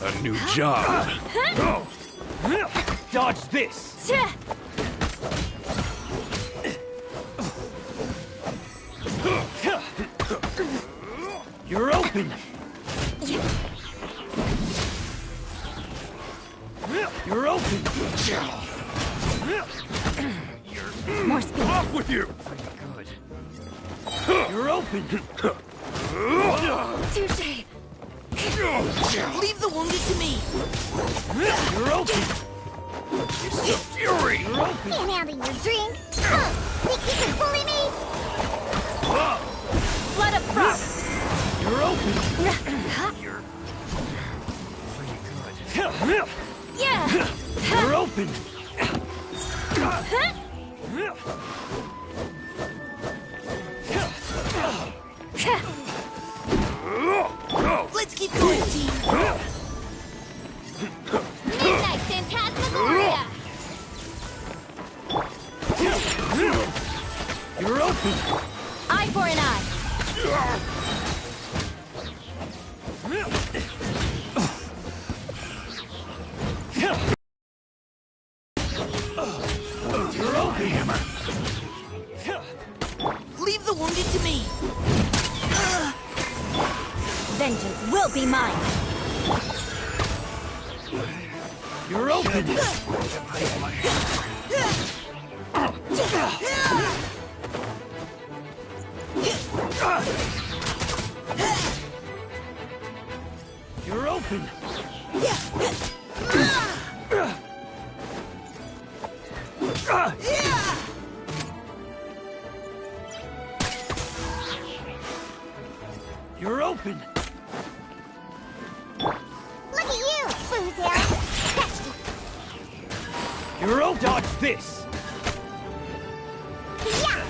A new job. Go! Dodge this! You're open! You're open! More speed. Off with you! Pretty good. You're open! Touché. Leave the wounded to me. You're open! It's the fury! You're open! Can't handle your drink. Think you can bully me? Blood of frost. You're open! You're Pretty good. Yeah. You're open! Let's keep going, team. Midnight Phantasmagoria. You're open! Eye for an eye. You're open! Leave the wounded to me. Vengeance will be mine. You're open! You're open! You're open! Look at you, Boozle. You're open! Dodge this! Yeah.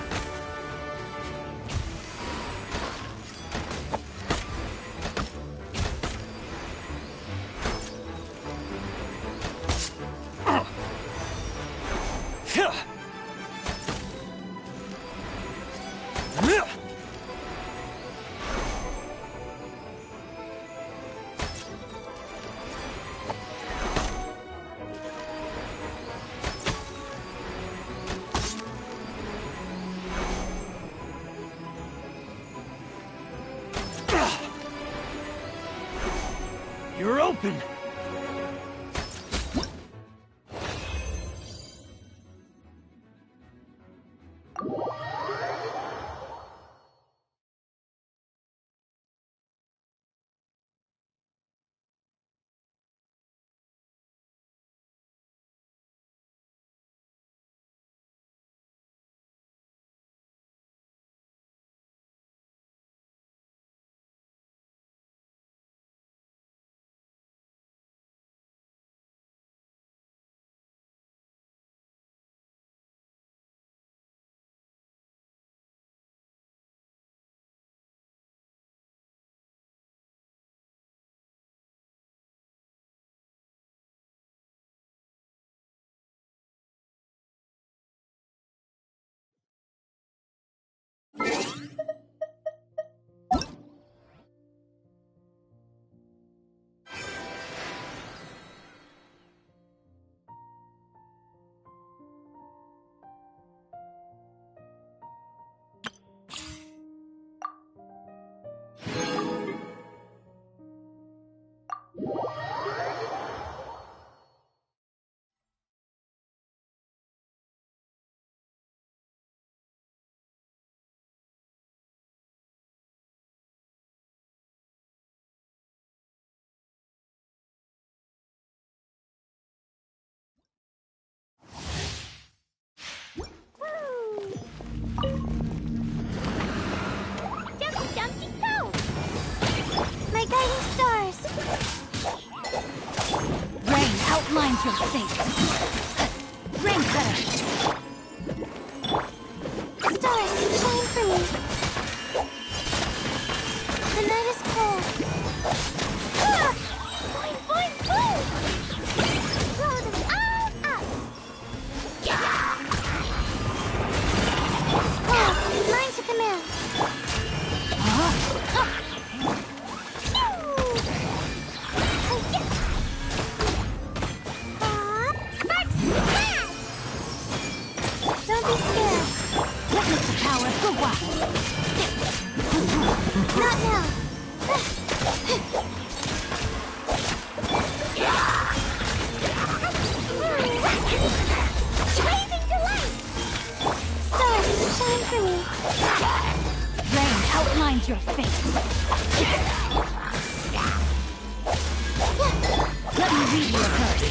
You're open! My guiding stars. Rain outlines your fate. Rain cutter. Stars, shine for me. The night is cold. Boing, boing, boing! Blow them all up. Oh, mine to command. means your fate. Let me read your curse.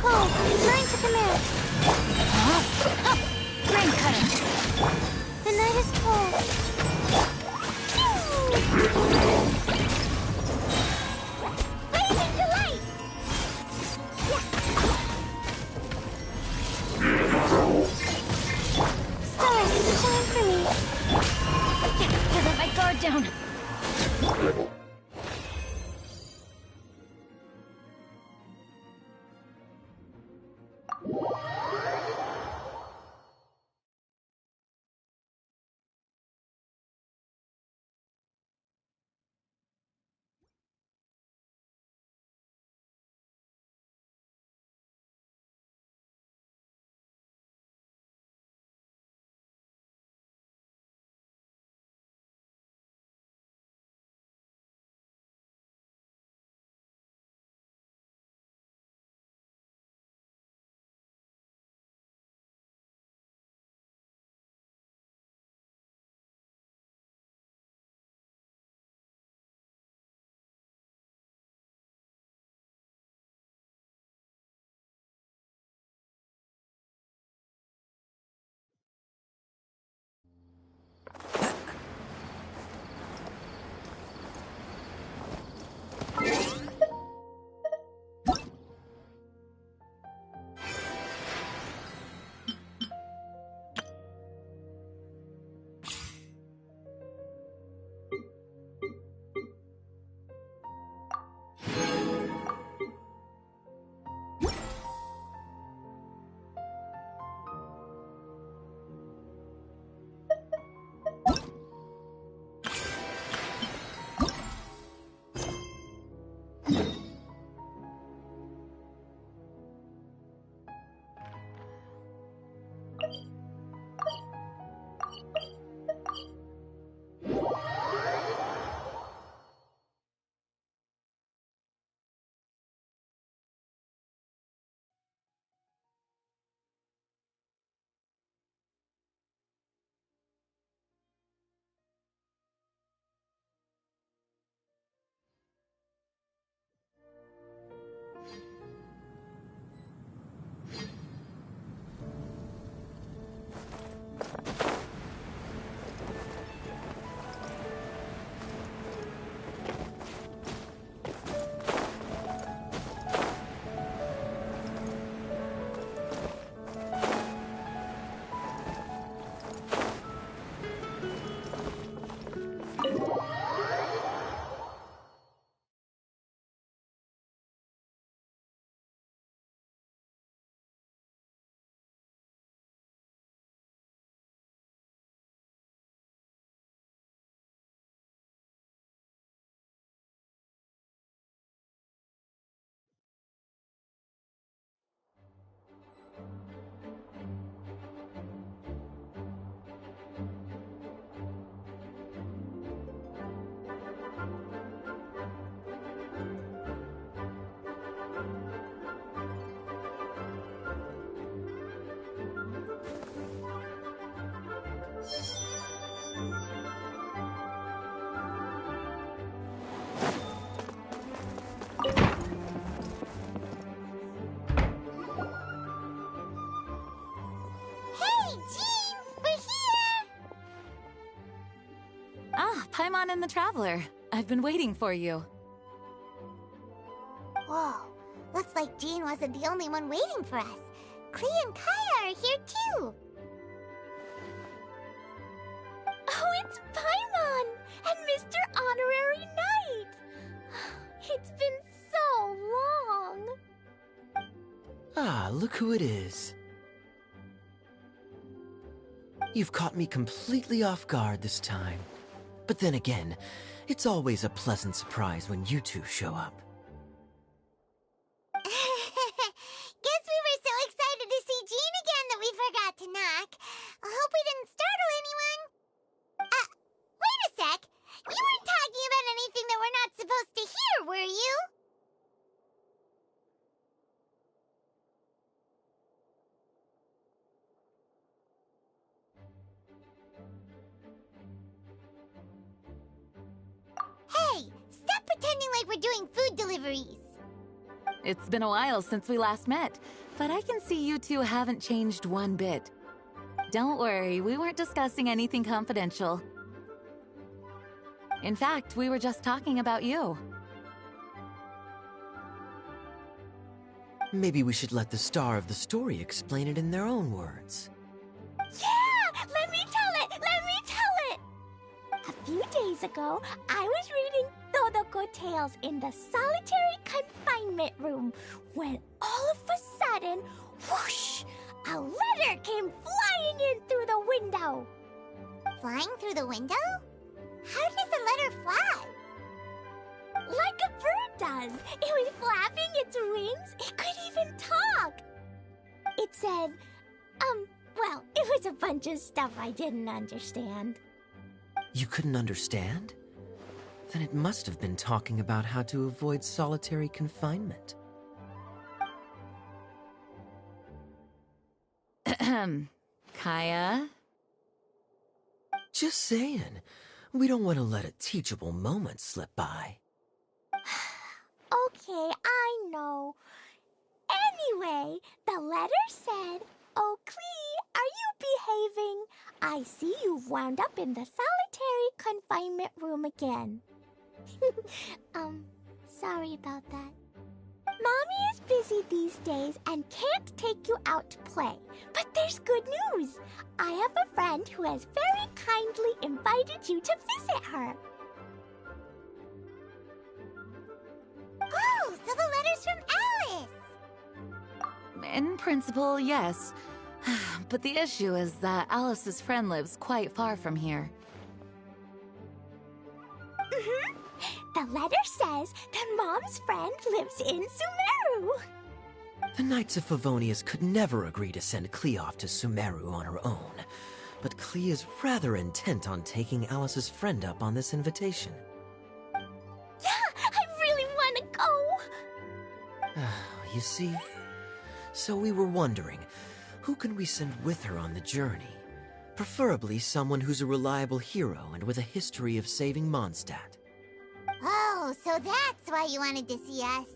Cold, learn to command. Brain cutter. The night is cold. Blazing delight! Stars, shine for me. I let my guard down. Paimon and the Traveler. I've been waiting for you. Whoa, looks like Jean wasn't the only one waiting for us. Klee and Kaya are here too. Oh, it's Paimon and Mr. Honorary Knight. It's been so long. Ah, look who it is. You've caught me completely off guard this time. But then again, it's always a pleasant surprise when you two show up. Guess we were so excited to see Jean again that we forgot to knock. I hope we didn't startle anyone. Wait a we're not supposed to hear, were you? Hey, stop pretending like we're doing food deliveries. It's been a while since we last met, but I can see you two haven't changed one bit. Don't worry, we weren't discussing anything confidential. In fact, we were just talking about you. Maybe we should let the star of the story explain it in their own words. Yeah! Let me tell it! Let me tell it! A few days ago, I was reading Todoko Tales in the solitary confinement room when all of a sudden, whoosh! A letter came flying in through the window. Flying through the window? How does the letter fly? Like a bird does. It was flapping its wings. It could even talk. It said, well, it was a bunch of stuff I didn't understand. You couldn't understand? Then it must have been talking about how to avoid solitary confinement. Kaya? Just saying. We don't want to let a teachable moment slip by. Okay, I know. Anyway, the letter said, "Oh, Klee, are you behaving? I see you've wound up in the solitary confinement room again." Sorry about that. Mommy is busy these days and can't take you out to play. But there's good news. I have a friend who has very kindly invited you to visit her. Oh, so the letter's from Alice! In principle, yes. But the issue is that Alice's friend lives quite far from here. The letter says that Mom's friend lives in Sumeru. The Knights of Favonius could never agree to send Klee off to Sumeru on her own. But Klee is rather intent on taking Alice's friend up on this invitation. Yeah, I really want to go. You see? So we were wondering, who can we send with her on the journey? Preferably someone who's a reliable hero and with a history of saving Mondstadt. Oh, so that's why you wanted to see us.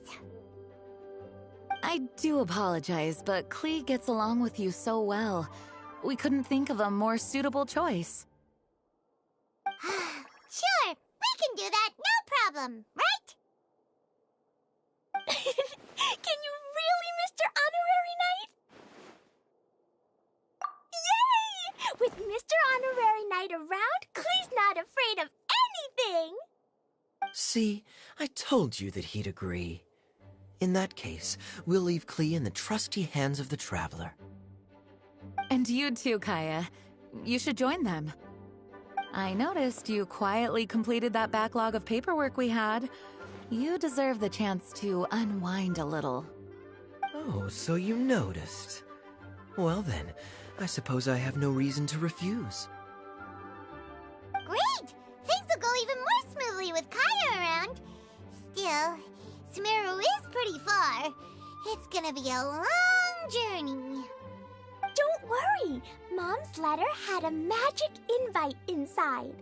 I do apologize, but Klee gets along with you so well. We couldn't think of a more suitable choice. Sure, we can do that, no problem, right? Can you really, Mr. Honorary Knight? Yay! With Mr. Honorary Knight around, Klee's not afraid of anything. See, I told you that he'd agree. In that case, we'll leave Klee in the trusty hands of the Traveler. And you too, Kaya. You should join them. I noticed you quietly completed that backlog of paperwork we had. You deserve the chance to unwind a little. Oh, so you noticed. Well then, I suppose I have no reason to refuse. Great! Things will go even more smoothly with Kaya around. Still, Sumeru is pretty far. It's gonna be a long journey. Don't worry. Mom's letter had a magic invite inside.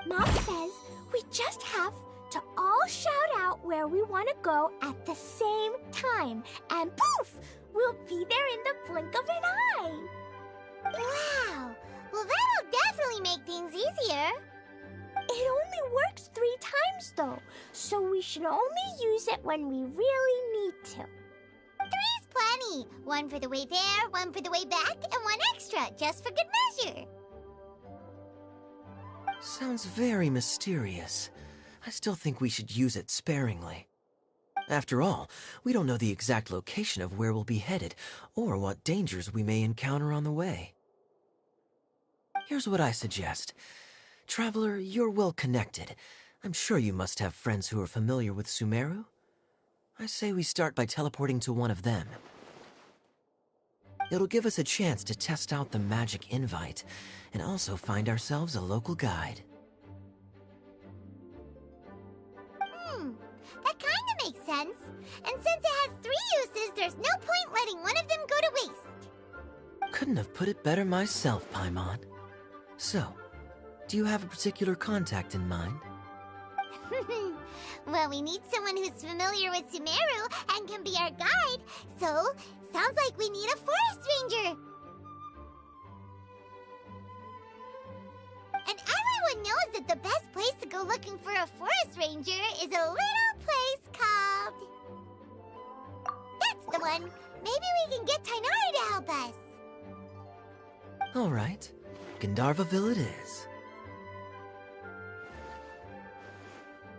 Mom says we just have to all shout out where we want to go at the same time. And poof! We'll be there in the blink of an eye. Wow! Well, that'll definitely make things easier. It only works 3 times though, so we should only use it when we really need to. 3's plenty. 1 for the way there, 1 for the way back, and 1 extra, just for good measure. Sounds very mysterious. I still think we should use it sparingly. After all, we don't know the exact location of where we'll be headed, or what dangers we may encounter on the way. Here's what I suggest. Traveler, you're well connected. I'm sure you must have friends who are familiar with Sumeru. I say we start by teleporting to one of them. It'll give us a chance to test out the magic invite, and also find ourselves a local guide. sense. And since it has 3 uses, there's no point letting one of them go to waste. Couldn't have put it better myself, Paimon. So, do you have a particular contact in mind? Well, we need someone who's familiar with Sumeru and can be our guide. So, sounds like we need a forest ranger. And everyone knows that the best place to go looking for a forest ranger is a little place called... That's the one! Maybe we can get Tainari to help us! Alright, Gandharvaville it is.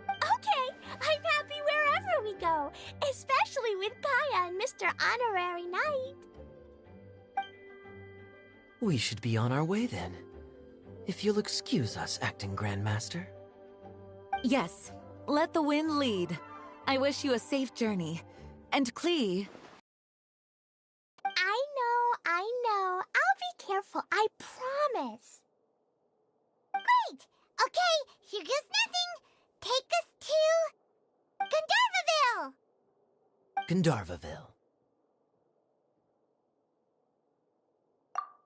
Okay, I'm happy wherever we go, especially with Kaya and Mr. Honorary Knight. We should be on our way then. If you'll excuse us, Acting Grandmaster. Yes, let the wind lead. I wish you a safe journey. And Klee... I know. I'll be careful, I promise. Great! Okay, here goes nothing. Take us to... Gandharvaville! Gandharvaville.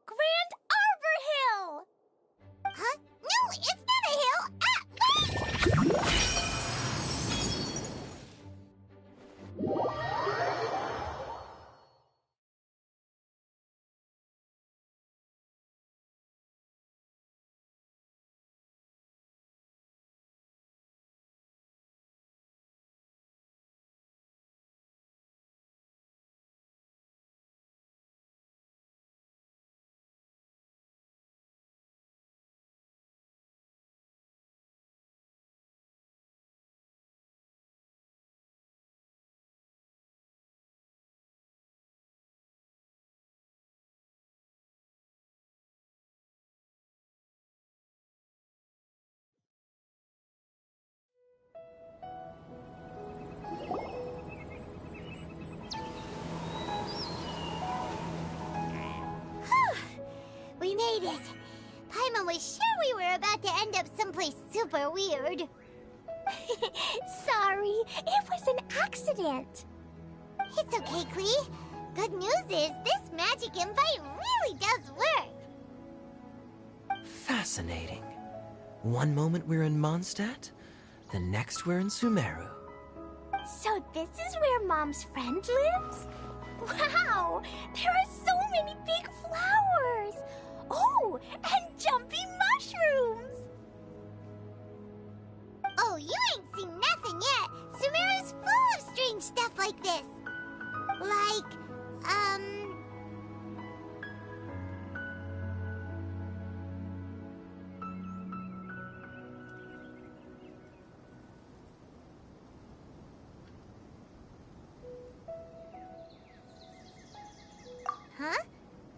Grand Arbor Hill! Huh? No, it's not a hill! Ah! We made it! Paimon was sure we were about to end up someplace super weird. Sorry, it was an accident. It's okay, Klee. Good news is this magic invite really does work. Fascinating. One moment we're in Mondstadt, the next we're in Sumeru. So this is where Mom's friend lives? Wow! There are so many big flowers! Oh, and jumpy mushrooms! Oh, you ain't seen nothing yet. Sumeru's full of strange stuff like this. Like, Huh?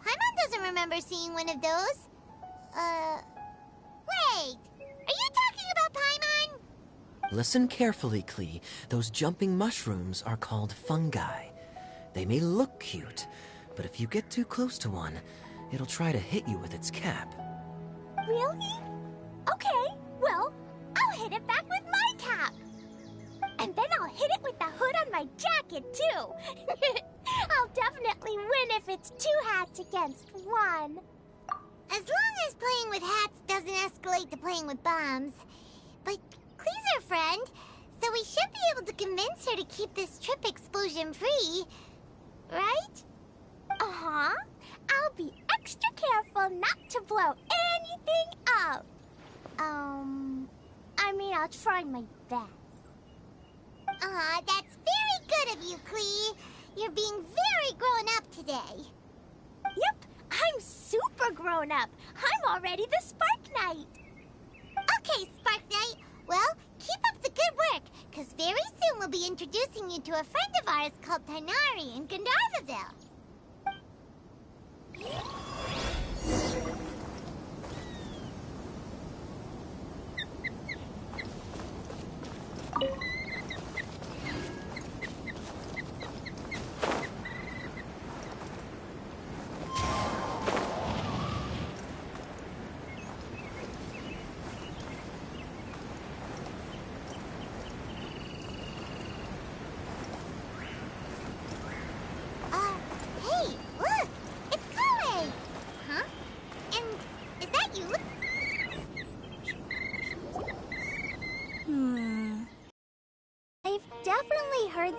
Paimon doesn't remember seeing one of those. Wait! Are you talking about Paimon? Listen carefully, Klee. Those jumping mushrooms are called fungi. They may look cute, but if you get too close to one, it'll try to hit you with its cap. Really? Okay, well, I'll hit it back with my cap. And then I'll hit it with the hood on my jacket, too. I'll definitely win if it's 2 hats against 1. As long as playing with hats doesn't escalate to playing with bombs. But Klee's our friend, so we should be able to convince her to keep this trip explosion-free. Right? Uh-huh. I'll be extra careful not to blow anything up. I mean, I'll try my best. That's very good of you, Klee. You're being very grown up today. Yep, I'm super grown up. I'm already the Spark Knight. Okay, Spark Knight. Well, keep up the good work, because very soon we'll be introducing you to a friend of ours called Tainari in Gandharvaville.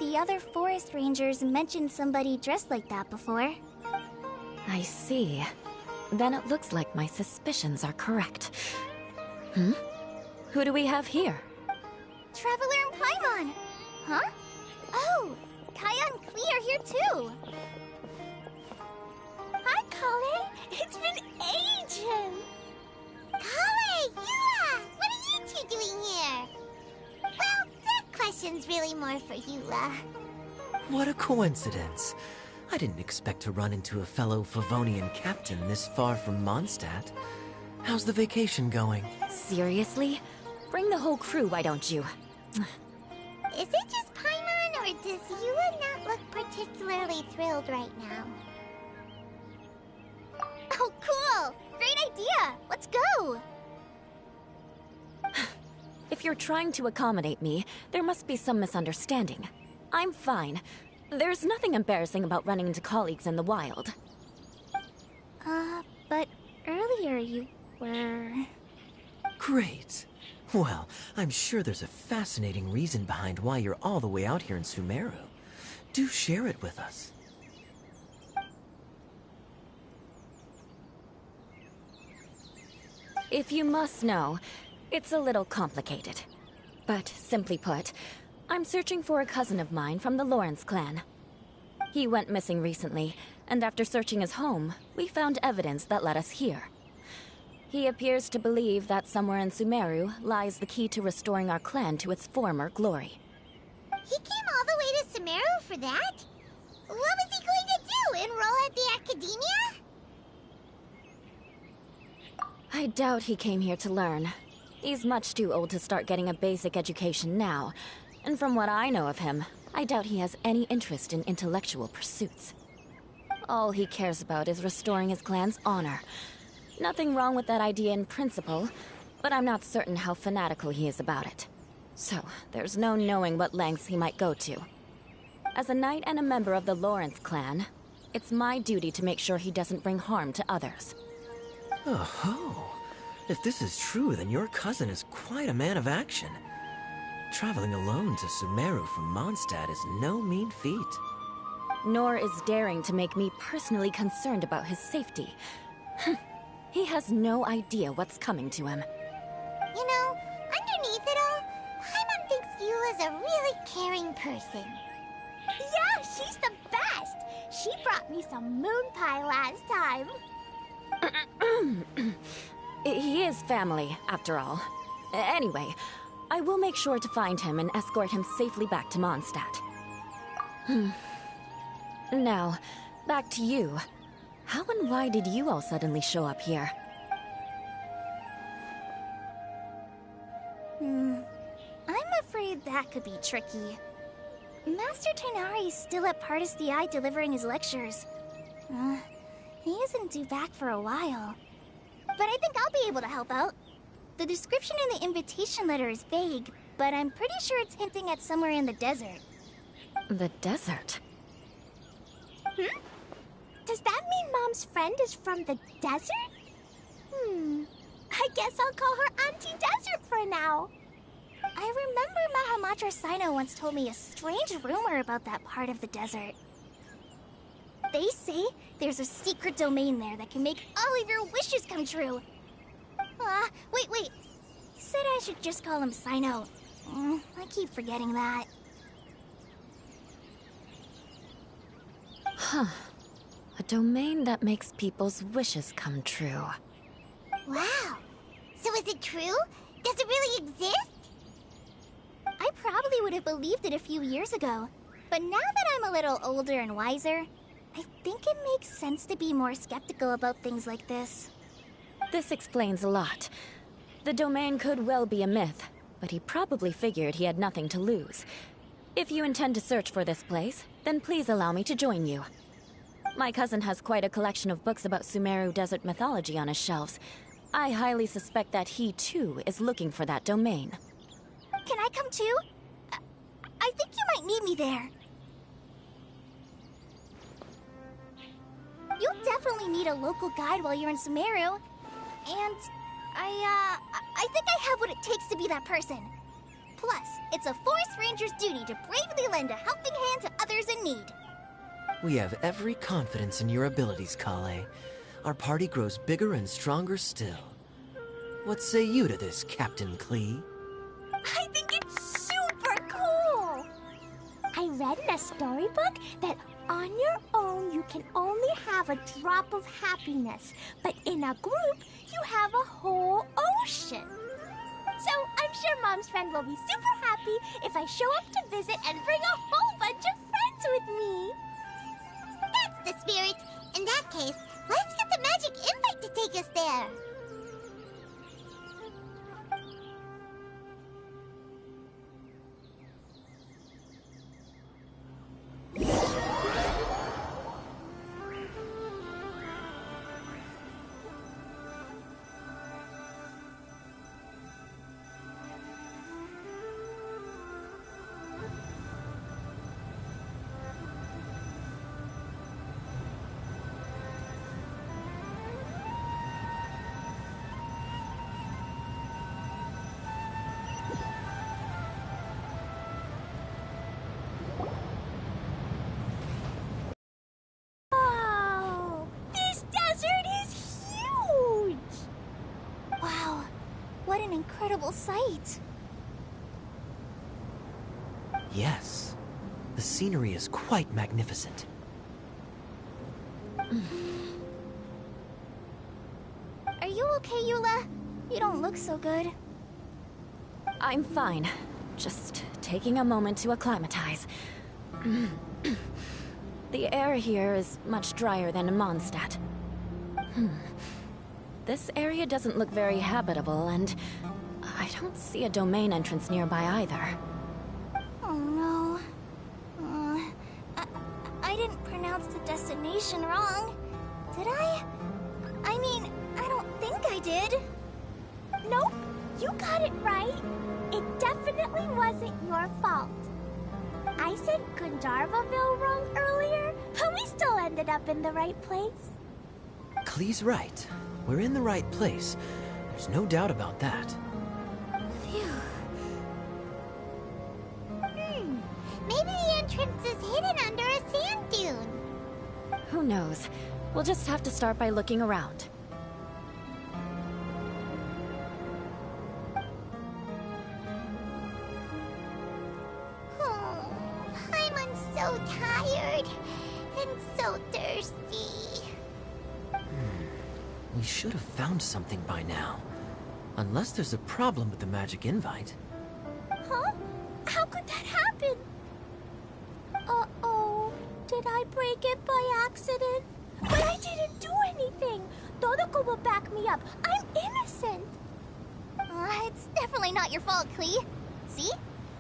the other forest rangers mentioned somebody dressed like that before. I see. Then it looks like my suspicions are correct. Hmm? Who do we have here? Traveler and Paimon! Huh? Oh, Kaya and Klee are here too! Hi, Kale! It's been ages! Kale, Yula! What are you two doing here? Well, that question's really more for Yula. What a coincidence. I didn't expect to run into a fellow Favonian captain this far from Mondstadt. How's the vacation going? Seriously? Bring the whole crew, why don't you? Is it just Paimon, or does Yula not look particularly thrilled right now? Oh, cool! Great idea! Let's go! If you're trying to accommodate me, there must be some misunderstanding. I'm fine. There's nothing embarrassing about running into colleagues in the wild. But earlier you were... Great. Well, I'm sure there's a fascinating reason behind why you're all the way out here in Sumeru. Do share it with us. If you must know, it's a little complicated. But simply put, I'm searching for a cousin of mine from the Lawrence clan. He went missing recently, and after searching his home, we found evidence that led us here. He appears to believe that somewhere in Sumeru lies the key to restoring our clan to its former glory. He came all the way to Sumeru for that? What was he going to do, enroll at the academia? I doubt he came here to learn. He's much too old to start getting a basic education now. And from what I know of him, I doubt he has any interest in intellectual pursuits. All he cares about is restoring his clan's honor. Nothing wrong with that idea in principle, but I'm not certain how fanatical he is about it. So, there's no knowing what lengths he might go to. As a knight and a member of the Lawrence clan, it's my duty to make sure he doesn't bring harm to others. Oh-ho. If this is true, then your cousin is quite a man of action. Traveling alone to Sumeru from Mondstadt is no mean feat. Nor is daring to make me personally concerned about his safety. He has no idea what's coming to him. You know, underneath it all, Paimon thinks Yula's a really caring person. Yeah, she's the best! She brought me some moon pie last time. He is family, after all. Anyway, I will make sure to find him and escort him safely back to Mondstadt. Now, back to you. How and why did you all suddenly show up here? I'm afraid that could be tricky. Master Tighnari's still at Pardus Eye delivering his lectures. He isn't due back for a while. But I think I'll be able to help out. The description in the invitation letter is vague, but I'm pretty sure it's hinting at somewhere in the desert. The desert? Does that mean Mom's friend is from the desert? I guess I'll call her Auntie Desert for now. I remember Mahamatra Sino once told me a strange rumor about that part of the desert. They say there's a secret domain there that can make all of your wishes come true. Wait. He said I should just call him Sino. I keep forgetting that. Huh. A domain that makes people's wishes come true. Wow. So is it true? Does it really exist? I probably would have believed it a few years ago. But now that I'm a little older and wiser, I think it makes sense to be more skeptical about things like this. This explains a lot. The domain could well be a myth, but he probably figured he had nothing to lose. If you intend to search for this place, then please allow me to join you. My cousin has quite a collection of books about Sumeru desert mythology on his shelves. I highly suspect that he, too, is looking for that domain. Can I come too? I think you might need me there. You'll definitely need a local guide while you're in Sumeru. And I think I have what it takes to be that person. Plus, it's a forest ranger's duty to bravely lend a helping hand to others in need. We have every confidence in your abilities, Kale. Our party grows bigger and stronger still. What say you to this, Captain Klee? I think it's super cool! I read in a storybook that on your own you can only have a drop of happiness, but in a group you have a whole ocean. So I'm sure Mom's friend will be super happy if I show up to visit and bring a whole bunch of friends with me. That's the spirit. In that case, let's get the magic invite to take us there. Whoa! This desert is huge! Wow, what an incredible sight. Yes. The scenery is quite magnificent. Are you okay, Eula? You don't look so good. I'm fine. Just taking a moment to acclimatize. The air here is much drier than in Mondstadt. This area doesn't look very habitable, and I don't see a domain entrance nearby either. Oh no. I didn't pronounce the destination wrong, did I? I mean, I don't think I did. Nope, you got it right. It definitely wasn't your fault. I said Gundarvaville wrong earlier, but we still ended up in the right place. Klee's right. We're in the right place. There's no doubt about that. Phew. Maybe the entrance is hidden under a sand dune. Who knows? We'll just have to start by looking around. Oh, I'm so tired and so thirsty. We should have found something by now. Unless there's a problem with the magic invite. Huh? How could that happen? Uh-oh. Did I break it by accident? But I didn't do anything. Todoko will back me up. I'm innocent. It's definitely not your fault, Klee. See?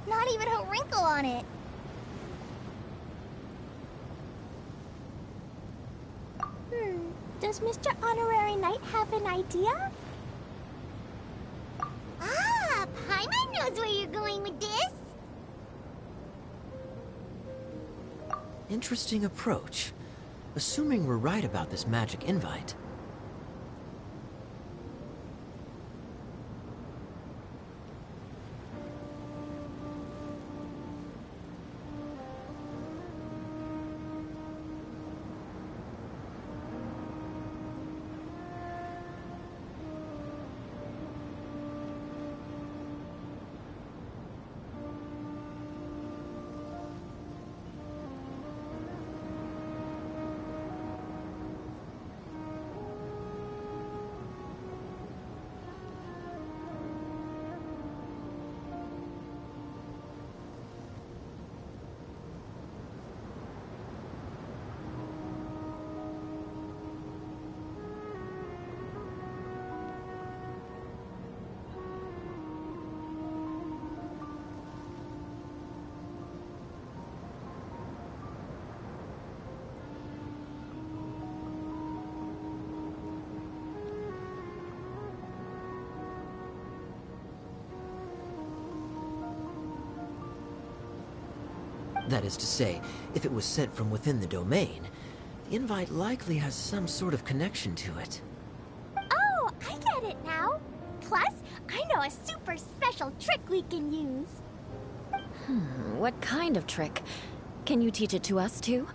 Not even a wrinkle on it. Does Mr. Honorary Knight have an idea? Ah, Paimon knows where you're going with this. Interesting approach. Assuming we're right about this magic invite. That is to say, if it was sent from within the domain, the invite likely has some sort of connection to it. Oh, I get it now. Plus, I know a super special trick we can use. What kind of trick? Can you teach it to us too?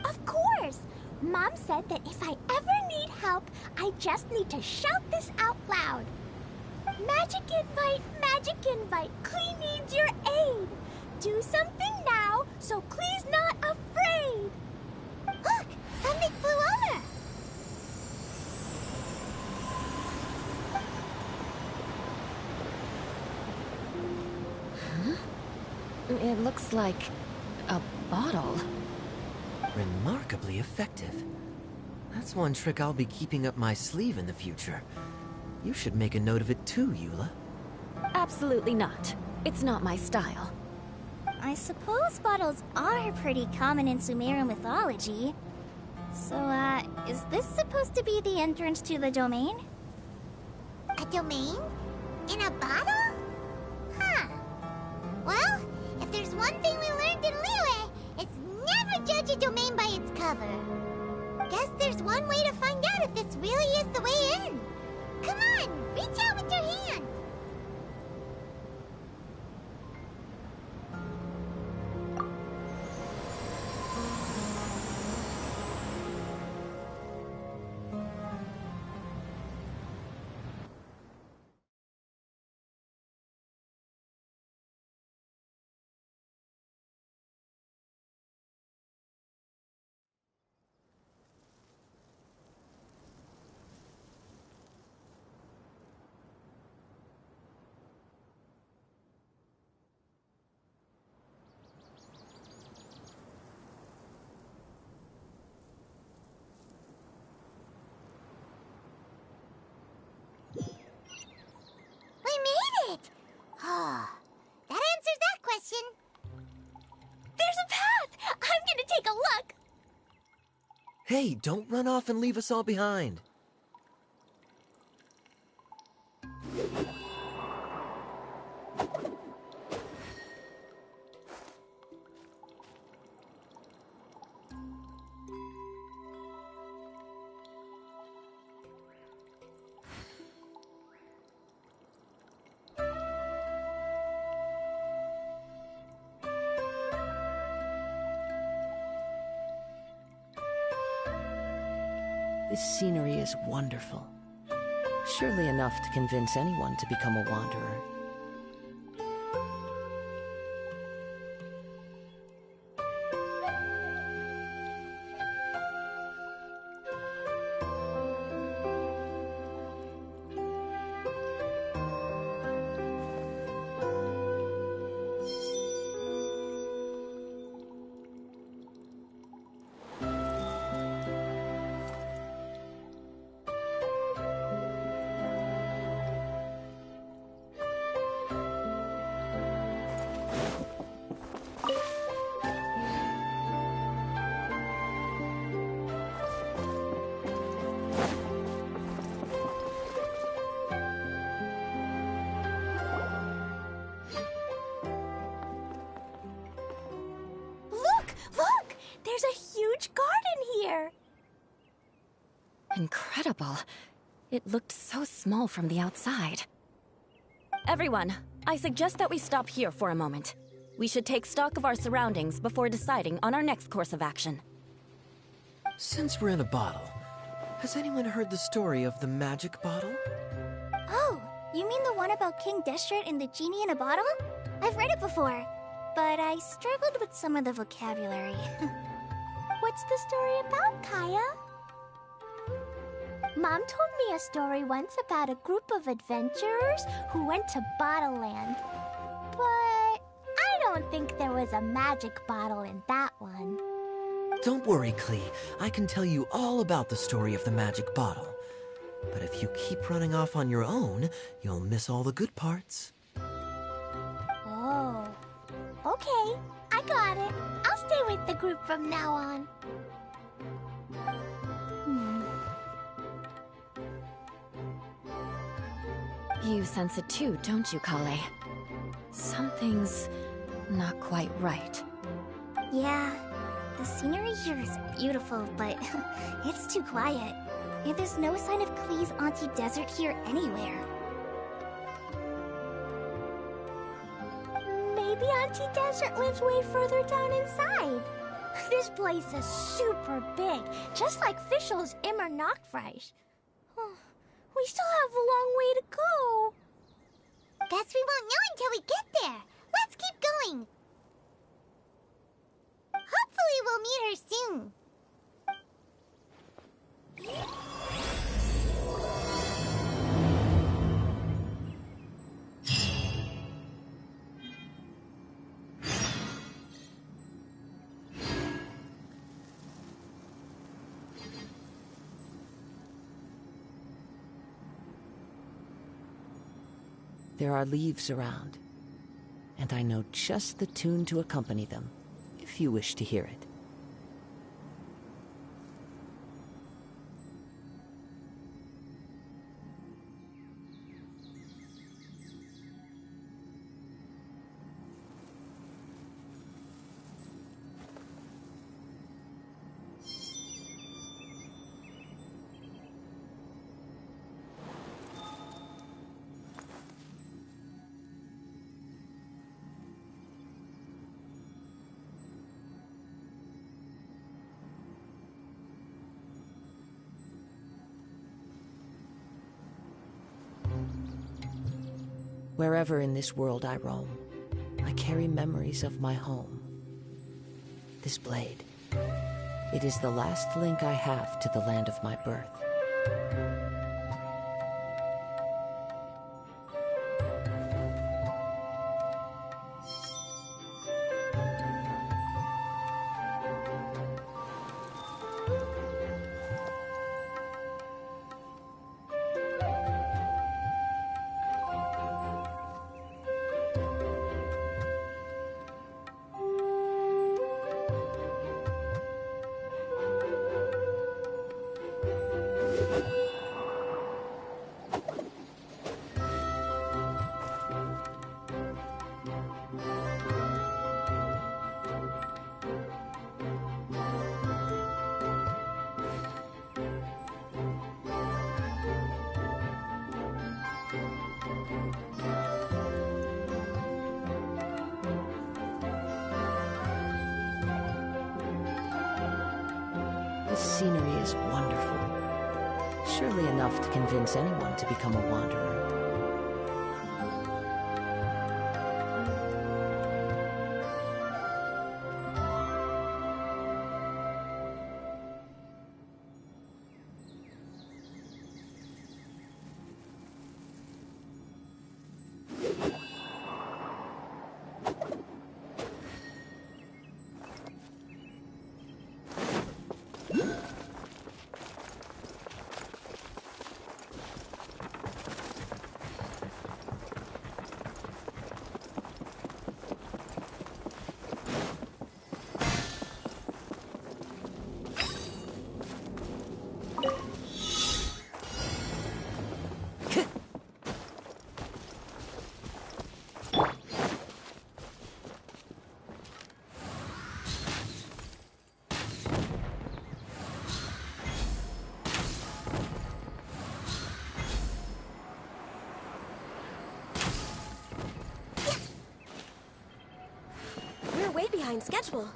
Of course! Mom said that if I ever need help, I just need to shout this out loud. Magic invite, Klee needs your aid. Do something now, so Klee's not afraid. Look! Something flew over! It looks like a bottle. Remarkably effective. That's one trick I'll be keeping up my sleeve in the future. You should make a note of it too, Eula. Absolutely not. It's not my style. I suppose bottles are pretty common in Sumeru mythology. So, is this supposed to be the entrance to the domain? A domain? In a bottle? Huh. Well, if there's one thing we learned in Liyue, it's never judge a domain by its cover. Guess there's one way to find out if this really is the way in. Come on, reach out with your hand. We made it! Oh, that answers that question. There's a path! I'm gonna take a look! Hey, don't run off and leave us all behind. This scenery is wonderful. Surely enough to convince anyone to become a wanderer. Look! There's a huge garden here! Incredible. It looked so small from the outside. Everyone, I suggest that we stop here for a moment. We should take stock of our surroundings before deciding on our next course of action. Since we're in a bottle, has anyone heard the story of the magic bottle? Oh, you mean the one about King Deshret and the genie in a bottle? I've read it before, but I struggled with some of the vocabulary. What's the story about, Kaya? Mom told me a story once about a group of adventurers who went to Bottle Land. But I don't think there was a magic bottle in that one. Don't worry, Klee. I can tell you all about the story of the magic bottle. But if you keep running off on your own, you'll miss all the good parts. Oh. Okay, I got it. I'll stay with the group from now on. You sense it too, don't you, Kale? Something's not quite right. Yeah, the scenery here is beautiful, but it's too quiet. And there's no sign of Klee's Auntie Desert here anywhere. Maybe Aunt empty desert lives way further down inside. This place is super big, just like Fischl's Immer Nachtreich. We still have a long way to go. Guess we won't know until we get there. Let's keep going. Hopefully we'll meet her soon. There are leaves around, and I know just the tune to accompany them, if you wish to hear it. Wherever in this world I roam, I carry memories of my home. This blade, it is the last link I have to the land of my birth. This scenery is wonderful. Surely enough to convince anyone to become a wanderer. Way behind schedule.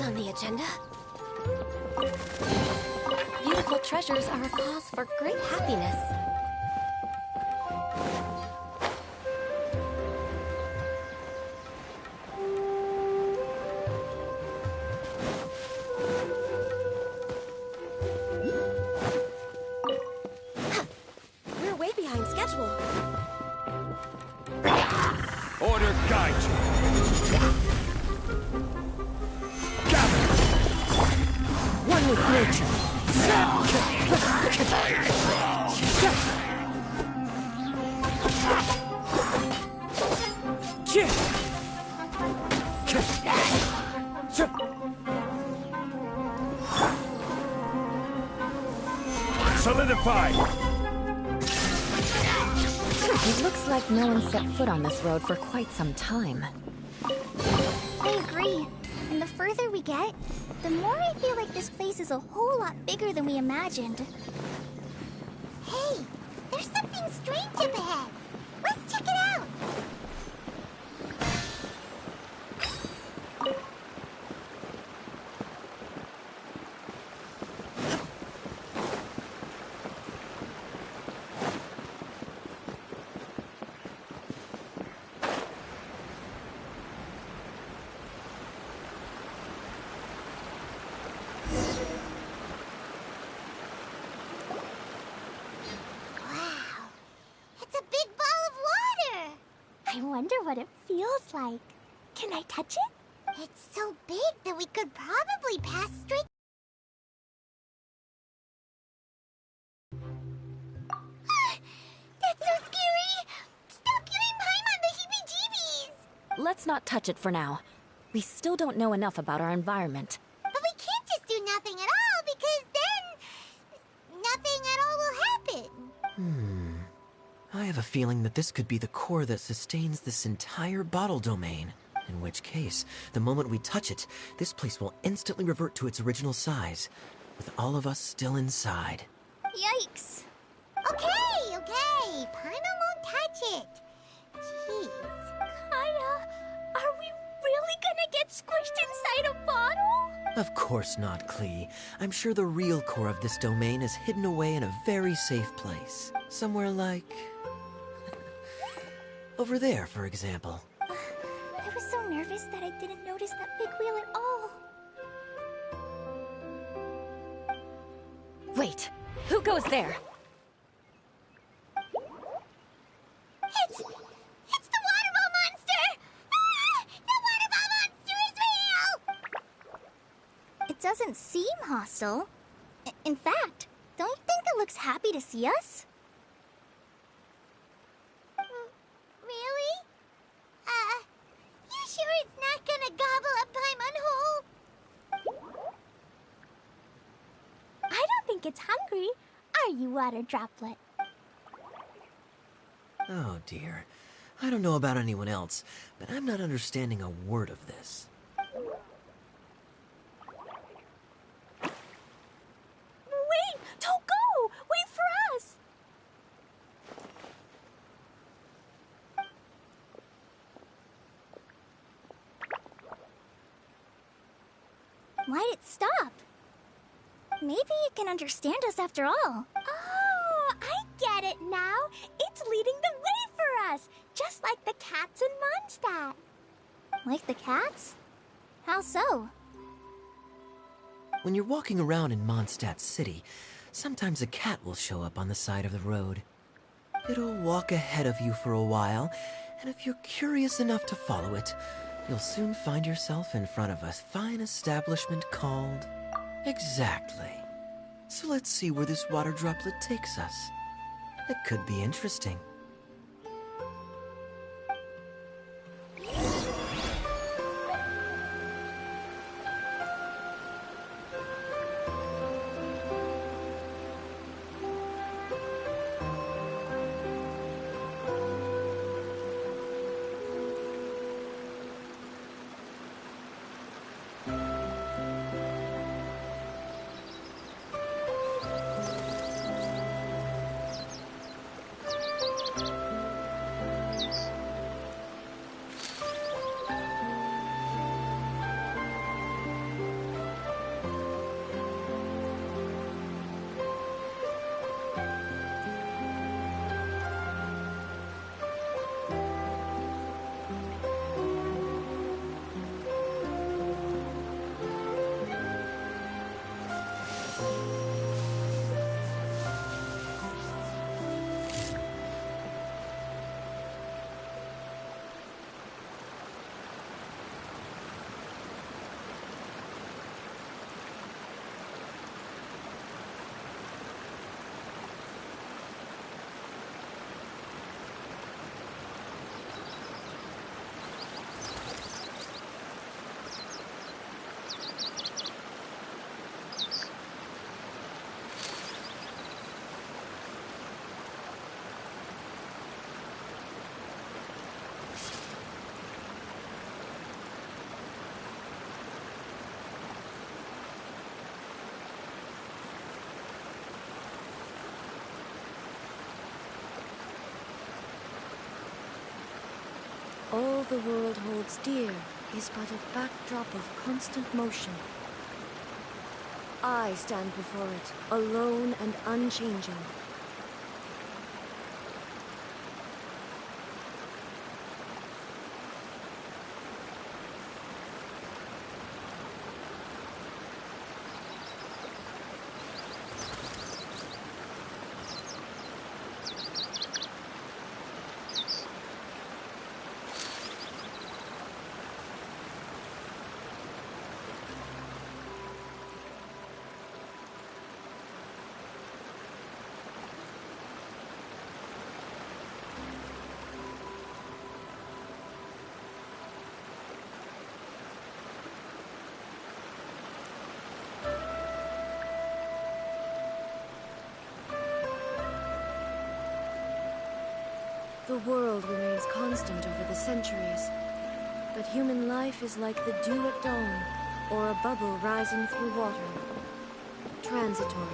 On the agenda. Beautiful treasures are a cause for great happiness. We're way behind schedule. Order guide you. with nature. Solidified! It looks like no one set foot on this road for quite some time. I agree. And the further we get, the more I feel like this place is a whole lot bigger than we imagined. Hey, there's something strange up ahead. Let's check it out. I wonder what it feels like. Can I touch it? It's so big that we could probably pass straight. That's so scary! Stop giving Paimon the heebie-jeebies! Let's not touch it for now. We still don't know enough about our environment. But we can't just do nothing at all, because then nothing at all will happen. I have a feeling that this could be the core that sustains this entire bottle domain. In which case, the moment we touch it, this place will instantly revert to its original size, with all of us still inside. Yikes. Okay, Paimon won't touch it. Jeez. Kaya, are we really gonna get squished inside a bottle? Of course not, Klee. I'm sure the real core of this domain is hidden away in a very safe place. Somewhere like... over there, for example. I was so nervous that I didn't notice that big wheel at all. Wait, who goes there? It's the water ball monster! Ah! The water ball monster is real! It doesn't seem hostile. In fact, don't you think it looks happy to see us? Really? You sure it's not gonna gobble up Paimon whole? I don't think it's hungry. Are you, Water Droplet? Oh dear. I don't know about anyone else, but I'm not understanding a word of this. Wait! Don't go! Wait for us! Why'd it stop? Maybe it can understand us after all. Oh, I get it now. It's leading the way for us, just like the cats in Mondstadt. Like the cats? How so? When you're walking around in Mondstadt City, sometimes a cat will show up on the side of the road. It'll walk ahead of you for a while, and if you're curious enough to follow it, you'll soon find yourself in front of a fine establishment called... Exactly. So let's see where this water droplet takes us. It could be interesting. All the world holds dear is but a backdrop of constant motion. I stand before it, alone and unchanging. The world remains constant over the centuries, but human life is like the dew at dawn, or a bubble rising through water. Transitory.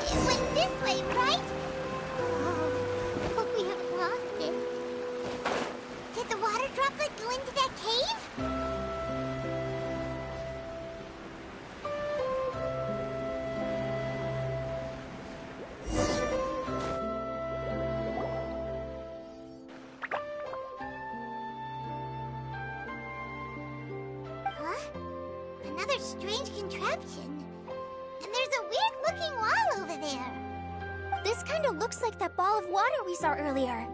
It went this way, right? Oh, hope we haven't lost it. Did the water droplet go into that cave? Huh? Another strange contraption. And there's a weird-looking wall over there. This kind of looks like that ball of water we saw earlier.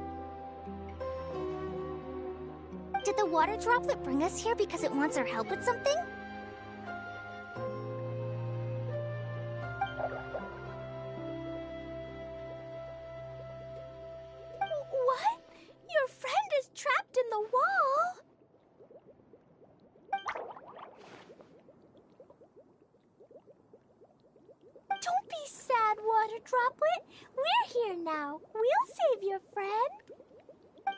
Did the water droplet bring us here because it wants our help with something? What? Your friend is trapped in the wall? Don't be sad, water droplet. We're here now. We'll save your friend.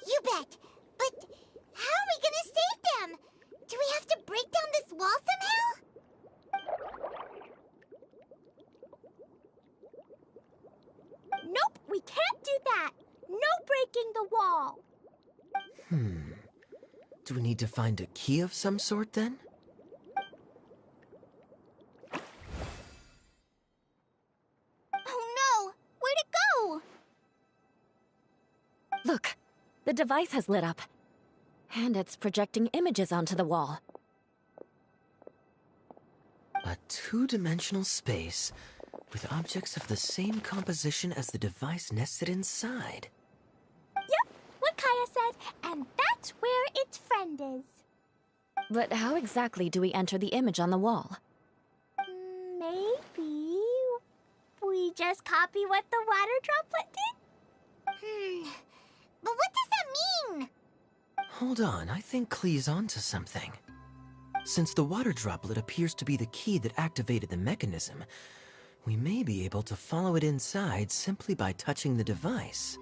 You bet. But how are we gonna save them? Do we have to break down this wall somehow? Nope, we can't do that. No breaking the wall. Do we need to find a key of some sort then? Oh no! Where'd it go? Look, the device has lit up. And it's projecting images onto the wall. A two-dimensional space with objects of the same composition as the device nested inside. Yep, what Kaya said, and that's where its friend is. But how exactly do we enter the image on the wall? Maybe we just copy what the water droplet did? But what does that mean? Hold on, I think Klee's onto something. Since the water droplet appears to be the key that activated the mechanism, we may be able to follow it inside simply by touching the device.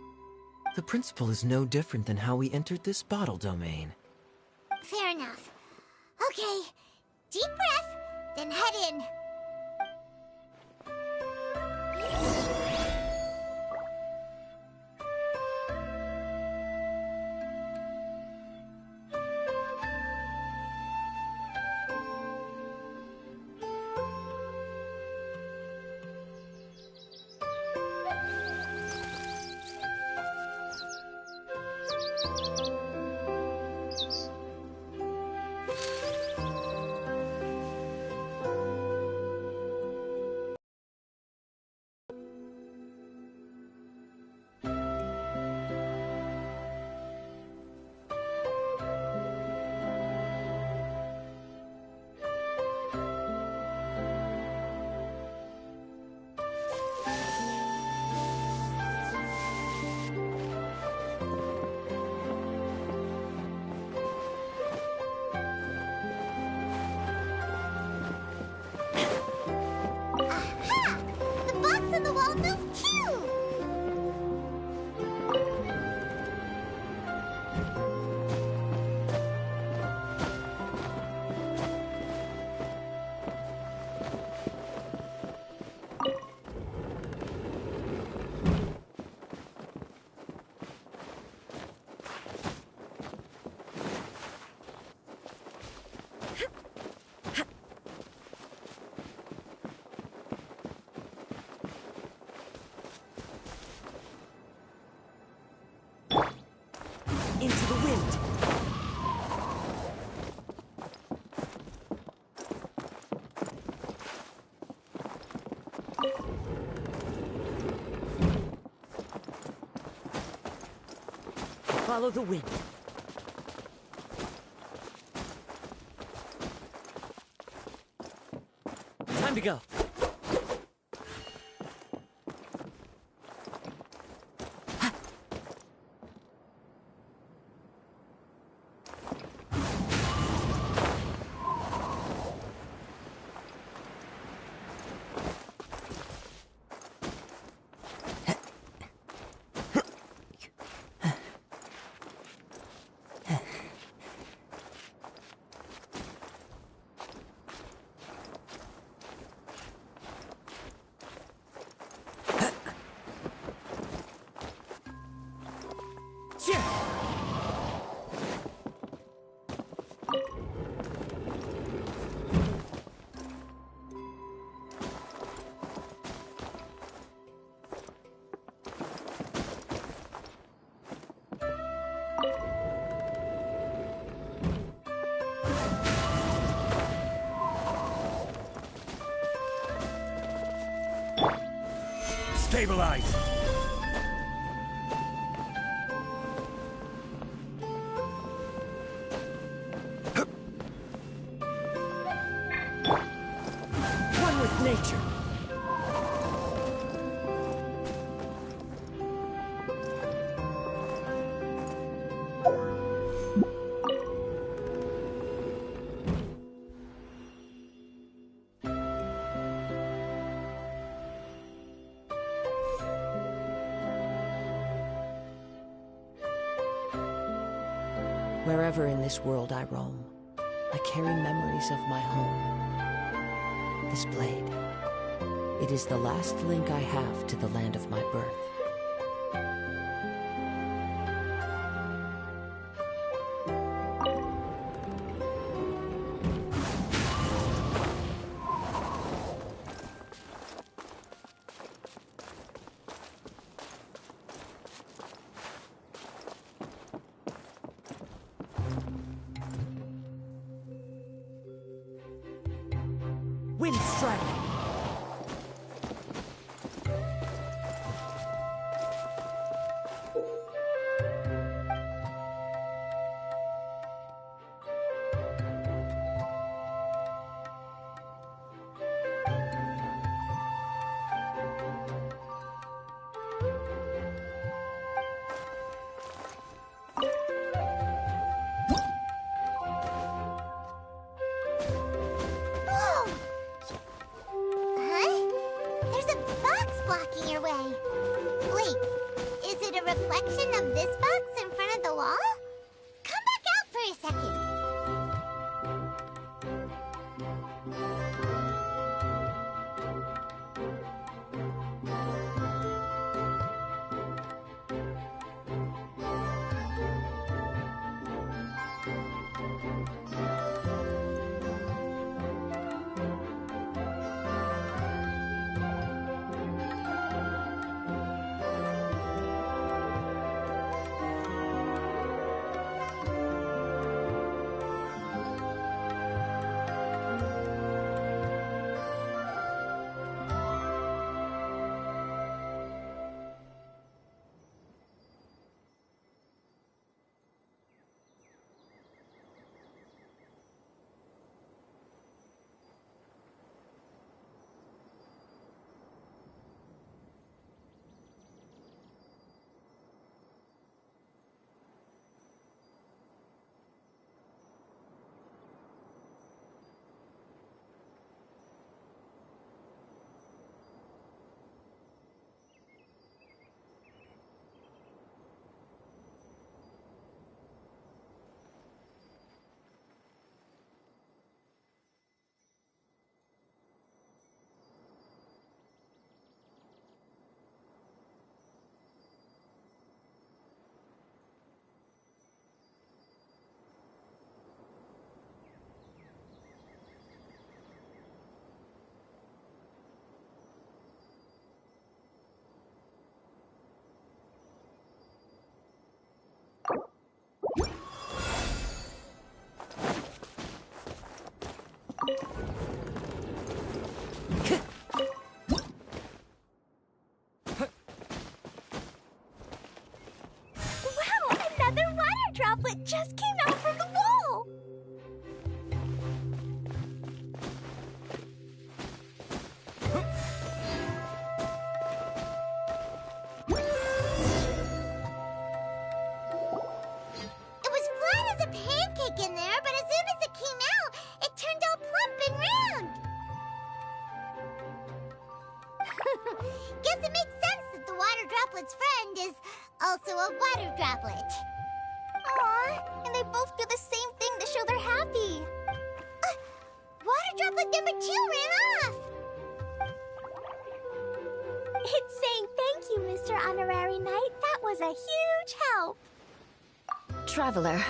The principle is no different than how we entered this bottle domain. Fair enough. Okay, deep breath, then head in. Follow the wind. Time to go. Stabilize! One with nature. Wherever in this world I roam, I carry memories of my home. This blade, it is the last link I have to the land of my birth. Wind strike! Whoa! Huh? There's a box blocking your way. Wait, is it a reflection of this box in front of the wall? Come back out for a second. droplet just came out from the wall! It was flat as a pancake in there, but as soon as it came out, it turned all plump and round. Guess it makes sense that the water droplet's friend is also a water droplet. Aww, and they both do the same thing to show they're happy. Water droplet number 2 ran off. It's saying thank you, Mr. Honorary Knight. That was a huge help. Traveler,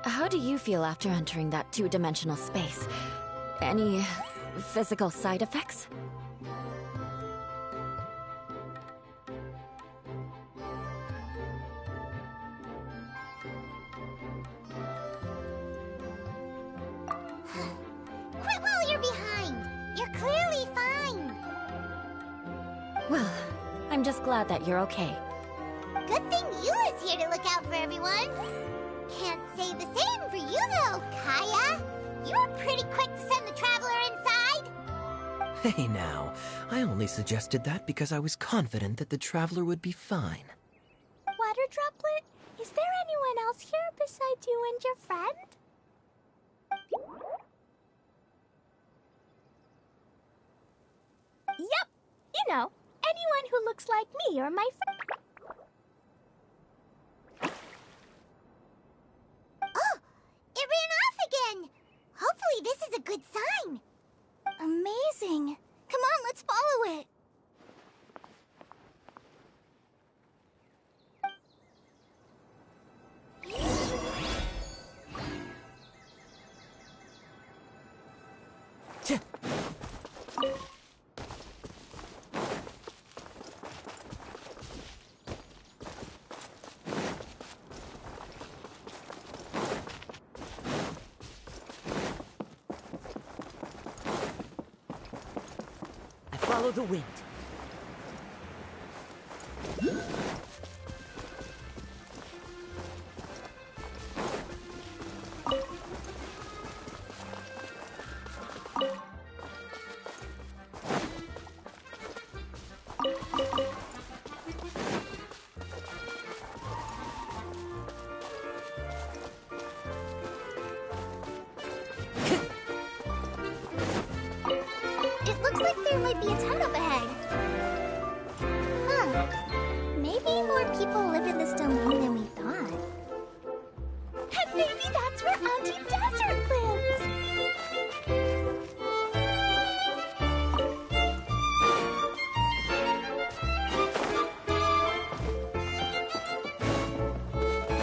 how do you feel after entering that two-dimensional space? Any physical side effects? Quit while you're behind. You're clearly fine. Well, I'm just glad that you're okay. Good thing Eula's here to look out for everyone. Can't say the same for you, though, Kaya. You were pretty quick to send the traveler inside. Hey now, I only suggested that because I was confident that the traveler would be fine. Water droplet, is there anyone else here besides you and your friend? Yep, you know, anyone who looks like me or my friend. Oh, it ran off again. Hopefully this is a good sign. Amazing. Come on, let's follow it. Follow the wind. It looks like there might be a town up ahead. Huh. Maybe more people live in this domain than we thought. And maybe that's where Auntie Desert lives!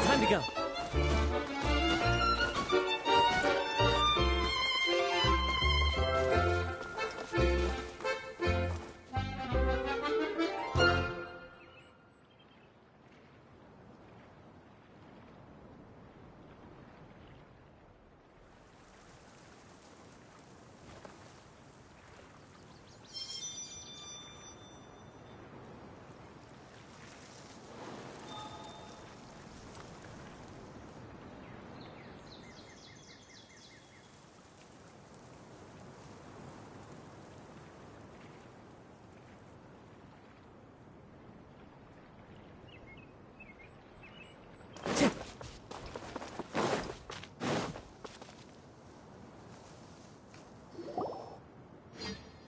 Time to go.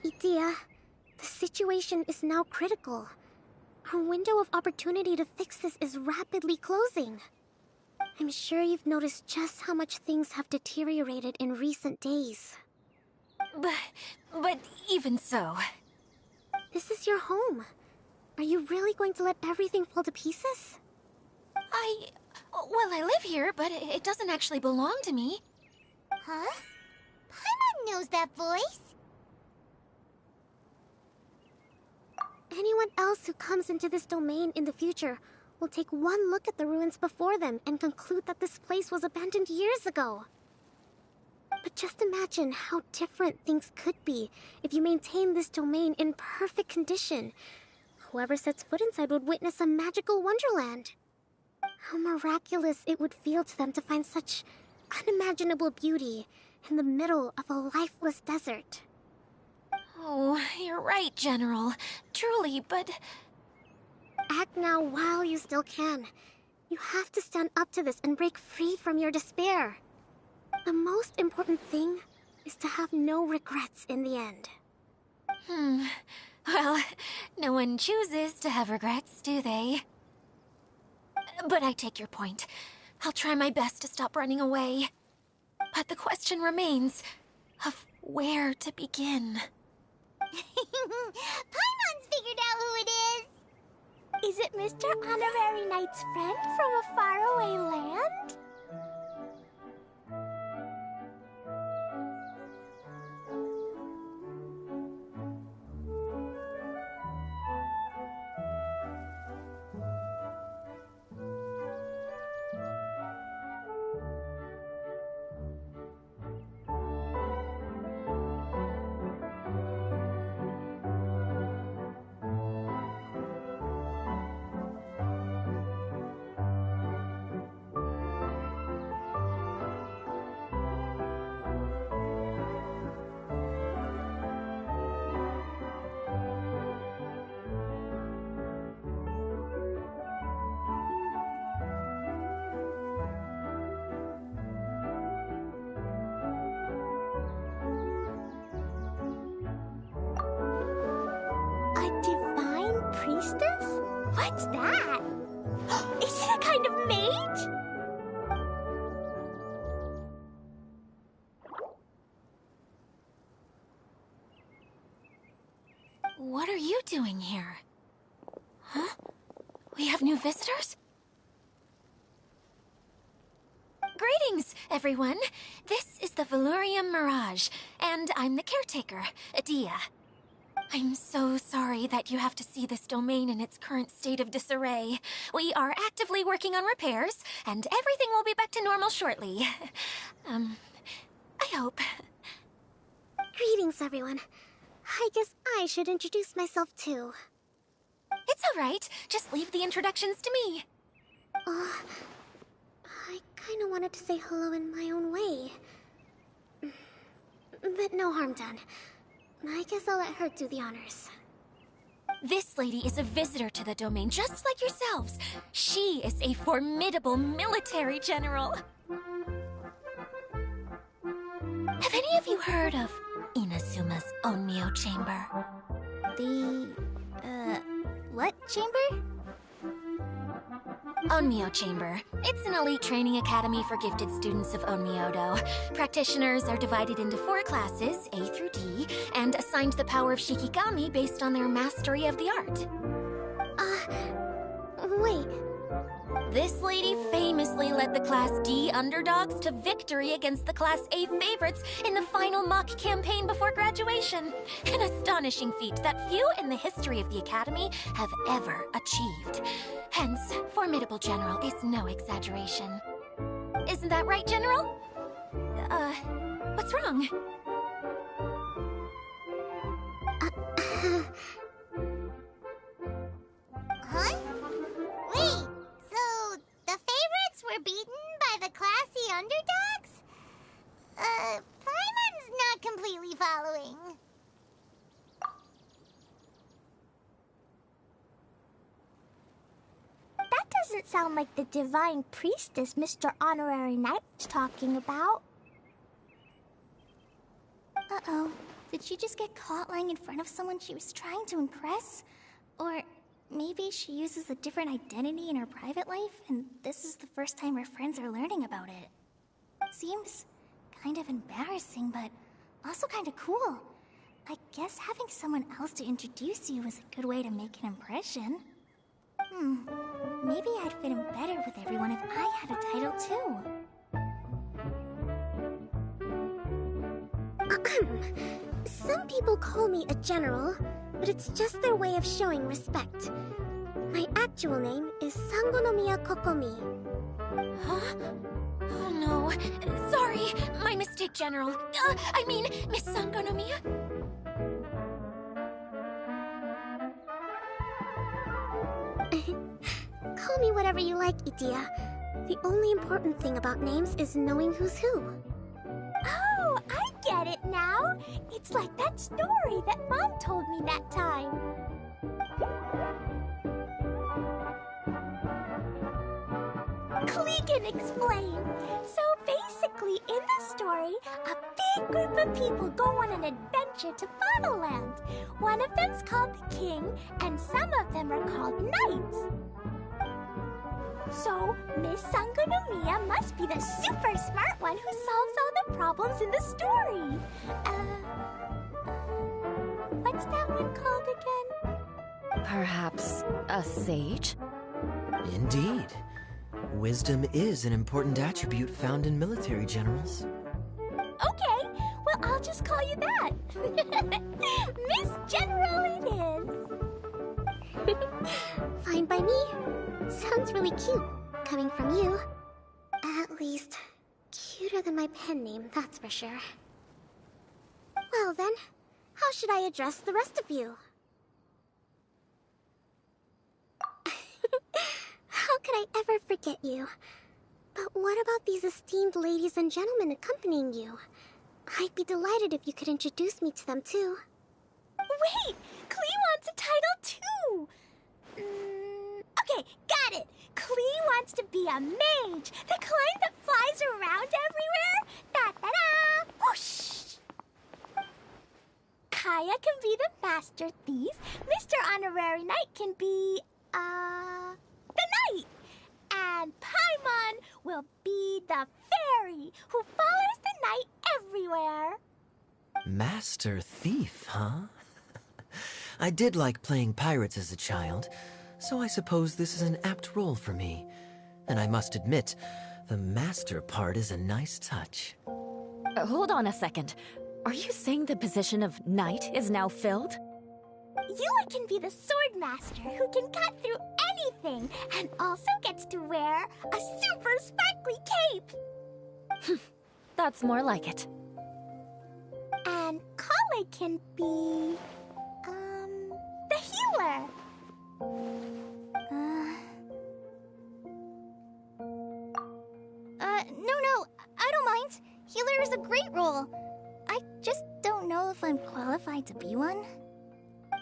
Idea, the situation is now critical. Our window of opportunity to fix this is rapidly closing. I'm sure you've noticed just how much things have deteriorated in recent days. But even so... This is your home. Are you really going to let everything fall to pieces? Well, I live here, but it doesn't actually belong to me. Huh? Paimon knows that voice. Anyone else who comes into this domain in the future will take one look at the ruins before them and conclude that this place was abandoned years ago. But just imagine how different things could be if you maintain this domain in perfect condition. Whoever sets foot inside would witness a magical wonderland. How miraculous it would feel to them to find such unimaginable beauty in the middle of a lifeless desert. Oh, you're right, General. Truly, but... Act now while you still can. You have to stand up to this and break free from your despair. The most important thing is to have no regrets in the end. Well, no one chooses to have regrets, do they? But I take your point. I'll try my best to stop running away. But the question remains of where to begin. Paimon's figured out who it is! Is it Mr. Honorary Knight's friend from a faraway land? Priestess? What's that? Is it a kind of mage? What are you doing here? Huh? We have new visitors? Greetings, everyone. This is the Valurium Mirage, and I'm the caretaker, Adia. I'm so sorry that you have to see this domain in its current state of disarray. We are actively working on repairs, and everything will be back to normal shortly. I hope. Greetings, everyone. I guess I should introduce myself too. It's all right. Just leave the introductions to me. I kinda wanted to say hello in my own way. But no harm done. I guess I'll let her do the honors. This lady is a visitor to the domain, just like yourselves. She is a formidable military general. Have any of you heard of Inazuma's Onmyo Chamber? What chamber? Onmyo Chamber. It's an elite training academy for gifted students of Onmyodo. Practitioners are divided into 4 classes, A through D, and assigned the power of Shikigami based on their mastery of the art. Wait. This lady famously led the Class D underdogs to victory against the Class A favorites in the final mock campaign before graduation. An astonishing feat that few in the history of the Academy have ever achieved. Hence, formidable general is no exaggeration. Isn't that right, General? What's wrong? Huh? Wait, so the favorites were beaten by the classy underdogs? Paimon's not completely following. That doesn't sound like the divine priestess Mr. Honorary Knight was talking about. Uh-oh. Did she just get caught lying in front of someone she was trying to impress? Or maybe she uses a different identity in her private life, and this is the first time her friends are learning about it. Seems kind of embarrassing, but also kind of cool. I guess having someone else to introduce you is a good way to make an impression. Maybe I'd fit in better with everyone if I had a title too. Some people call me a general, but it's just their way of showing respect. My actual name is Sangonomiya Kokomi. Huh? Oh no. Sorry, my mistake, General. I mean, Miss Sangonomiya. Call call me whatever you like, Idia. The only important thing about names is knowing who's who. Oh, I get it now. It's like that story that Mom told me that time. Klee can explain. So basically, in the story, a big group of people go on an adventure to Fatherland. One of them's called the King, and some of them are called Knights. So, Miss Sangonomiya must be the super smart one who solves all the problems in the story. What's that one called again? Perhaps a sage? Indeed. Wisdom is an important attribute found in military generals. Okay, well, I'll just call you that. Miss General it is. Fine by me. Sounds really cute, coming from you. At least, cuter than my pen name, that's for sure. Well then, how should I address the rest of you? How could I ever forget you? But what about these esteemed ladies and gentlemen accompanying you? I'd be delighted if you could introduce me to them too. Wait! Klee wants a title too! Okay, got it! Klee wants to be a mage! The kind that flies around everywhere! Da-da-da! Whoosh! Kaya can be the Master Thief. Mr. Honorary Knight can be, the Knight! And Paimon will be the fairy who follows the Knight everywhere. Master Thief, huh? I did like playing pirates as a child, so I suppose this is an apt role for me. And I must admit, the master part is a nice touch. Hold on a second. Are you saying the position of knight is now filled? Eula can be the sword master who can cut through anything and also gets to wear a super sparkly cape. That's more like it. And Kale can be, the healer. No, I don't mind. Healer is a great role. I just don't know if I'm qualified to be one.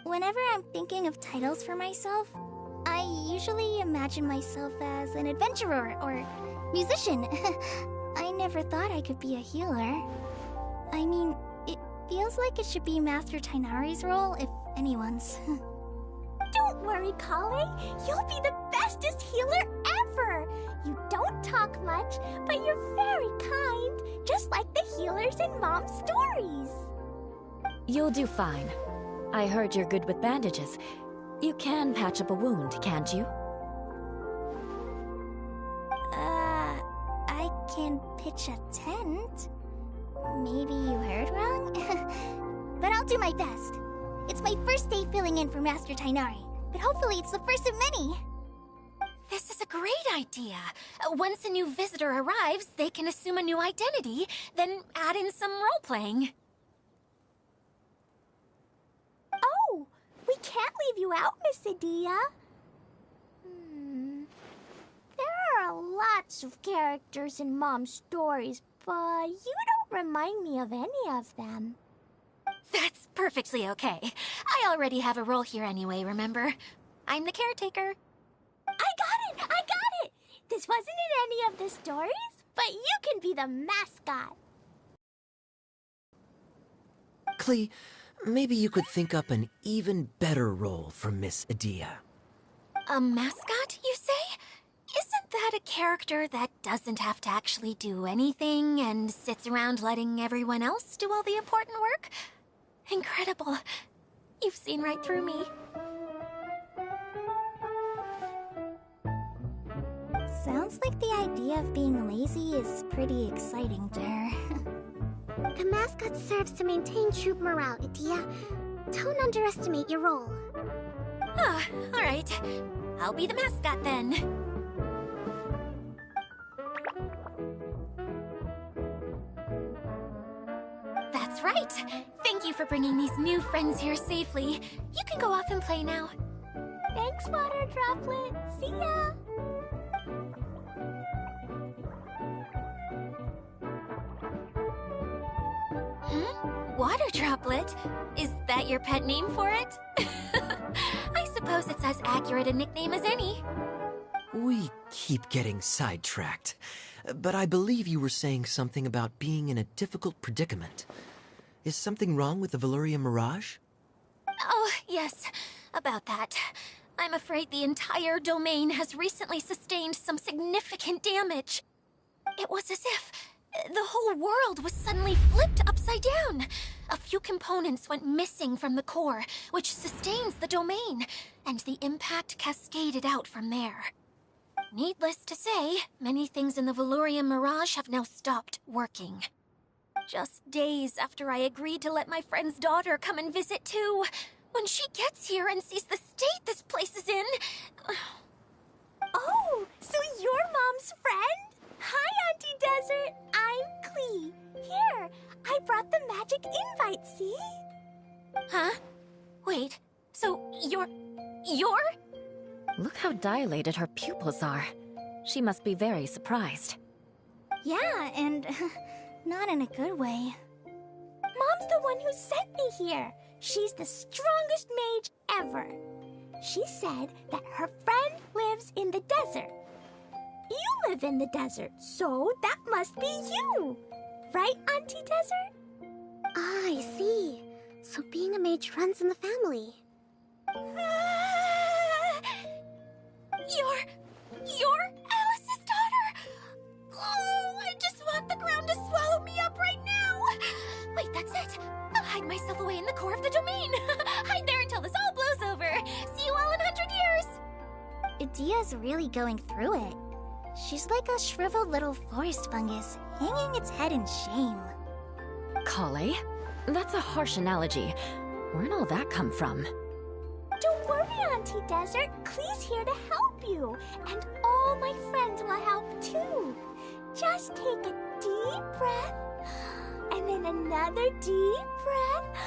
Whenever I'm thinking of titles for myself, I usually imagine myself as an adventurer or musician. I never thought I could be a healer. I mean, it feels like it should be Master Tainari's role, if anyone's. Don't worry, Kale. You'll be the bestest healer ever. You don't talk much, but you're very kind, just like the healers in Mom's stories. You'll do fine. I heard you're good with bandages. You can patch up a wound, can't you? I can pitch a tent. Maybe you heard wrong? But I'll do my best. It's my first day filling in for Master Tainari, but hopefully it's the first of many. This is a great idea. Once a new visitor arrives, they can assume a new identity, then add in some role-playing. Oh, we can't leave you out, Miss Adia. There are lots of characters in Mom's stories, but you don't remind me of any of them. That's perfectly okay. I already have a role here anyway, remember? I'm the caretaker. I got it! This wasn't in any of the stories, but you can be the mascot. Klee, maybe you could think up an even better role for Miss Adia. A mascot, you say? Isn't that a character that doesn't have to actually do anything and sits around letting everyone else do all the important work? Incredible. You've seen right through me. Sounds like the idea of being lazy is pretty exciting to her. The mascot serves to maintain troop morale, Idia. Don't underestimate your role. Ah, alright. I'll be the mascot then. That's right. Thank you for bringing these new friends here safely. You can go off and play now. Thanks, Water Droplet. See ya! water droplet? Is that your pet name for it? I suppose it's as accurate a nickname as any. We keep getting sidetracked, but I believe you were saying something about being in a difficult predicament. Is something wrong with the Valyria Mirage? Oh, yes, about that. I'm afraid the entire domain has recently sustained some significant damage. It was as if the whole world was suddenly flipped upside down. A few components went missing from the core, which sustains the domain, and the impact cascaded out from there. Needless to say, many things in the Valyria Mirage have now stopped working. Just days after I agreed to let my friend's daughter come and visit too. When she gets here and sees the state this place is in... Oh, so you're Mom's friend? Hi, Auntie Desert. I'm Klee. Here, I brought the magic invite, see? Huh? Wait, so you're... Look how dilated her pupils are. She must be very surprised. Yeah, and not in a good way. Mom's the one who sent me here. She's the strongest mage ever. She said that her friend lives in the desert. You live in the desert, so that must be you. Right, Auntie Desert? Ah, I see. So being a mage runs in the family. You're Alice's daughter! Oh, I just want the ground to swallow me up right now! Wait, that's it! I'll hide myself away in the core of the domain! Hide there until this all blows over! See you all in 100 years! Idia's really going through it. She's like a shriveled little forest fungus, hanging its head in shame. Kale? That's a harsh analogy. Where'd all that come from? Don't worry, Auntie Desert. Klee's here to help you. And all my friends will help too. Just take a deep breath, and then another deep breath,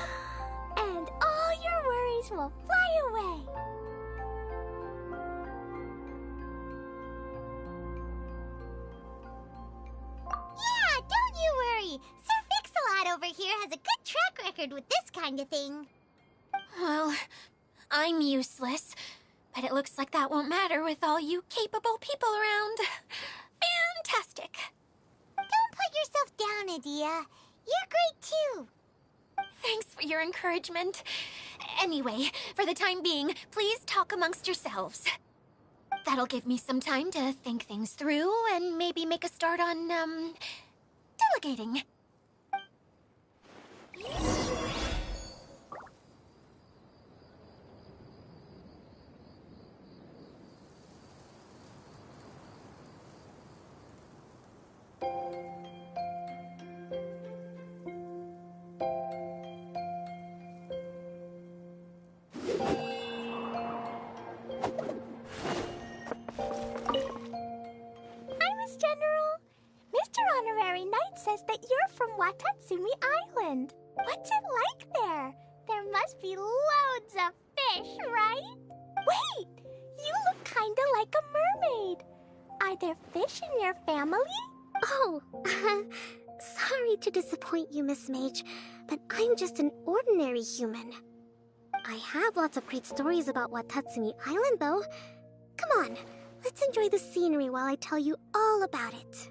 and all your worries will fly away. Yeah, don't you worry. Sir Fix-a-Lot over here has a good track record with this kind of thing. Well, I'm useless, but it looks like that won't matter with all you capable people around. Fantastic. Don't put yourself down, Adia. You're great too. Thanks for your encouragement. Anyway, for the time being, please talk amongst yourselves. That'll give me some time to think things through and maybe make a start on, delegating. General. Mr. Honorary Knight says that you're from Watatsumi Island. What's it like there? There must be loads of fish, right? Wait! You look kinda like a mermaid. Are there fish in your family? Oh, sorry to disappoint you, Miss Mage, but I'm just an ordinary human. I have lots of great stories about Watatsumi Island, though. Come on. Let's enjoy the scenery while I tell you all about it.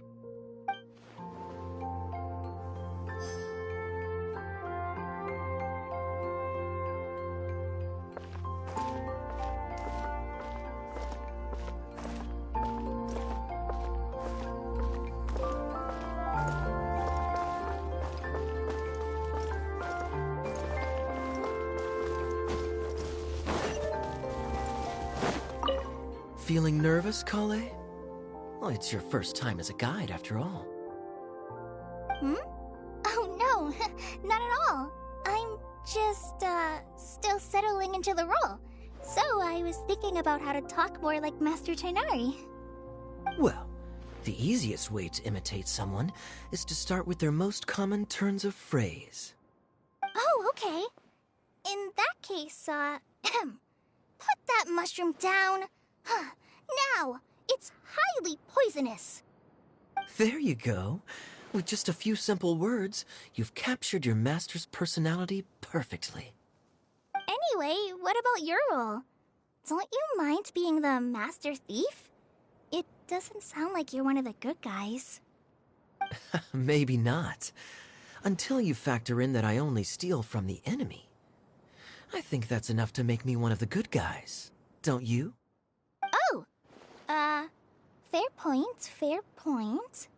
Feeling nervous, Kale? Well, it's your first time as a guide, after all. Oh no, not at all. I'm just, still settling into the role. So I was thinking about how to talk more like Master Tighnari. Well, the easiest way to imitate someone is to start with their most common turns of phrase. Oh, okay. In that case, put that mushroom down. Now, it's highly poisonous. There you go. With just a few simple words, you've captured your master's personality perfectly. Anyway, what about your role? Don't you mind being the master thief? It doesn't sound like you're one of the good guys. Maybe not. Until you factor in that I only steal from the enemy. I think that's enough to make me one of the good guys. Don't you? Oh! Fair point, fair point.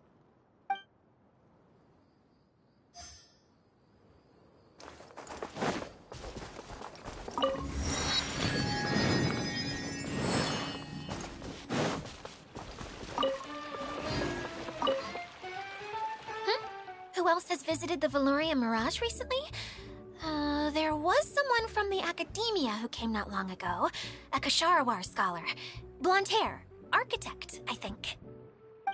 Who else has visited the Valoria Mirage recently? There was someone from the academia who came not long ago. A Kasharawar scholar. Blonde hair. Architect, I think.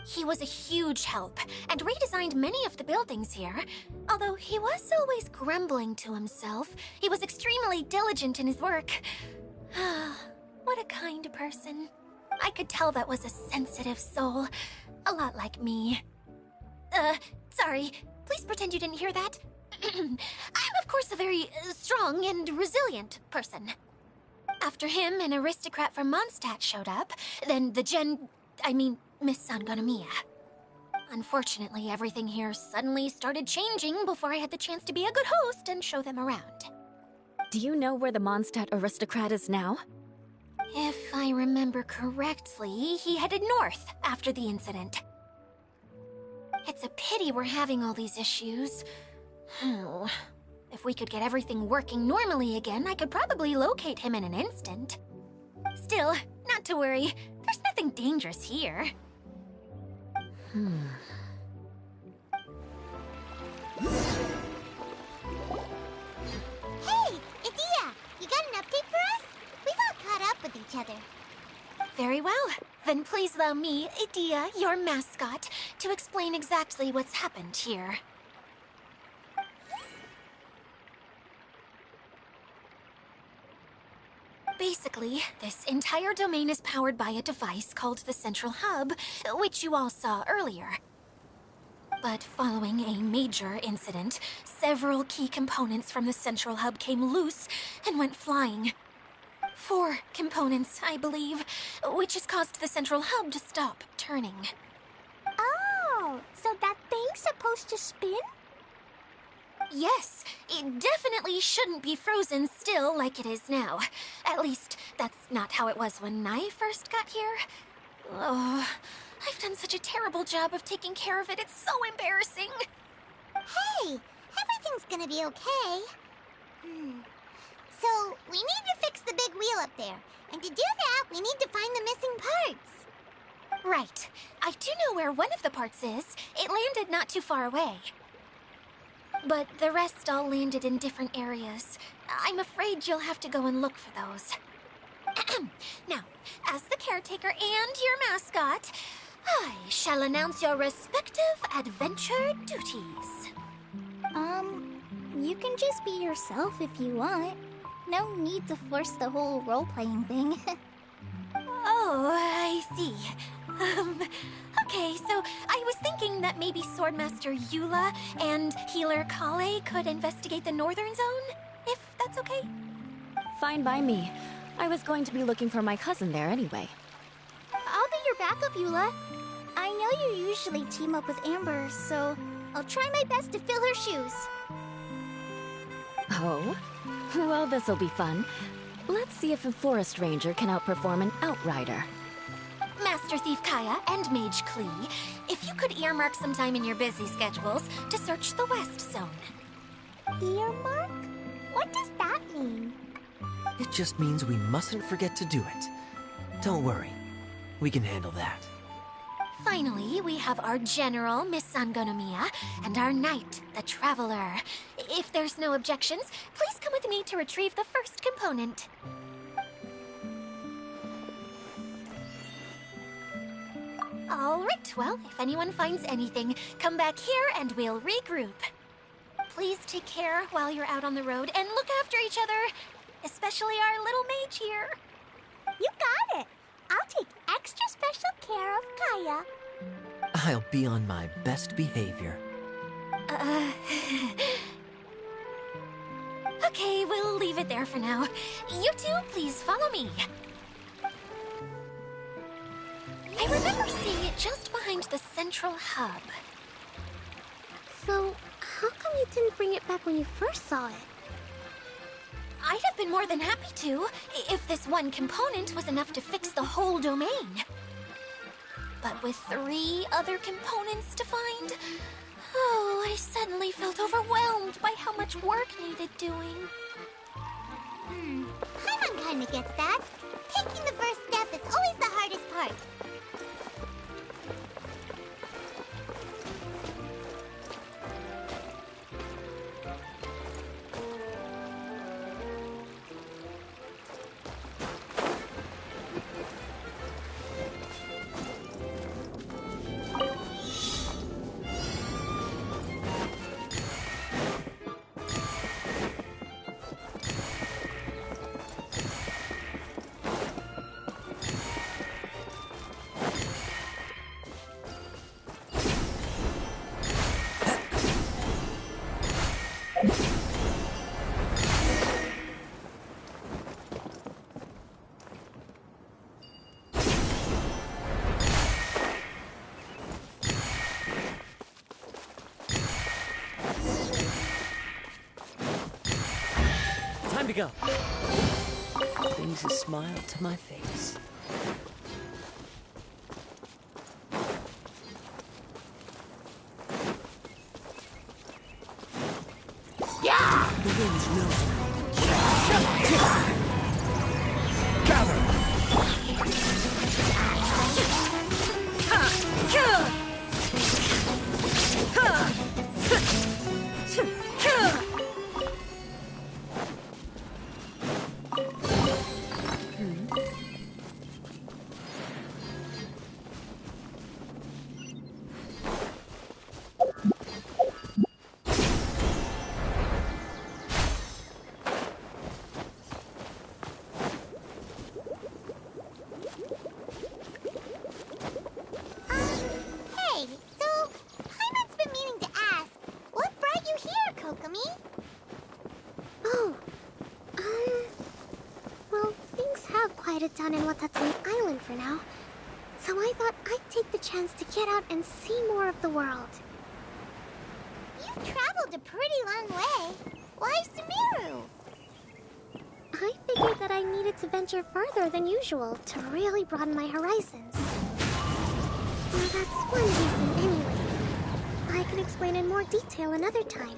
He was a huge help, and redesigned many of the buildings here. Although he was always grumbling to himself, he was extremely diligent in his work. What a kind person. I could tell that was a sensitive soul. A lot like me. Sorry. Please pretend you didn't hear that. I'm, of course, a very strong and resilient person. After him, an aristocrat from Mondstadt showed up. Then Miss Sangonomiya. Unfortunately, everything here suddenly started changing before I had the chance to be a good host and show them around. Do you know where the Mondstadt aristocrat is now? If I remember correctly, he headed north after the incident. It's a pity we're having all these issues. If we could get everything working normally again, I could probably locate him in an instant. Still, not to worry. There's nothing dangerous here. Hey, Idia! You got an update for us? We've all caught up with each other. Very well. Then please allow me, Idia, your mascot, to explain exactly what's happened here. Basically, this entire domain is powered by a device called the Central Hub, which you all saw earlier. But following a major incident, several key components from the Central Hub came loose and went flying. 4 components, I believe, which has caused the Central Hub to stop turning. Oh, so that thing's supposed to spin? Yes, it definitely shouldn't be frozen still like it is now. At least, that's not how it was when I first got here. Oh, I've done such a terrible job of taking care of it, it's so embarrassing. Hey, everything's gonna be okay. So, we need to fix the big wheel up there. And to do that, we need to find the missing parts. Right. I do know where one of the parts is. It landed not too far away. But the rest all landed in different areas. I'm afraid you'll have to go and look for those. Now, as the caretaker and your mascot, I shall announce your respective adventure duties. You can just be yourself if you want. No need to force the whole role-playing thing. Oh, I see. Okay, so I was thinking that maybe Swordmaster Eula and Healer Kale could investigate the northern zone, if that's okay? Fine by me. I was going to be looking for my cousin there anyway. I'll be your backup, Eula. I know you usually team up with Amber, so I'll try my best to fill her shoes. Oh? Well, this'll be fun. Let's see if a forest ranger can outperform an outrider. Master Thief Kaya and Mage Klee, if you could earmark some time in your busy schedules to search the West Zone. Earmark? What does that mean? It just means we mustn't forget to do it. Don't worry. We can handle that. Finally, we have our General, Miss Sangonomiya, and our Knight, the Traveler. If there's no objections, please come with me to retrieve the first component. Alright, well, if anyone finds anything, come back here and we'll regroup. Please take care while you're out on the road and look after each other, especially our little mage here. You got it. I'll take extra special care of Kaya. I'll be on my best behavior. Okay, we'll leave it there for now. You two, please follow me. I remember seeing it just behind the central hub. So, how come you didn't bring it back when you first saw it? I'd have been more than happy to, if this one component was enough to fix the whole domain. But with 3 other components to find, oh, I suddenly felt overwhelmed by how much work needed doing. Paimon kinda gets that. Taking the first step is always the hardest part. Time to go. Brings a smile to my face. The wind's nosing. Gather! Hey, so Paimon's been meaning to ask, what brought you here, Kokomi? Oh, well, things have quieted down in Watatsumi Island for now. So I thought I'd take the chance to get out and see more of the world. You've traveled a pretty long way. Why Sumeru? I figured that I needed to venture further than usual to really broaden my horizons. Well, that's one reason anyway. I can explain in more detail another time.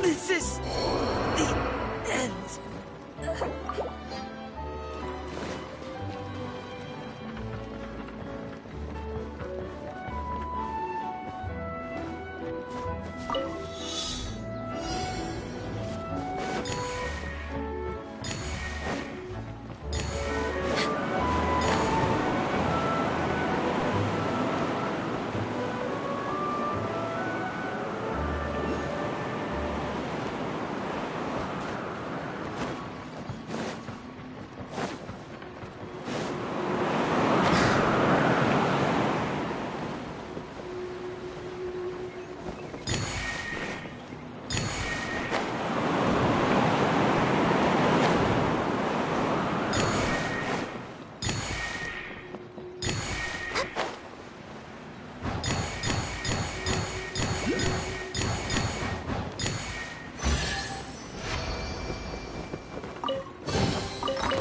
This is the end.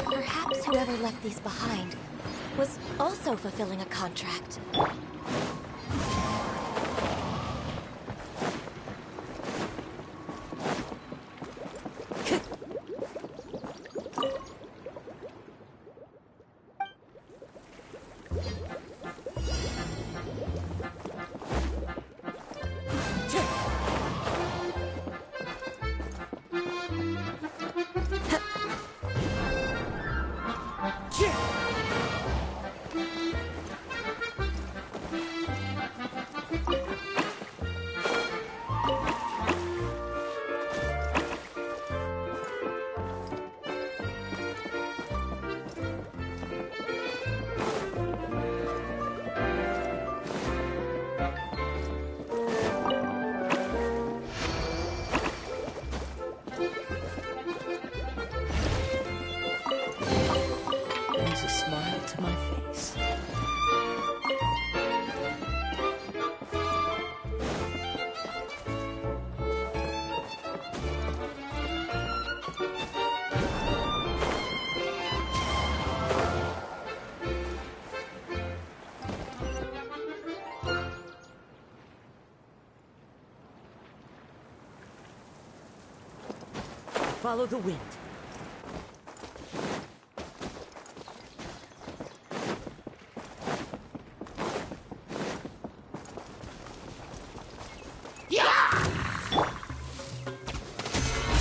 Perhaps whoever left these behind was also fulfilling a contract. Yeah! Follow the wind.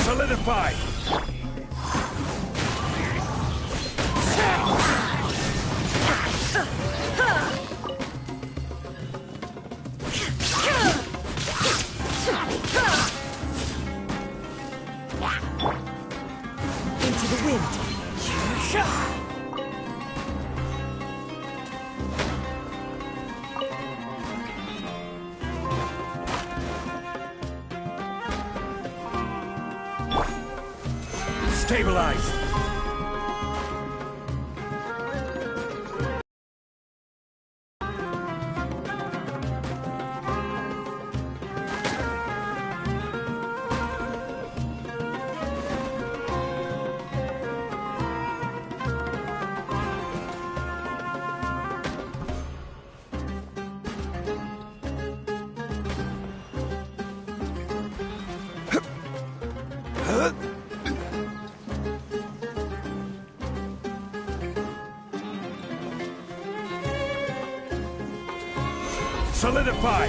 Solidify! Into the wind. Stabilize! Solidify!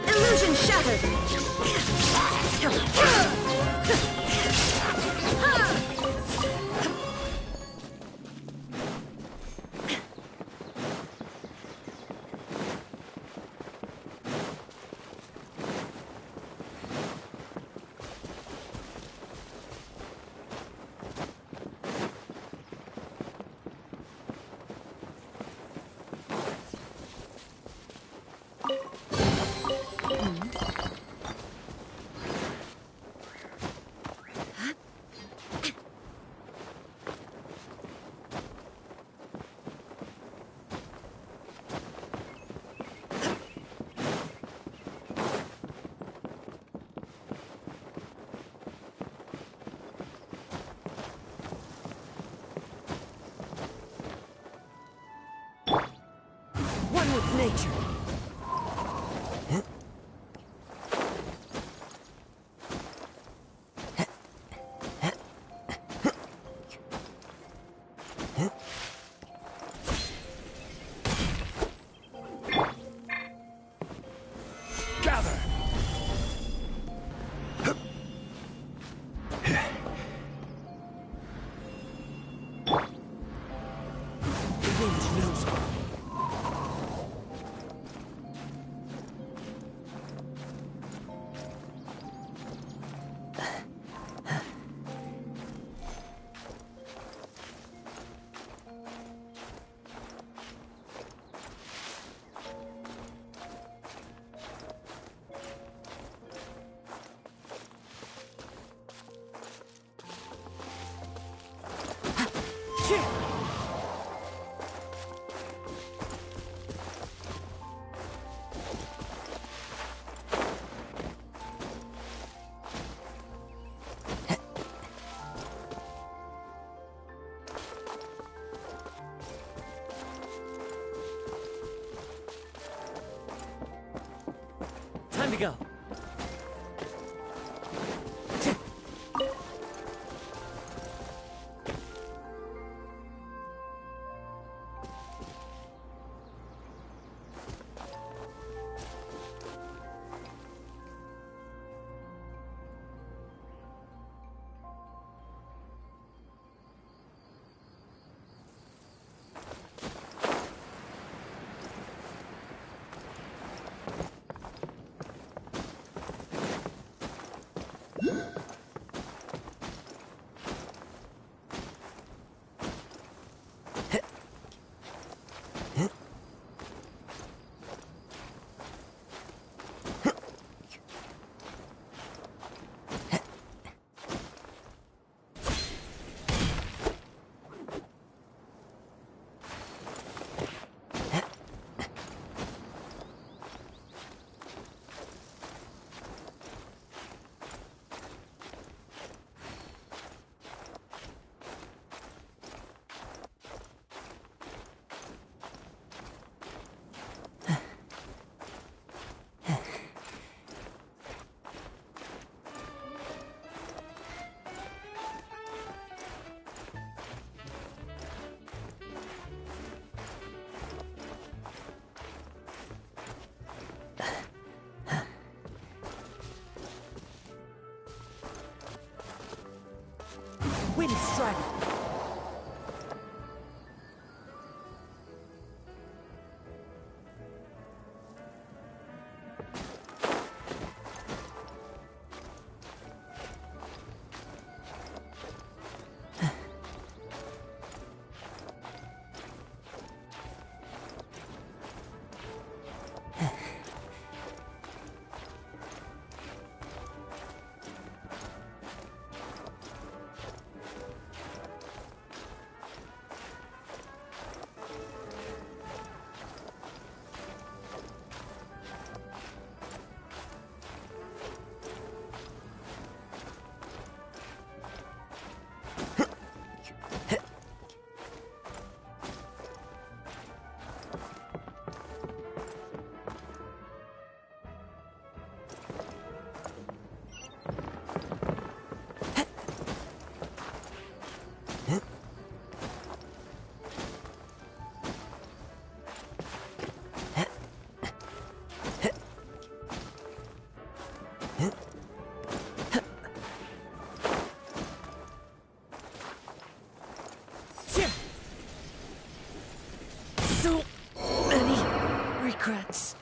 Illusion shattered! One with nature. Gather! The wind knows me. Time to go. Wind Strider. So many regrets.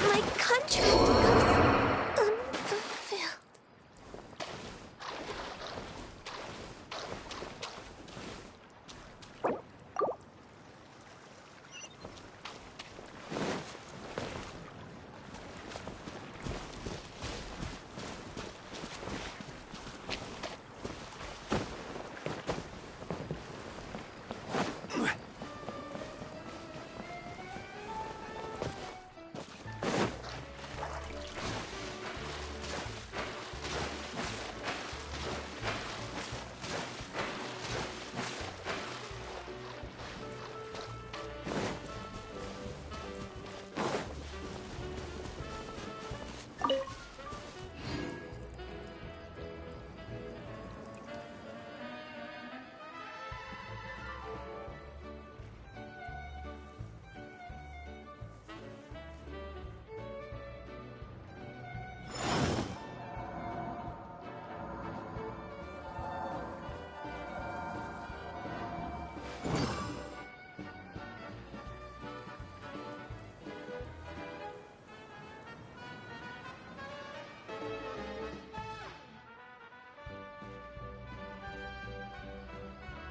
My contract goes unfulfilled.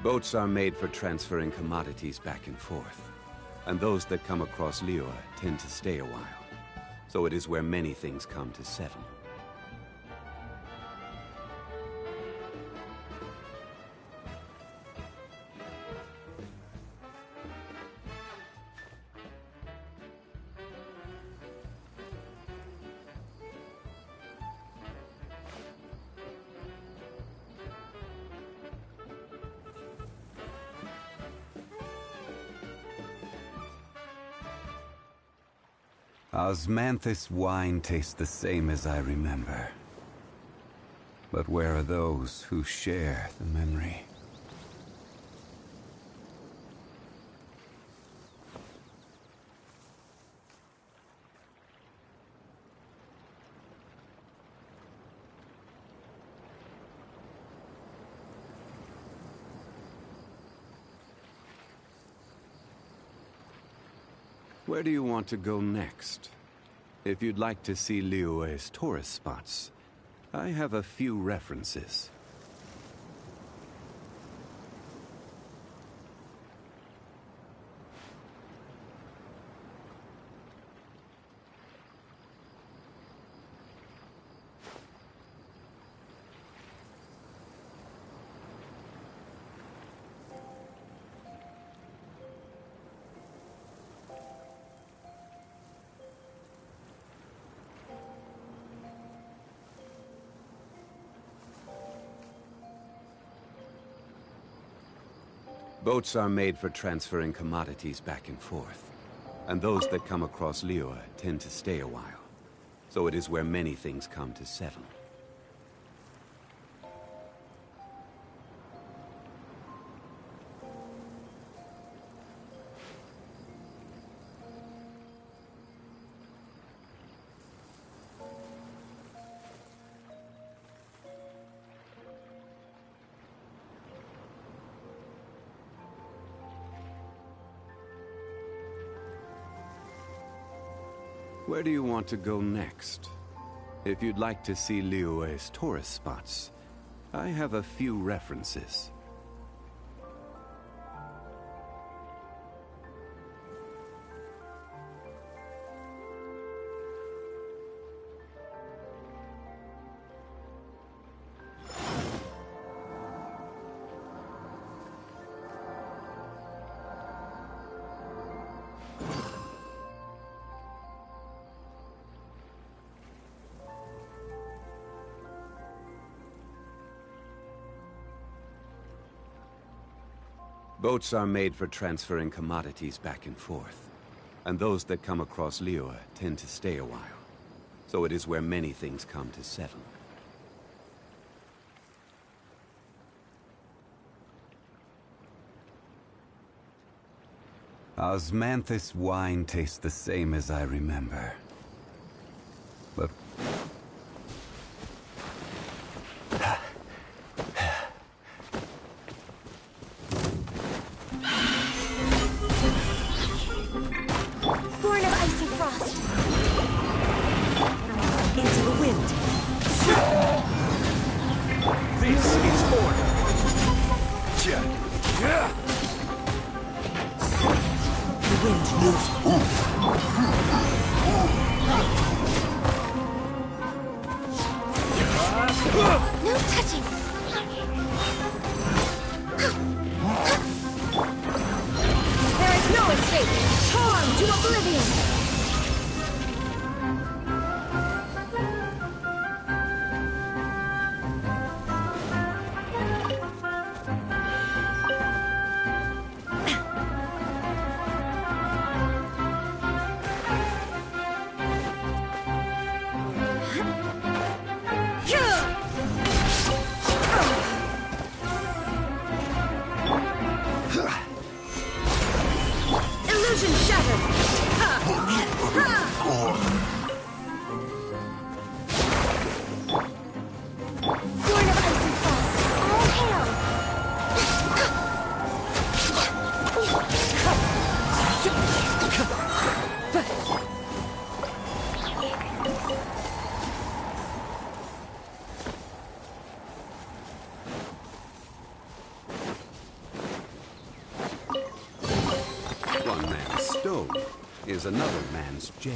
Boats are made for transferring commodities back and forth. And those that come across Liyue tend to stay a while. So it is where many things come to settle. Osmanthus wine tastes the same as I remember. But where are those who share the memory? Where do you want to go next? If you'd like to see Liyue's tourist spots, I have a few references. Boats are made for transferring commodities back and forth. And those that come across Liyue tend to stay a while. So it is where many things come to settle. Where do you want to go next? If you'd like to see Liyue's tourist spots, I have a few references. Boats are made for transferring commodities back and forth. And those that come across Liyue tend to stay a while. So it is where many things come to settle. Osmanthus wine tastes the same as I remember. But Born of icy frost. Into the wind. This is order. The wind moves. No touching. There is no escape. Torn to oblivion. stone is another man's gem.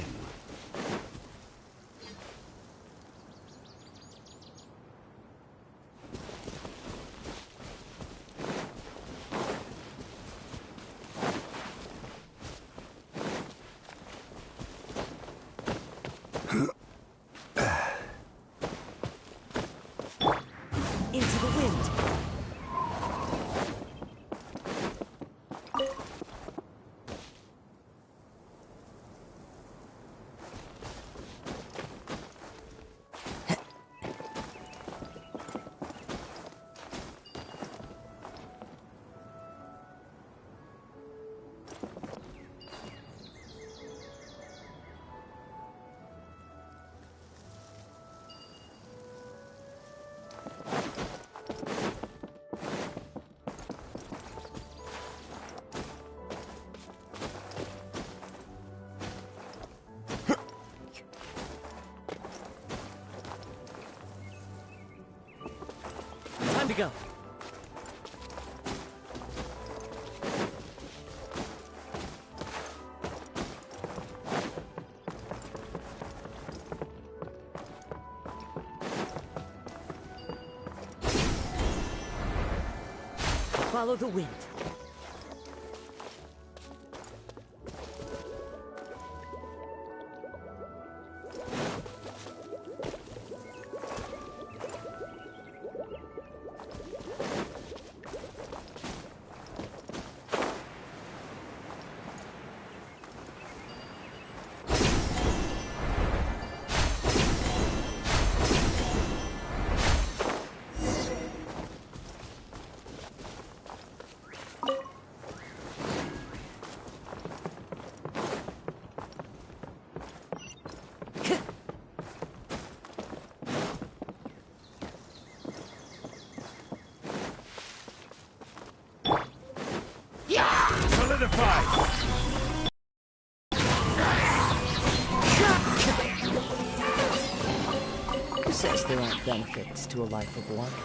Into the wind. Time to go. Follow the wind. Solidified! Who says there aren't benefits to a life of wonder?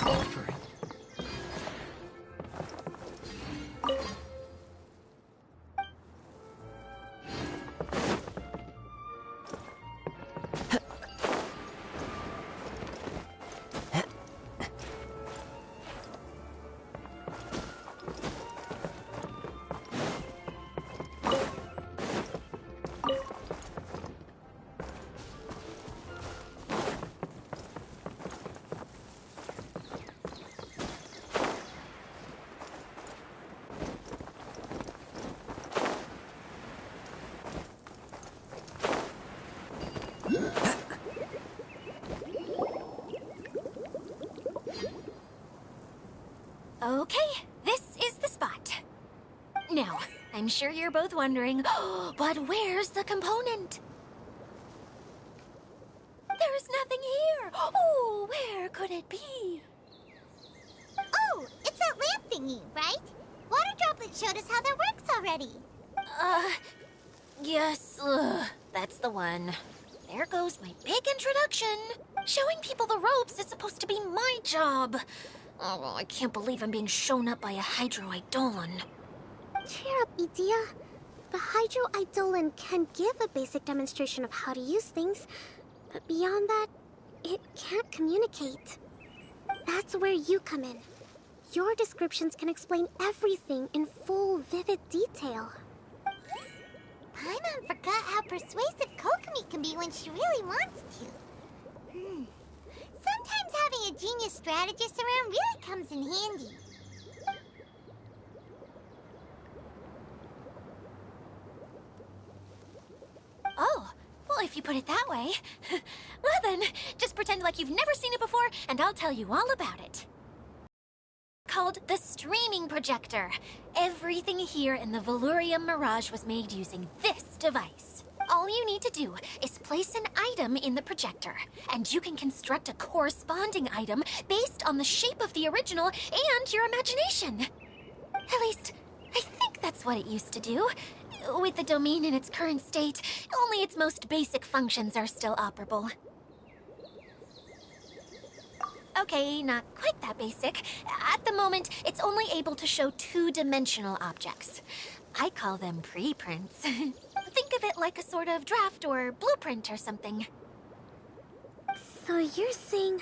Offering. Okay, this is the spot. Now, I'm sure you're both wondering, but where's the component? There's nothing here. Oh, where could it be? Oh, it's that lamp thingy, right? Water Droplet showed us how that works already. Yes, that's the one. There goes my big introduction. Showing people the ropes is supposed to be my job. Oh, I can't believe I'm being shown up by a Hydro-Eidolon. Cheer up, Edea. The Hydro-Eidolon can give a basic demonstration of how to use things, but beyond that, it can't communicate. That's where you come in. Your descriptions can explain everything in full, vivid detail. Paimon forgot how persuasive Kokomi can be when she really wants to. Sometimes having a genius strategist around really comes in handy. Oh, well, if you put it that way. Well then, just pretend like you've never seen it before, and I'll tell you all about it. Called the streaming projector. Everything here in the Valurium Mirage was made using this device. All you need to do is place an item in the projector, and you can construct a corresponding item based on the shape of the original and your imagination. At least, I think that's what it used to do. With the domain in its current state, only its most basic functions are still operable. Okay, not quite that basic. At the moment, it's only able to show two-dimensional objects. I call them preprints. Think of it like a sort of draft or blueprint or something. So you're saying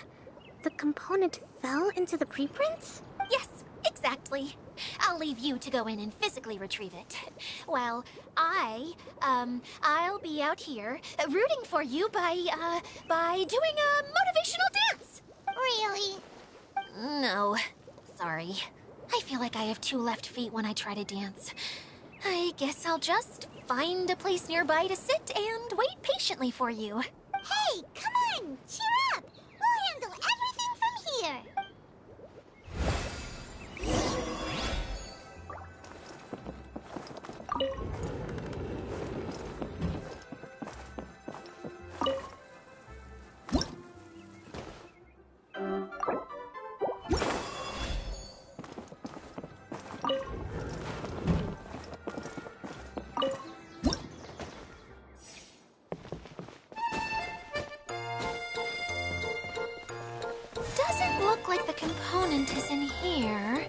the component fell into the preprints? Yes, exactly. I'll leave you to go in and physically retrieve it. Well, I'll be out here rooting for you by doing a motivational dance. Really? No, sorry. I feel like I have two left feet when I try to dance. I guess I'll just find a place nearby to sit and wait patiently for you. Hey, come on! Cheer up! We'll handle everything from here! Doesn't look like the component is in here.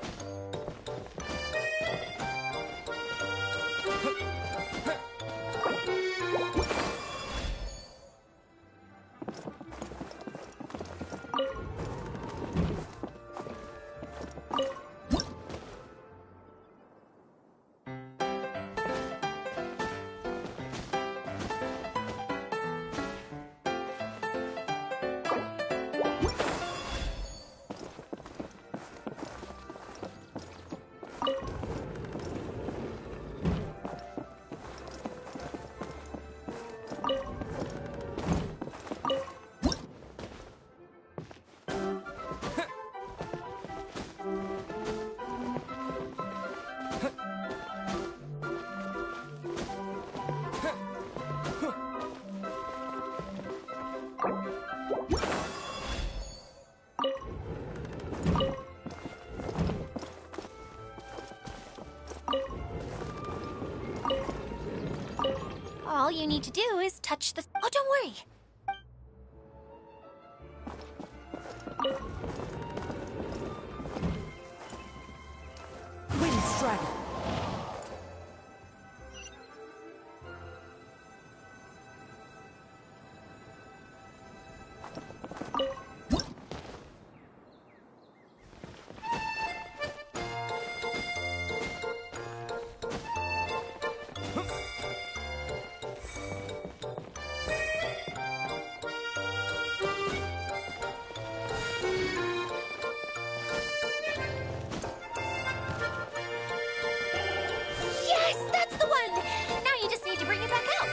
All you need to do is touch the... Oh, don't worry. Wind Strider. Yes, that's the one! Now you just need to bring it back out.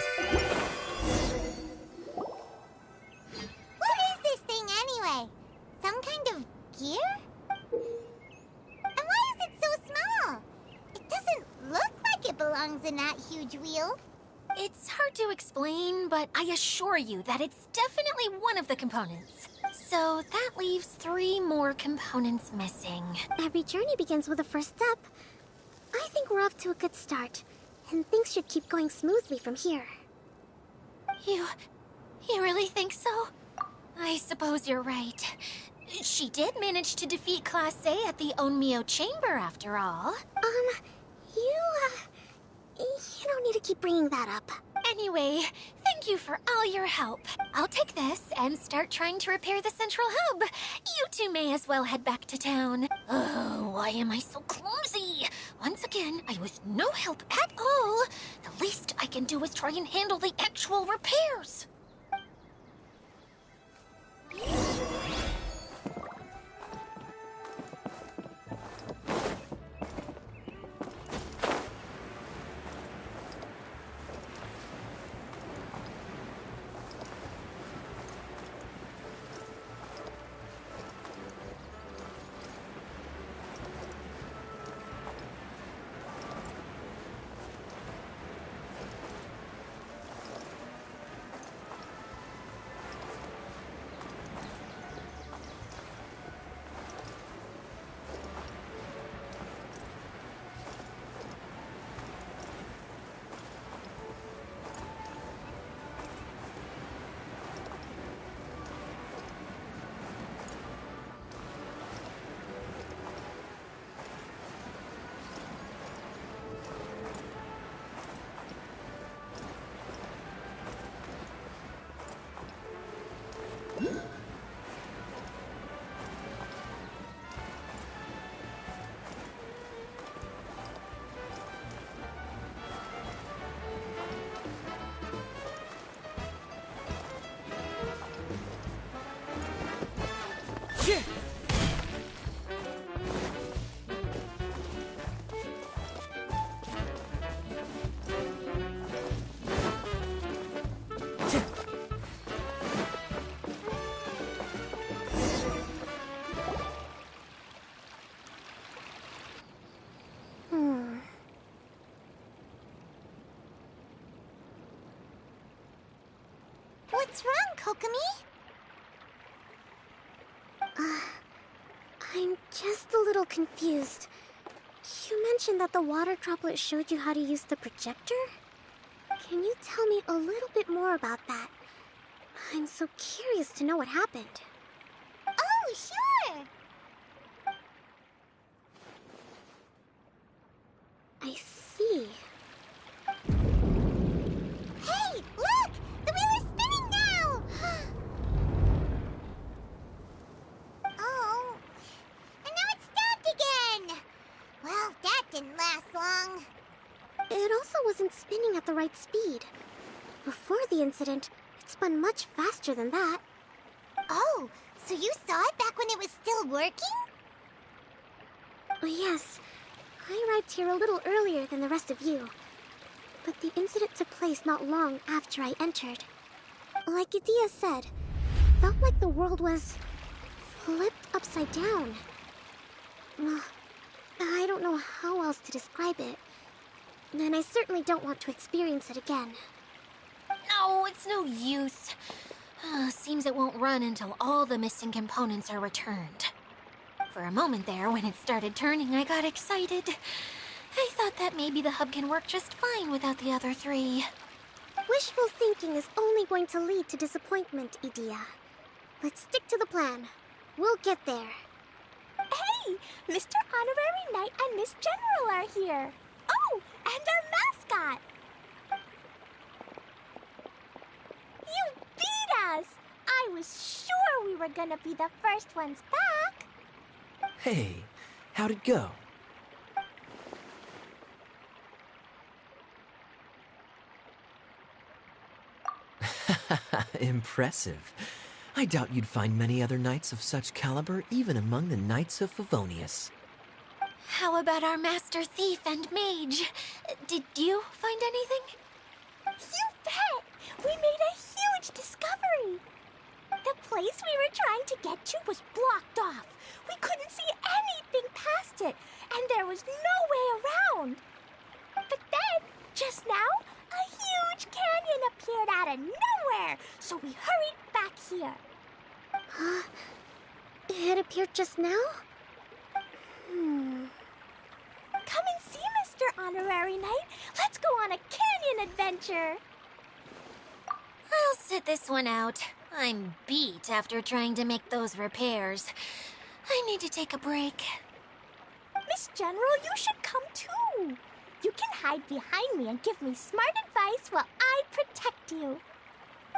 What is this thing anyway? Some kind of gear? And why is it so small? It doesn't look like it belongs in that huge wheel. It's hard to explain, but I assure you that it's definitely one of the components. So that leaves 3 more components missing. Every journey begins with a first step. I think we're off to a good start, and things should keep going smoothly from here. You really think so? I suppose you're right. She did manage to defeat Class A at the Onmyo Chamber, after all. You don't need to keep bringing that up. Anyway, thank you for all your help. I'll take this and start trying to repair the central hub. You two may as well head back to town. Oh, why am I so clumsy? Once again, I was no help at all. The least I can do is try and handle the actual repairs. What's wrong, Kokomi? I'm just a little confused. You mentioned that the water droplet showed you how to use the projector? Can you tell me a little bit more about that? I'm so curious to know what happened. Oh, sure! I see. Hey, look! The wheel is spinning now! Oh, and now it's stopped again! Well, that didn't last long. It also wasn't spinning at the right speed. Before the incident, it spun much faster than that. Oh, so you saw it back when it was still working? Yes. I arrived here a little earlier than the rest of you. But the incident took place not long after I entered. Like Idia said, it felt like the world was flipped upside down. Well, I don't know how else to describe it. And I certainly don't want to experience it again. No, it's no use. Seems it won't run until all the missing components are returned. For a moment there, when it started turning, I got excited. I thought that maybe the hub can work just fine without the other three. Wishful thinking is only going to lead to disappointment, Idia. Let's stick to the plan. We'll get there. Hey! Mr. Honorary Knight and Miss General are here. Oh, and our mascot! You beat us! I was sure we were gonna be the first ones back. Hey, how'd it go? Impressive. I doubt you'd find many other knights of such caliber even among the Knights of Favonius. How about our master thief and mage? Did you find anything? You bet! We made a huge discovery! The place we were trying to get to was blocked off. We couldn't see anything past it, and there was no way around. But then, just now, a huge canyon appeared out of nowhere, so we hurried back here. It appeared just now? Come and see, Mr. Honorary Knight. Let's go on a canyon adventure. I'll sit this one out. I'm beat after trying to make those repairs. I need to take a break. Miss General, you should come too. You can hide behind me and give me smart advice while I protect you.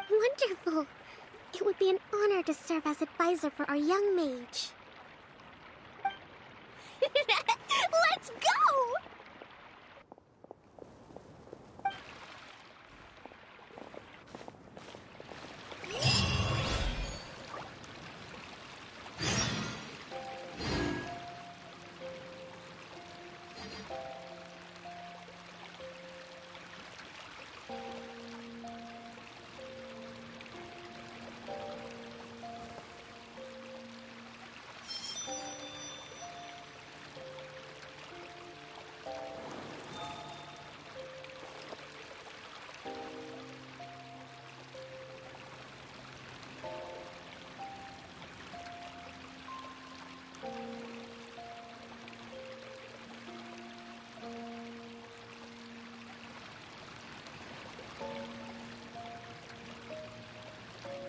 Wonderful. It would be an honor to serve as advisor for our young mage. Let's go!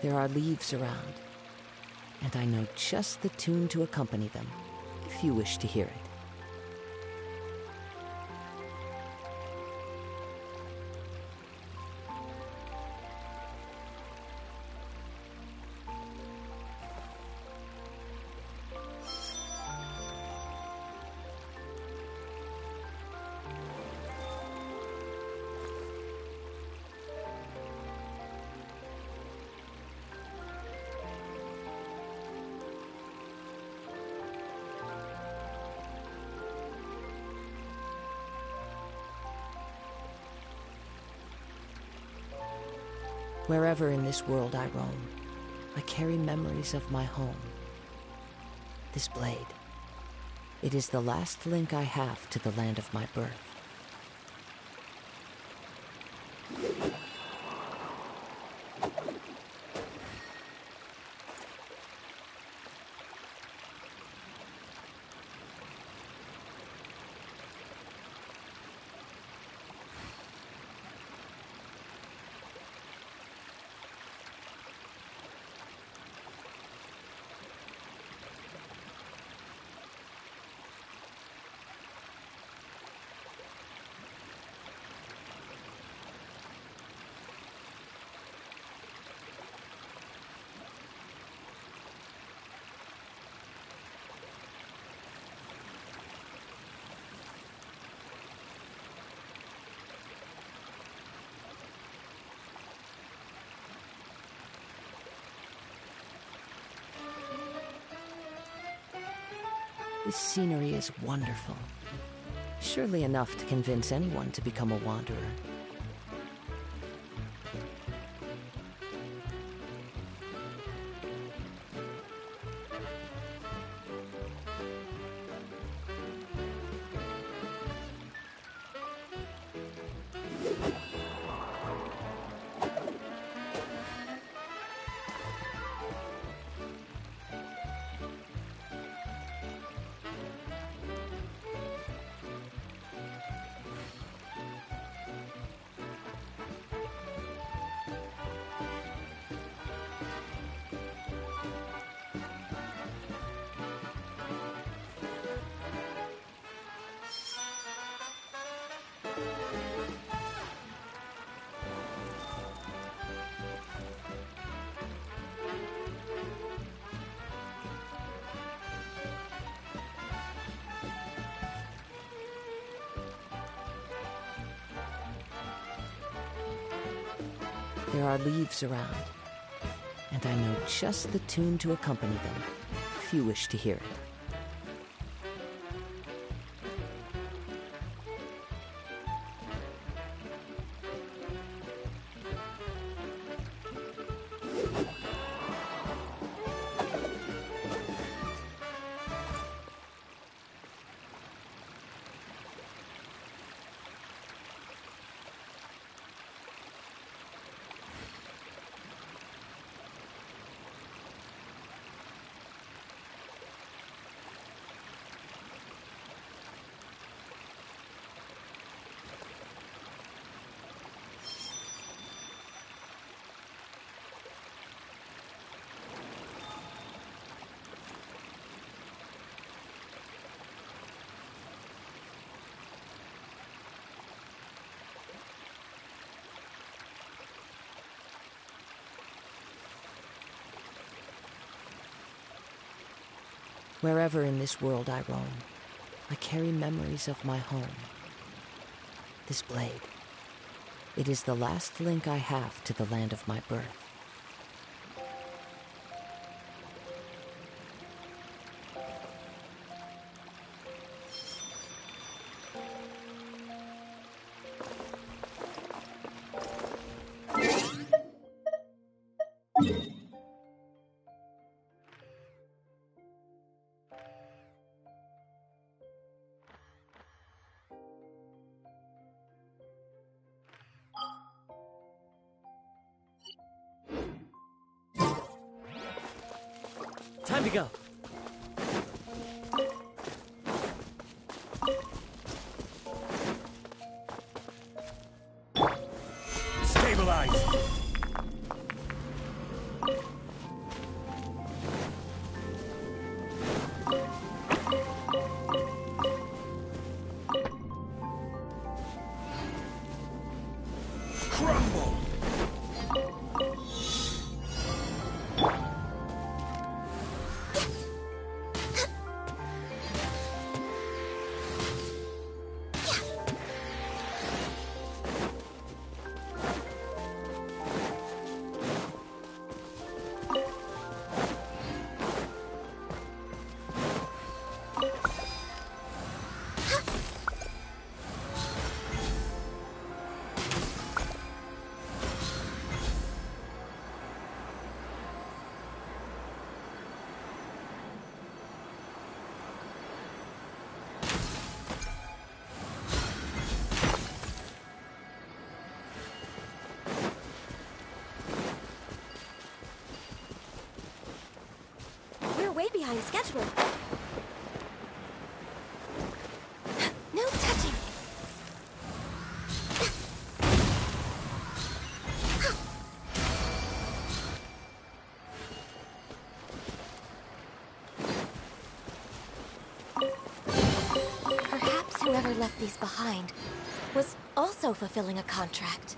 There are leaves around, and I know just the tune to accompany them, if you wish to hear it. Wherever in this world I roam, I carry memories of my home. This blade, it is the last link I have to the land of my birth. This scenery is wonderful. Surely enough to convince anyone to become a wanderer. There are leaves around, and I know just the tune to accompany them, if you wish to hear it. Wherever in this world I roam, I carry memories of my home. This blade, it is the last link I have to the land of my birth. Time to go. Stabilize! Crumble! We're way behind schedule. No touching. Perhaps whoever left these behind was also fulfilling a contract.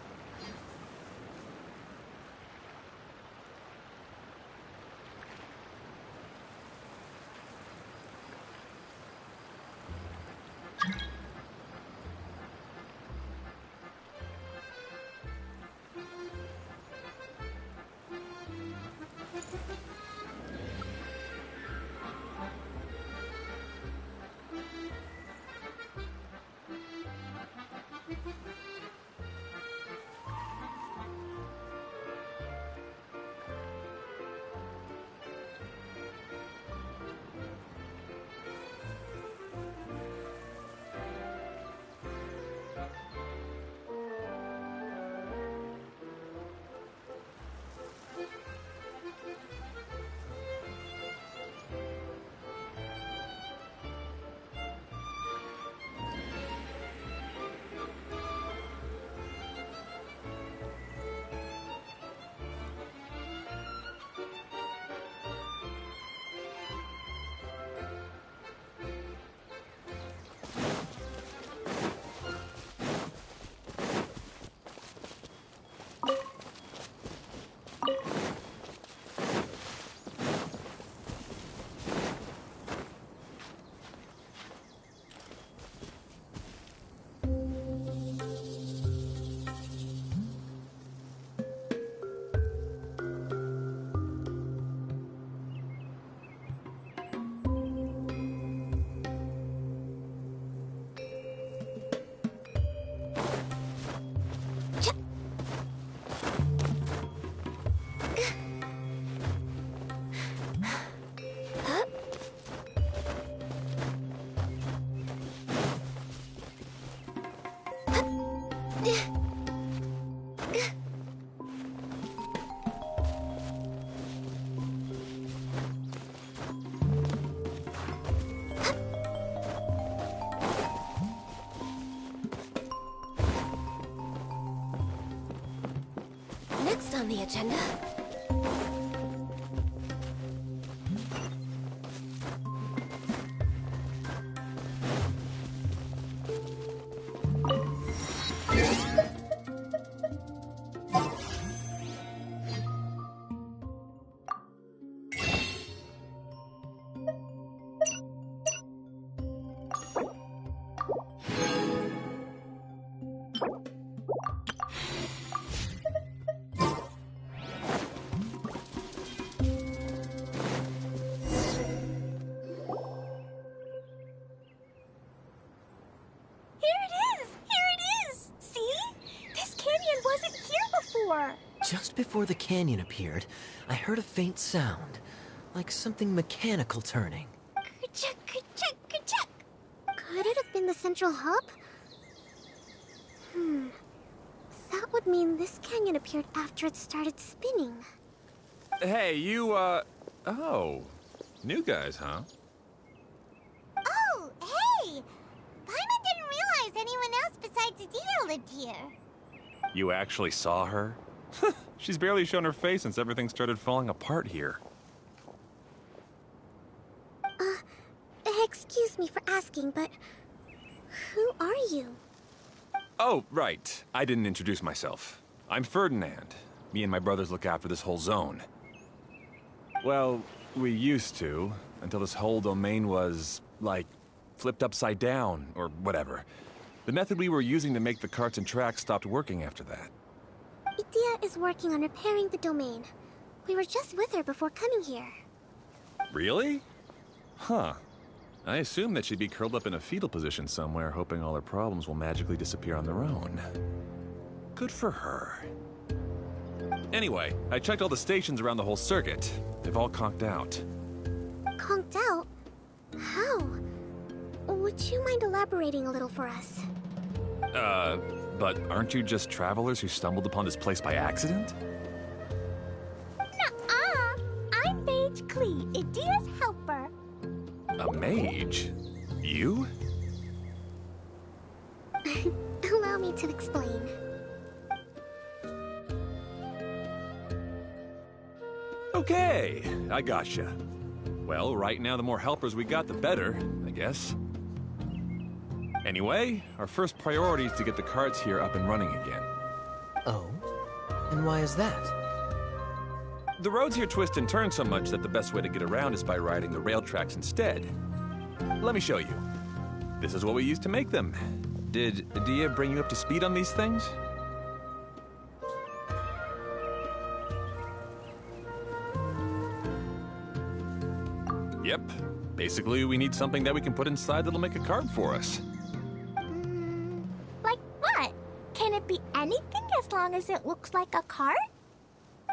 Next on the agenda... before the canyon appeared, I heard a faint sound, like something mechanical turning. Ka-chuck, ka-chuck, ka-chuck. Could it have been the central hub? That would mean this canyon appeared after it started spinning. Hey, you, oh. New guys, huh? Oh, hey! Paimon didn't realize anyone else besides Adia lived here. You actually saw her? She's barely shown her face since everything started falling apart here. Excuse me for asking, but who are you? Oh, right. I didn't introduce myself. I'm Ferdinand. Me and my brothers look after this whole zone. Well, we used to, until this whole domain was, like, flipped upside down, or whatever. The method we were using to make the carts and tracks stopped working after that. Idia is working on repairing the domain. We were just with her before coming here. Really? Huh. I assumed that she'd be curled up in a fetal position somewhere, hoping all her problems will magically disappear on their own. Good for her. Anyway, I checked all the stations around the whole circuit. They've all conked out. Conked out? How? Would you mind elaborating a little for us? But aren't you just travelers who stumbled upon this place by accident? Nuh-uh! I'm Mage Klee, Idia's helper. A mage? You? Allow me to explain. Okay, I gotcha. Well, right now the more helpers we got, the better, I guess. Anyway, our first priority is to get the carts here up and running again. Oh? And why is that? The roads here twist and turn so much that the best way to get around is by riding the rail tracks instead. Let me show you. This is what we used to make them. Did Adia bring you up to speed on these things? Yep. Basically, we need something that we can put inside that'll make a cart for us. Like what? Can it be anything as long as it looks like a cart?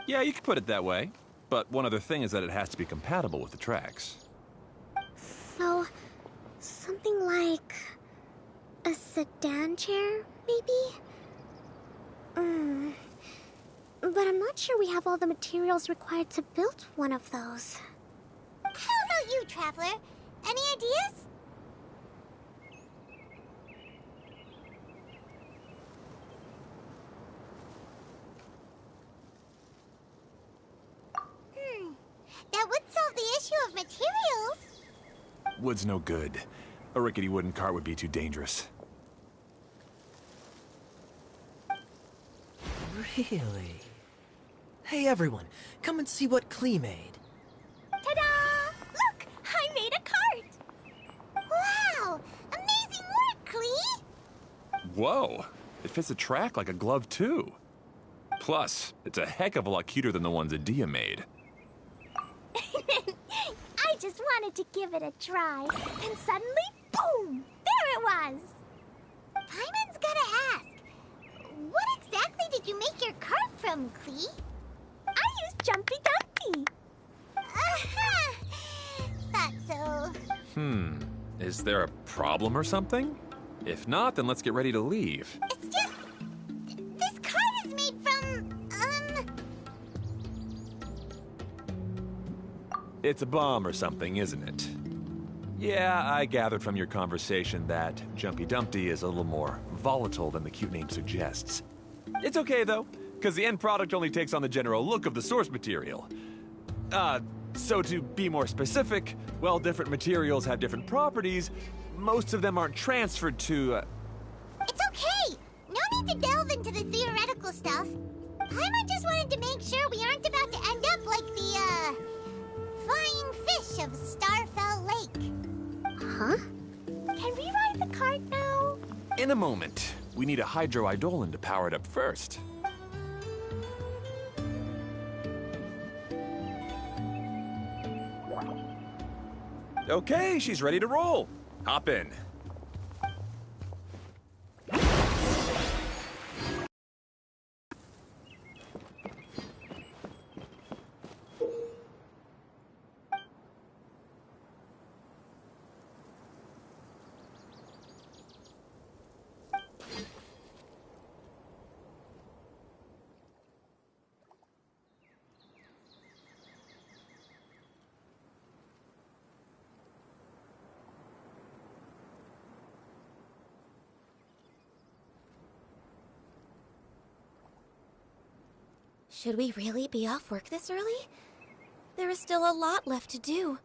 Yeah, you could put it that way. But one other thing is that it has to be compatible with the tracks. So, something like a sedan chair, maybe? But I'm not sure we have all the materials required to build one of those. How about you, Traveler? Any ideas? That would solve the issue of materials. Wood's no good. A rickety wooden cart would be too dangerous. Really? Hey everyone, come and see what Klee made. Ta-da! Look! I made a cart! Wow! Amazing work, Klee! Whoa! It fits the track like a glove, too. Plus, it's a heck of a lot cuter than the ones Adia made. I just wanted to give it a try, and suddenly, boom! There it was! Paimon's gotta ask, what exactly did you make your cart from, Klee? I used Jumpy Dumpy! Thought so. Is there a problem or something? If not, then let's get ready to leave. It's just... this cart is made from, It's a bomb or something, isn't it? Yeah, I gathered from your conversation that Jumpy Dumpty is a little more volatile than the cute name suggests. It's okay, though, because the end product only takes on the general look of the source material. So to be more specific, while different materials have different properties, most of them aren't transferred to, It's okay! No need to delve into the theoretical stuff. Paimon just wanted to make sure we aren't about to end up like the, flying fish of Starfell Lake. Huh? Can we ride the cart now? In a moment. We need a hydroidolin to power it up first. Okay, she's ready to roll. Hop in. Should we really be off work this early? There is still a lot left to do.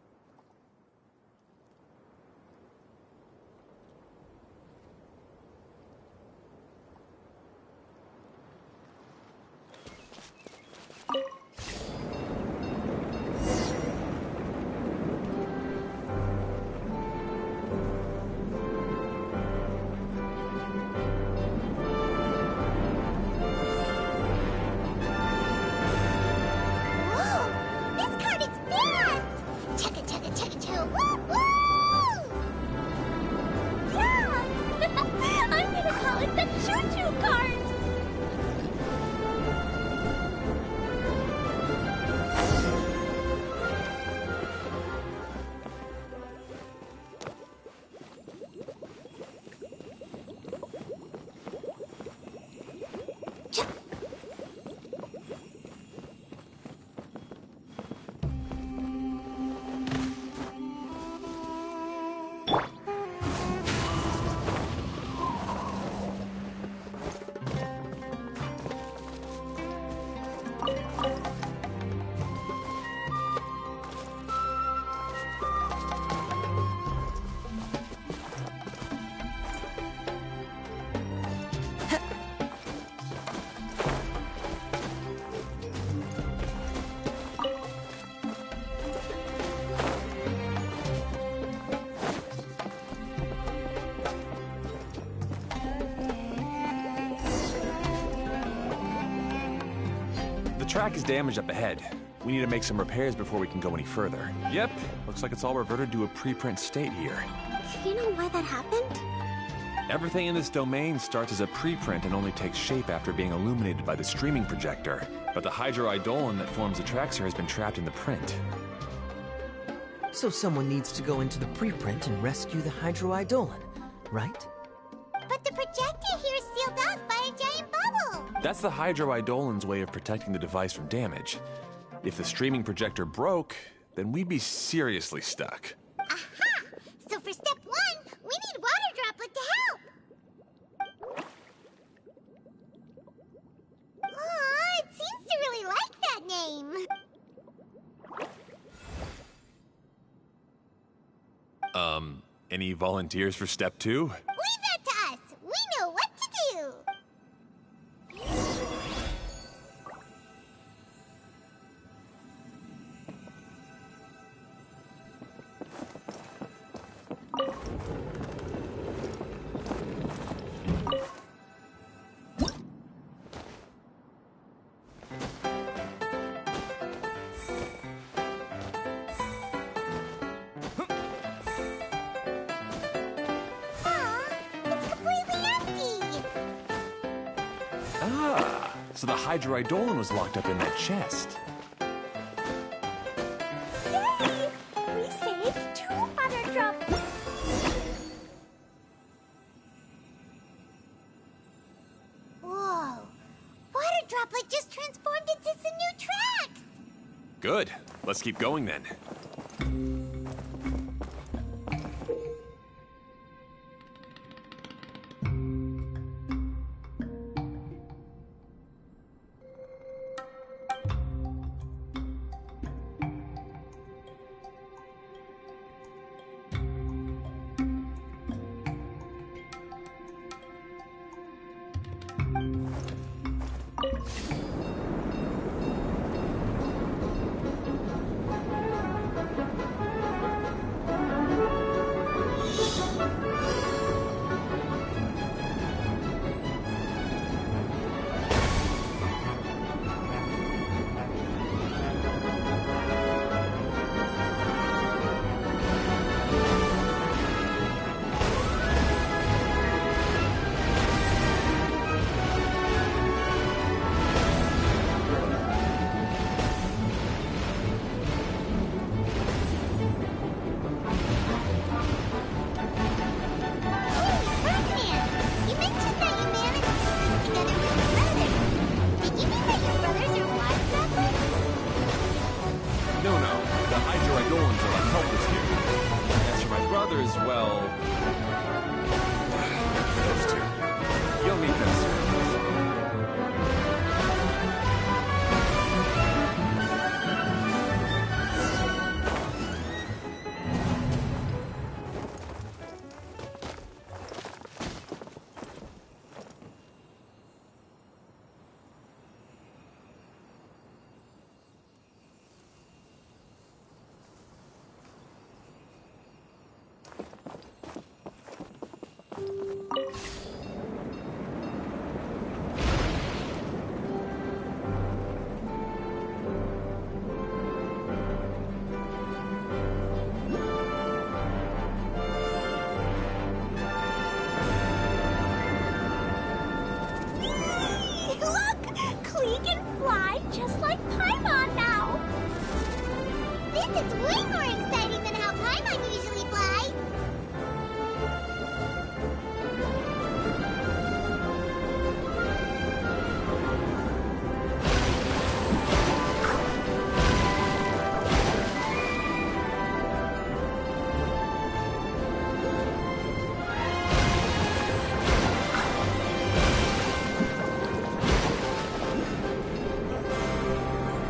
The track is damaged up ahead. We need to make some repairs before we can go any further. Yep, looks like it's all reverted to a preprint state here. Do you know why that happened? Everything in this domain starts as a preprint and only takes shape after being illuminated by the streaming projector. But the hydroidolin that forms the tracks here has been trapped in the print. So someone needs to go into the preprint and rescue the hydroidolin, right? But the projector here is sealed off by a giant bubble! That's the hydroidolin's way of protecting the device from damage. If the streaming projector broke, then we'd be seriously stuck. Aha! So for step 1, we need Water Droplet to help! Aw, it seems to really like that name! Any volunteers for step 2? Leave that to us! We know what to do! So the hydroidolin was locked up in that chest. Yay! We saved 2 water droplets! Whoa! Water Droplet just transformed into some new tracks! Good. Let's keep going then. way more exciting than how Paimon usually flies.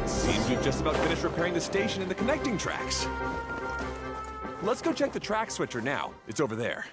Seems we've just about finished repairing the station and the connecting tracks. Let's go check the track switcher now. It's over there.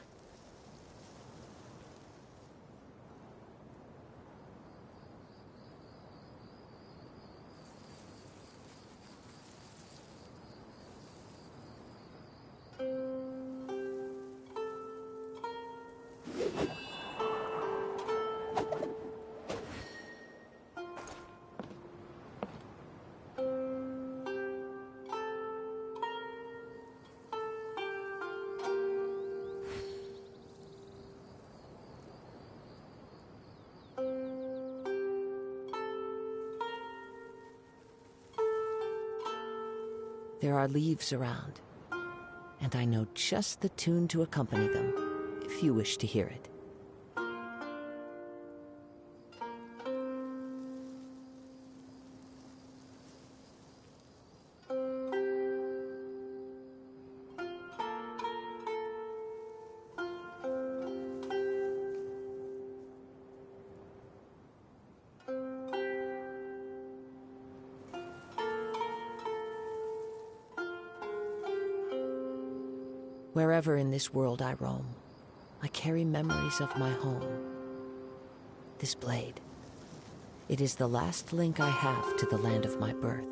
There are leaves around, and I know just the tune to accompany them, if you wish to hear it. Wherever in this world I roam, I carry memories of my home. This blade, it is the last link I have to the land of my birth.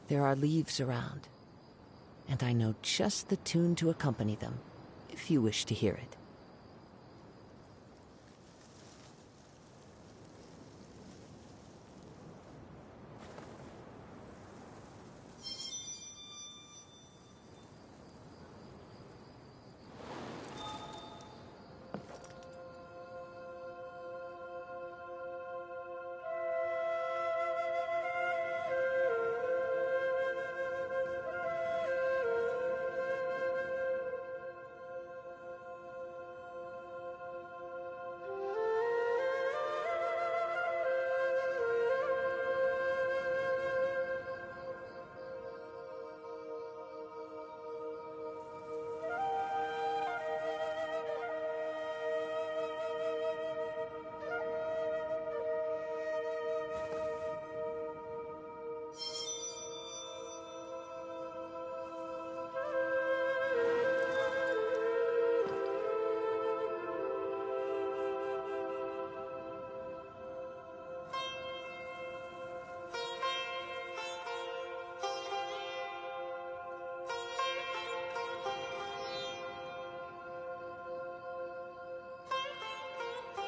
There are leaves around, and I know just the tune to accompany them, if you wish to hear it.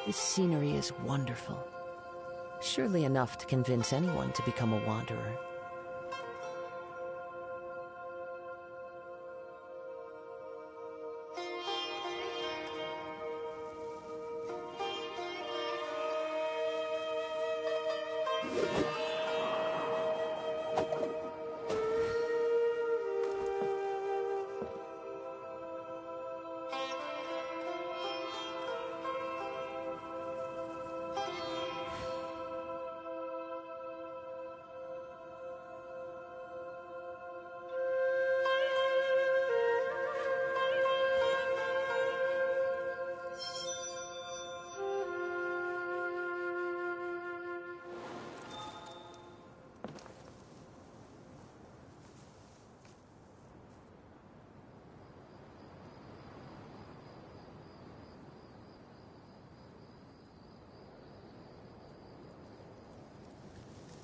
This scenery is wonderful. Surely enough to convince anyone to become a wanderer.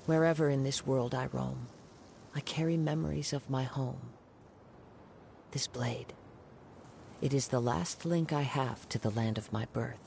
Wherever in this world I roam, I carry memories of my home. This blade. It is the last link I have to the land of my birth.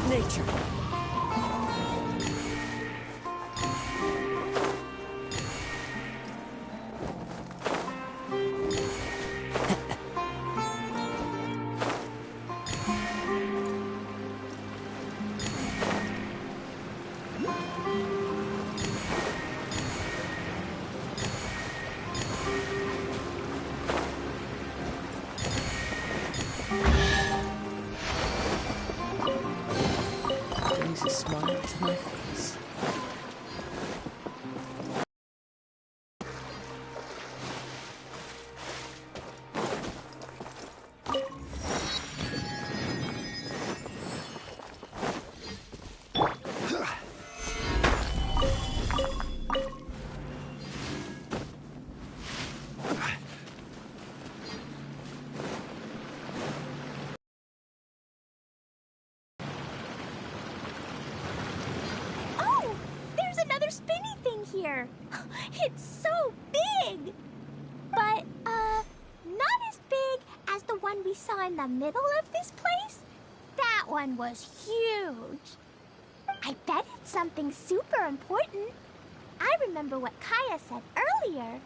Nature. Brings a smile to my face. Spinny thing here. It's so big. But, not as big as the one we saw in the middle of this place. That one was huge. I bet it's something super important. I remember what Kaya said earlier.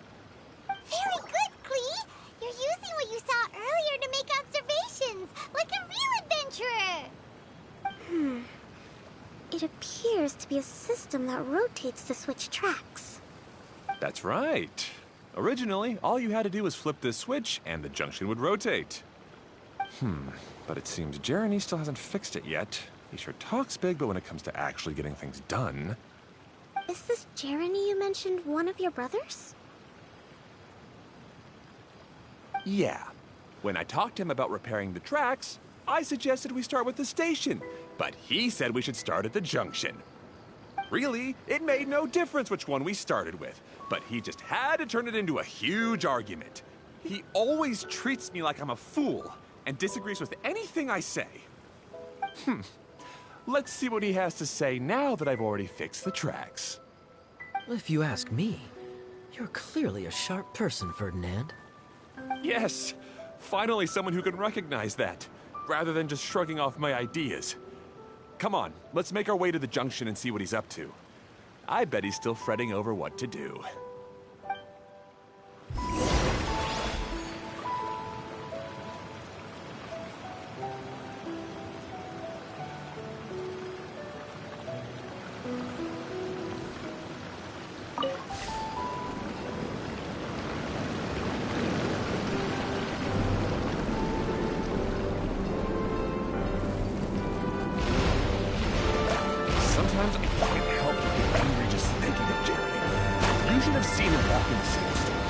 Very good, Klee. You're using what you saw earlier to make observations, like a real adventurer. It appears to be a system that rotates to switch tracks. That's right. Originally, all you had to do was flip this switch and the junction would rotate. But it seems Jeremy still hasn't fixed it yet. He sure talks big, but when it comes to actually getting things done... Is this Jeremy you mentioned one of your brothers? Yeah. When I talked to him about repairing the tracks, I suggested we start with the station, but he said we should start at the junction. Really, it made no difference which one we started with, but he just had to turn it into a huge argument. He always treats me like I'm a fool and disagrees with anything I say. Let's see what he has to say now that I've already fixed the tracks. If you ask me, you're clearly a sharp person, Ferdinand. Yes, finally someone who can recognize that, rather than just shrugging off my ideas. Come on, let's make our way to the junction and see what he's up to. I bet he's still fretting over what to do. Sometimes I can't help but get angry just thinking of Jeremy. You should have seen him walk in the sandstorm.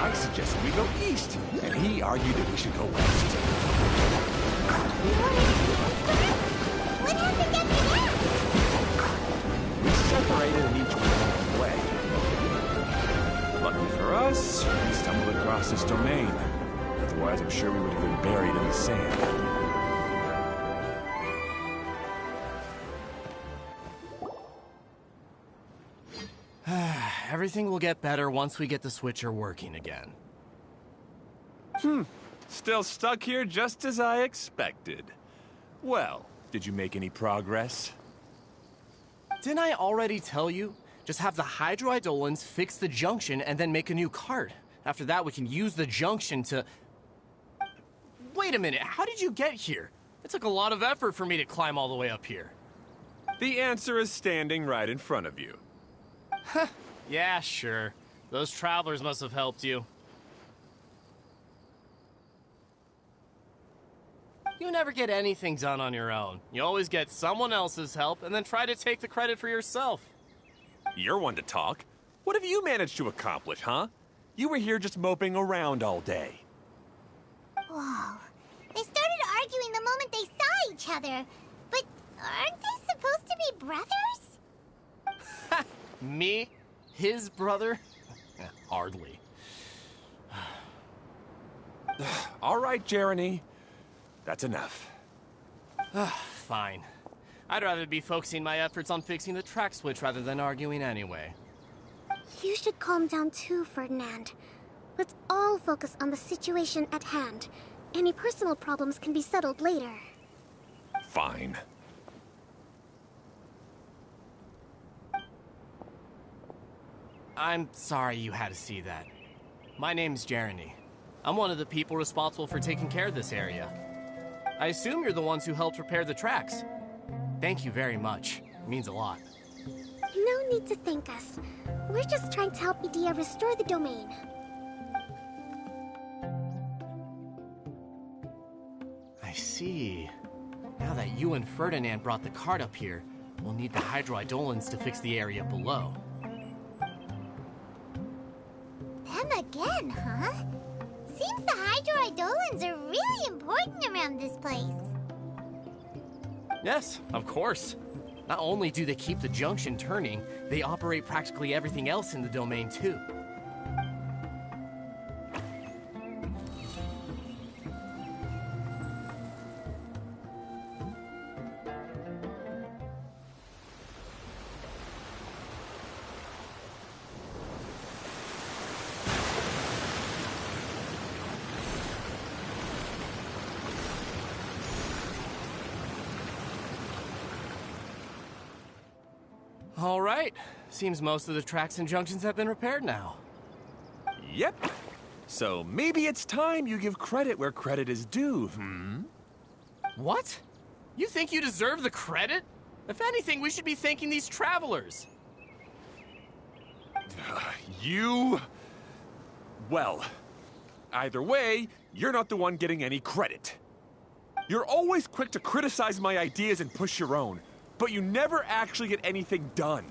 I suggested we go east, and he argued that we should go west. What happened after that? We separated and each went our own way. Lucky for us, we stumbled across this domain. Otherwise, I'm sure we would have been buried in the sand. Everything will get better once we get the switcher working again. Still stuck here just as I expected. Well, did you make any progress? Didn't I already tell you? Just have the hydroidolins fix the junction and then make a new cart. After that, we can use the junction to... Wait a minute, how did you get here? It took a lot of effort for me to climb all the way up here. The answer is standing right in front of you. Yeah, sure. Those travelers must have helped you. You never get anything done on your own. You always get someone else's help and then try to take the credit for yourself. You're one to talk. What have you managed to accomplish, huh? You were here just moping around all day. Whoa. They started arguing the moment they saw each other. But aren't they supposed to be brothers? Me? His brother? Hardly. All right, Jeremy. That's enough. Fine. I'd rather be focusing my efforts on fixing the track switch rather than arguing anyway. You should calm down too, Ferdinand. Let's all focus on the situation at hand. Any personal problems can be settled later. Fine. I'm sorry you had to see that. My name's Jeremy. I'm one of the people responsible for taking care of this area. I assume you're the ones who helped repair the tracks. Thank you very much. It means a lot. No need to thank us. We're just trying to help Edea restore the domain. I see. Now that you and Ferdinand brought the cart up here, we'll need the hydroidolins to fix the area below. Them again, huh? Seems the hydroidolins are really important around this place. Yes, of course. Not only do they keep the junction turning, they operate practically everything else in the domain too. All right. Seems most of the tracks and junctions have been repaired now. Yep. So maybe it's time you give credit where credit is due, What? You think you deserve the credit? If anything, we should be thanking these travelers. You... Well, either way, you're not the one getting any credit. You're always quick to criticize my ideas and push your own, but you never actually get anything done.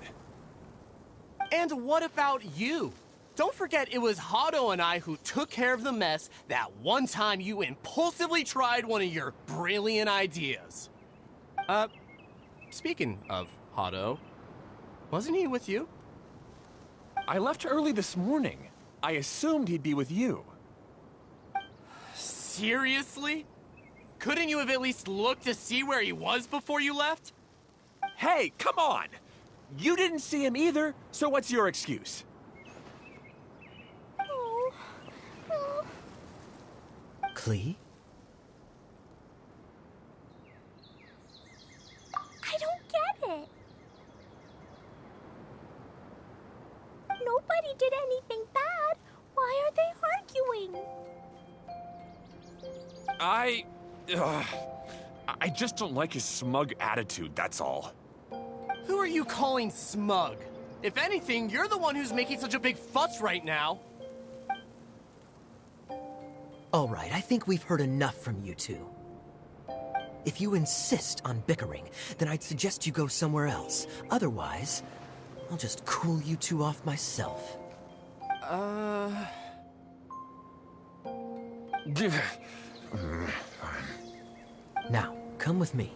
And what about you? Don't forget it was Hado and I who took care of the mess that one time you impulsively tried one of your brilliant ideas. Speaking of Hado, wasn't he with you? I left early this morning. I assumed he'd be with you. Seriously? Couldn't you have at least looked to see where he was before you left? Hey, come on! You didn't see him either, so what's your excuse? Klee? I don't get it. Nobody did anything bad. Why are they arguing? I just don't like his smug attitude, that's all. Who are you calling smug? If anything, you're the one who's making such a big fuss right now. All right, I think we've heard enough from you two. If you insist on bickering, then I'd suggest you go somewhere else. Otherwise, I'll just cool you two off myself. Now, come with me.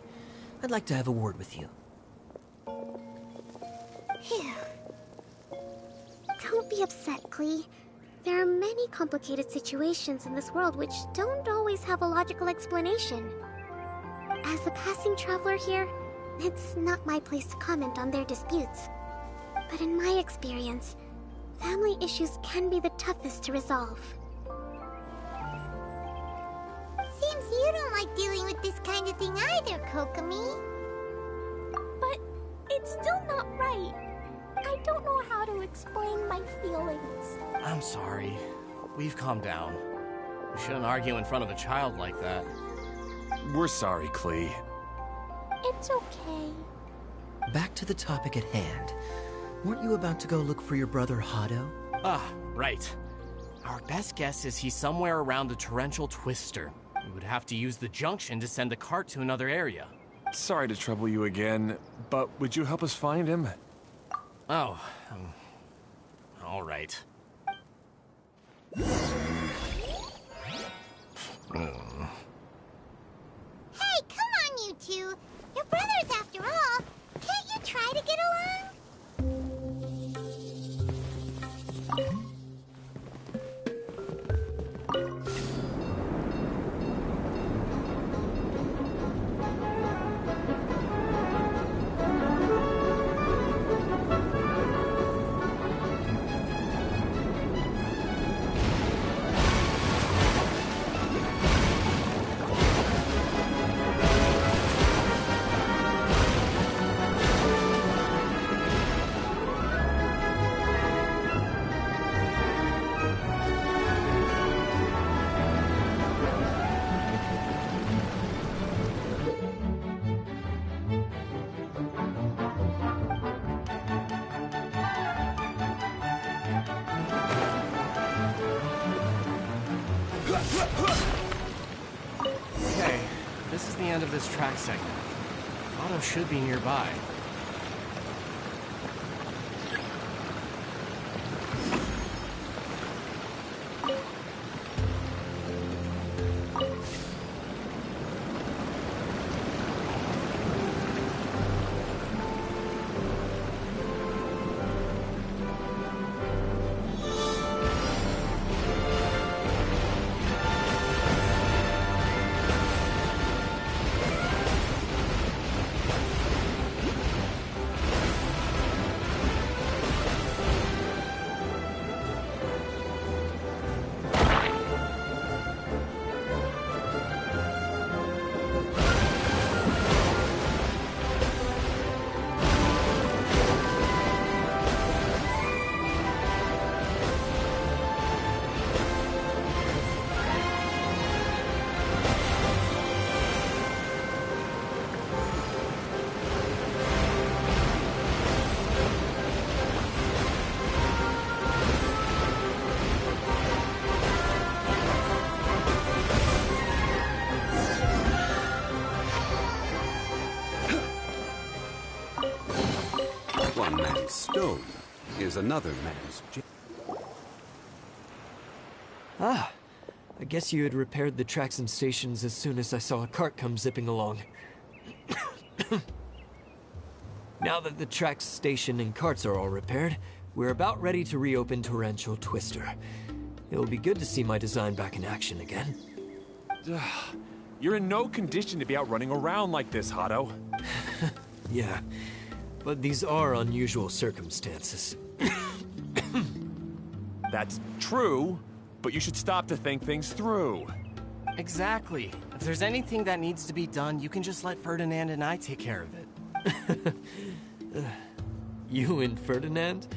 I'd like to have a word with you. Phew. Don't be upset, Klee. There are many complicated situations in this world which don't always have a logical explanation. As a passing traveler here, it's not my place to comment on their disputes. But in my experience, family issues can be the toughest to resolve. Seems you don't like dealing with this kind of thing either, Kokomi. But it's still not right. I don't know how to explain my feelings. I'm sorry. We've calmed down. We shouldn't argue in front of a child like that. We're sorry, Klee. It's okay. Back to the topic at hand. Weren't you about to go look for your brother Hado? Ah, right. Our best guess is he's somewhere around the torrential twister. We would have to use the junction to send a cart to another area. Sorry to trouble you again, but would you help us find him? Oh, all right. Hey, come on, you two. You're brothers after all. Can't you try to get along? Okay, this is the end of this track segment. Otto should be nearby. One man's stone is another man's Ah, I guess you had repaired the tracks and stations as soon as I saw a cart come zipping along. Now that the tracks, station, and carts are all repaired, we're about ready to reopen Torrential Twister. It'll be good to see my design back in action again. You're in no condition to be out running around like this, Hado. Yeah, but these are unusual circumstances. That's true, but you should stop to think things through. Exactly. If there's anything that needs to be done, you can just let Ferdinand and I take care of it. You and Ferdinand?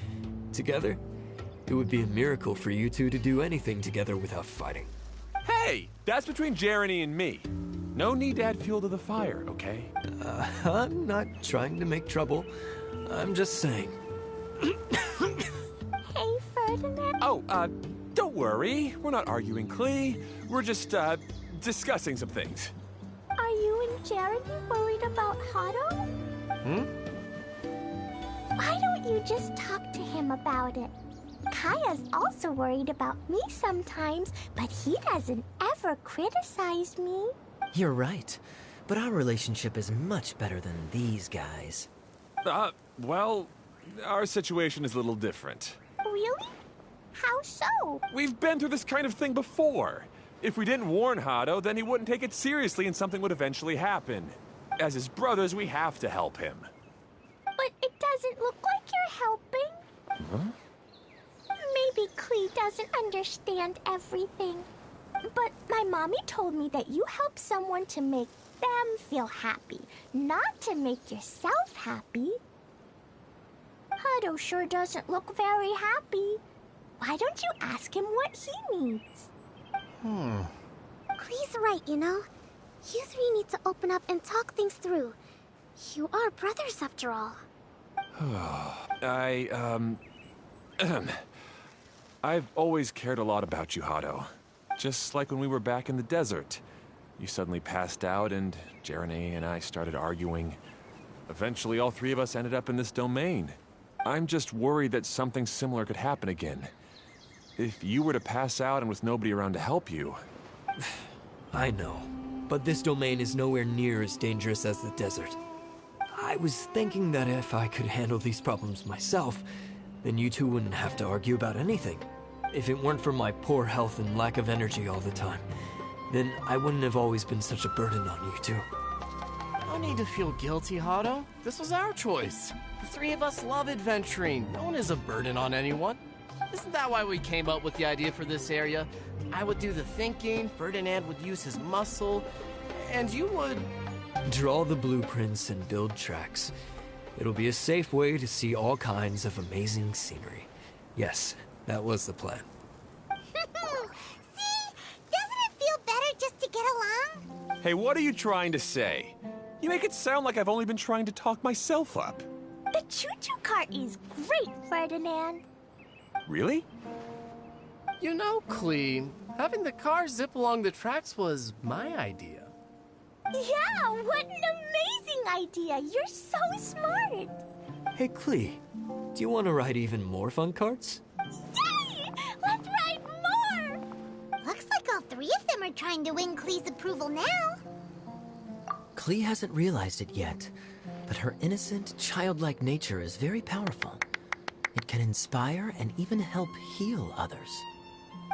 Together? It would be a miracle for you two to do anything together without fighting. Hey, that's between Jeremy and me. No need to add fuel to the fire, okay? I'm not trying to make trouble. I'm just saying. Hey, Ferdinand. Oh, don't worry. We're not arguing, Klee. We're just, discussing some things. Are you in Jeremy worried about Hado? Why don't you just talk to him about it? Kaya's also worried about me sometimes, but he doesn't ever criticize me. You're right, but our relationship is much better than these guys. Well, our situation is a little different. Really? How so? We've been through this kind of thing before. If we didn't warn Hado, then he wouldn't take it seriously and something would eventually happen. As his brothers, we have to help him. But it doesn't look like you're helping. Huh? Maybe Klee doesn't understand everything. But my mommy told me that you help someone to make them feel happy, not to make yourself happy. Hado sure doesn't look very happy. Why don't you ask him what he needs? Klee's right, you know. You three need to open up and talk things through. You are brothers after all. I've always cared a lot about you, Hado. Just like when we were back in the desert. You suddenly passed out and Jerene and I started arguing. Eventually, all three of us ended up in this domain. I'm just worried that something similar could happen again. If you were to pass out and with nobody around to help you... I know, but this domain is nowhere near as dangerous as the desert. I was thinking that if I could handle these problems myself, then you two wouldn't have to argue about anything. If it weren't for my poor health and lack of energy all the time, then I wouldn't have always been such a burden on you two. No need to feel guilty, Hado. This was our choice. The three of us love adventuring. No one is a burden on anyone. Isn't that why we came up with the idea for this area? I would do the thinking, Ferdinand would use his muscle, and you would... Draw the blueprints and build tracks. It'll be a safe way to see all kinds of amazing scenery. Yes, that was the plan. See? Doesn't it feel better just to get along? Hey, what are you trying to say? You make it sound like I've only been trying to talk myself up. The choo-choo cart is great, Ferdinand. Really? You know, Klee, having the car zip along the tracks was my idea. Yeah, what an amazing idea! You're so smart! Hey, Klee, do you want to ride even more fun carts? Yay! Let's ride more! Looks like all three of them are trying to win Klee's approval now. Klee hasn't realized it yet, but her innocent, childlike nature is very powerful. It can inspire and even help heal others.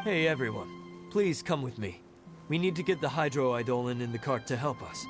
Hey, everyone. Please come with me. We need to get the Hydro-Eidolon in the cart to help us.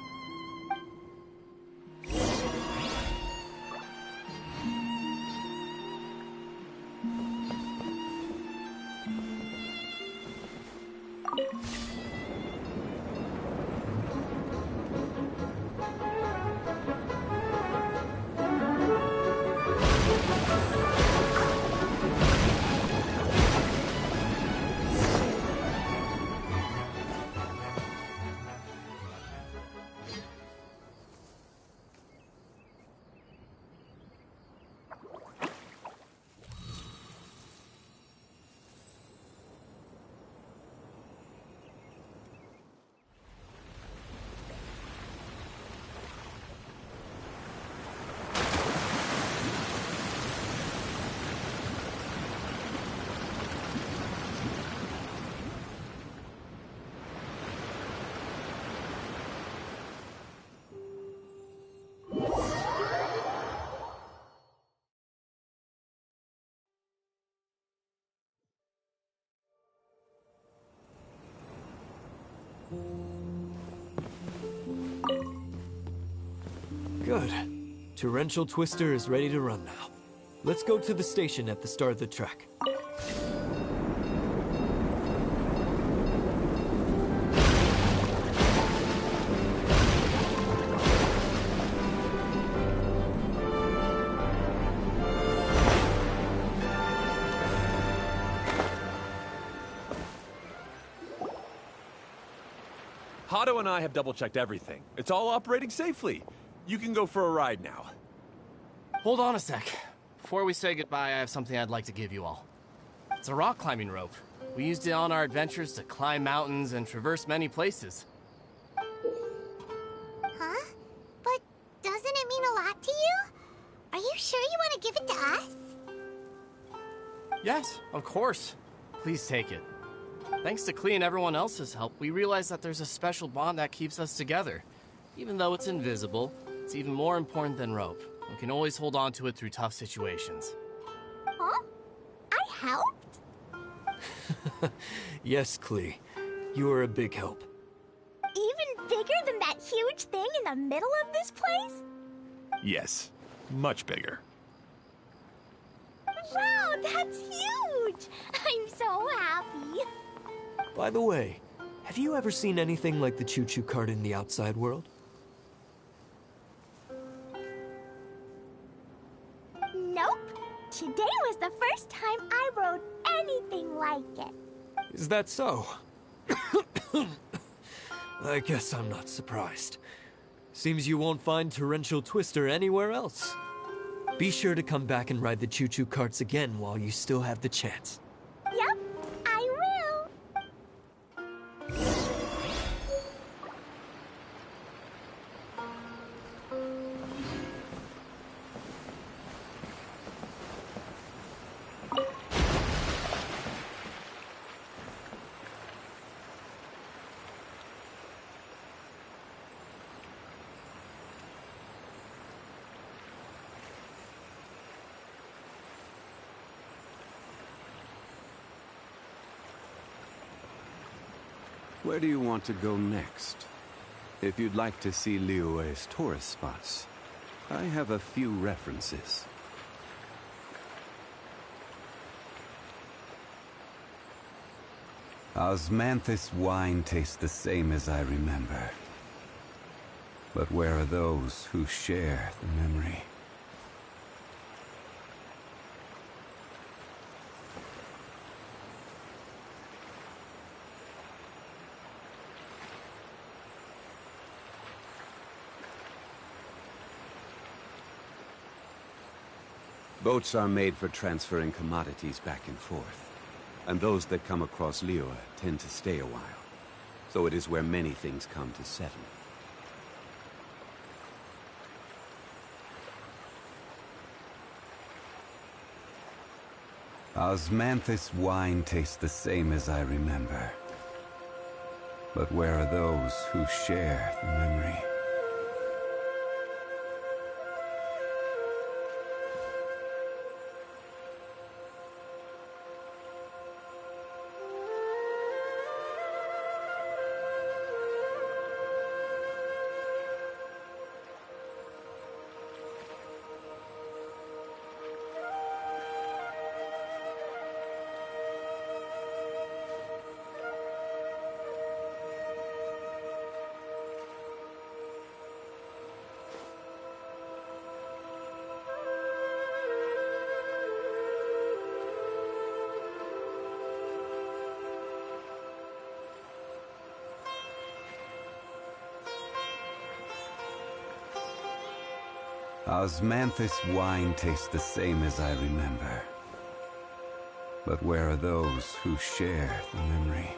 Good. Torrential Twister is ready to run now. Let's go to the station at the start of the track. Hado and I have double-checked everything. It's all operating safely. You can go for a ride now. Hold on a sec. Before we say goodbye, I have something I'd like to give you all. It's a rock climbing rope. We used it on our adventures to climb mountains and traverse many places. Huh? you want to give it to us? Yes, of course. Please take it. Thanks to Klee and everyone else's help, we realized that there's a special bond that keeps us together. Even though it's invisible, it's even more important than rope. We can always hold on to it through tough situations. Huh? I helped? Yes, Klee. You are a big help. Even bigger than that huge thing in the middle of this place? Yes, much bigger. Wow, that's huge! I'm so happy. By the way, have you ever seen anything like the choo-choo cart in the outside world? Nope. Today was the first time I rode anything like it. Is that so? I guess I'm not surprised. Seems you won't find Torrential Twister anywhere else. Be sure to come back and ride the choo-choo carts again while you still have the chance. Yep, I will. Where do you want to go next? If you'd like to see Liyue's tourist spots, I have a few references. Osmanthus wine tastes the same as I remember. But where are those who share the memory? Boats are made for transferring commodities back and forth, and those that come across Liyue tend to stay a while. So it is where many things come to settle. Osmanthus wine tastes the same as I remember. But where are those who share the memory? Osmanthus wine tastes the same as I remember. But where are those who share the memory?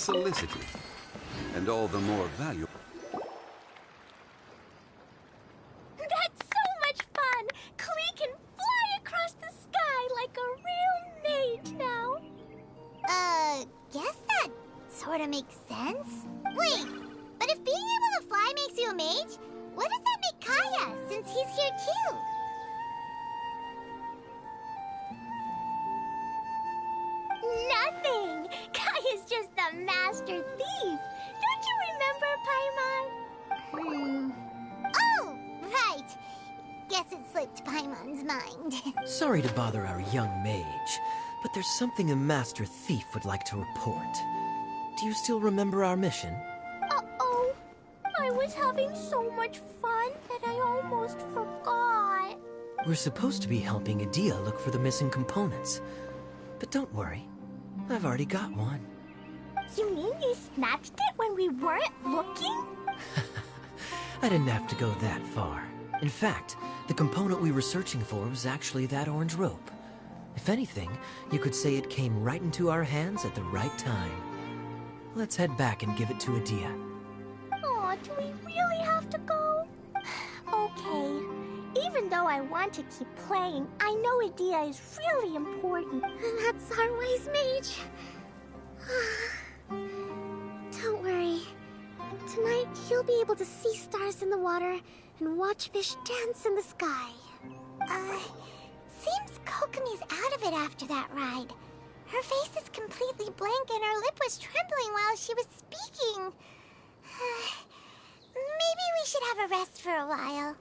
unsolicited, and all the more valuable. That's so much fun! Klee can fly across the sky like a real mage now. Guess that sort of makes sense. Wait, but if being able to fly makes you a mage, what does that make Kaya, since he's here too? Nothing! Kaya's just the master thief! Don't you remember, Paimon? Oh, right. Guess it slipped Paimon's mind. Sorry to bother our young mage, but there's something a master thief would like to report. Do you still remember our mission? Uh-oh. I was having so much fun that I almost forgot. We're supposed to be helping Adia look for the missing components. But don't worry, I've already got one. You mean you snatched it when we weren't looking? I didn't have to go that far. In fact, the component we were searching for was actually that orange rope. If anything, you could say it came right into our hands at the right time. Let's head back and give it to Adia. Aw, do we really have to go? Okay. Even though I want to keep playing, I know Adia is really important. That's our wise mage. Don't worry. Tonight, you'll be able to see stars in the water and watch fish dance in the sky. Seems Kokomi's out of it after that ride. Her face is completely blank and her lip was trembling while she was speaking. Maybe we should have a rest for a while.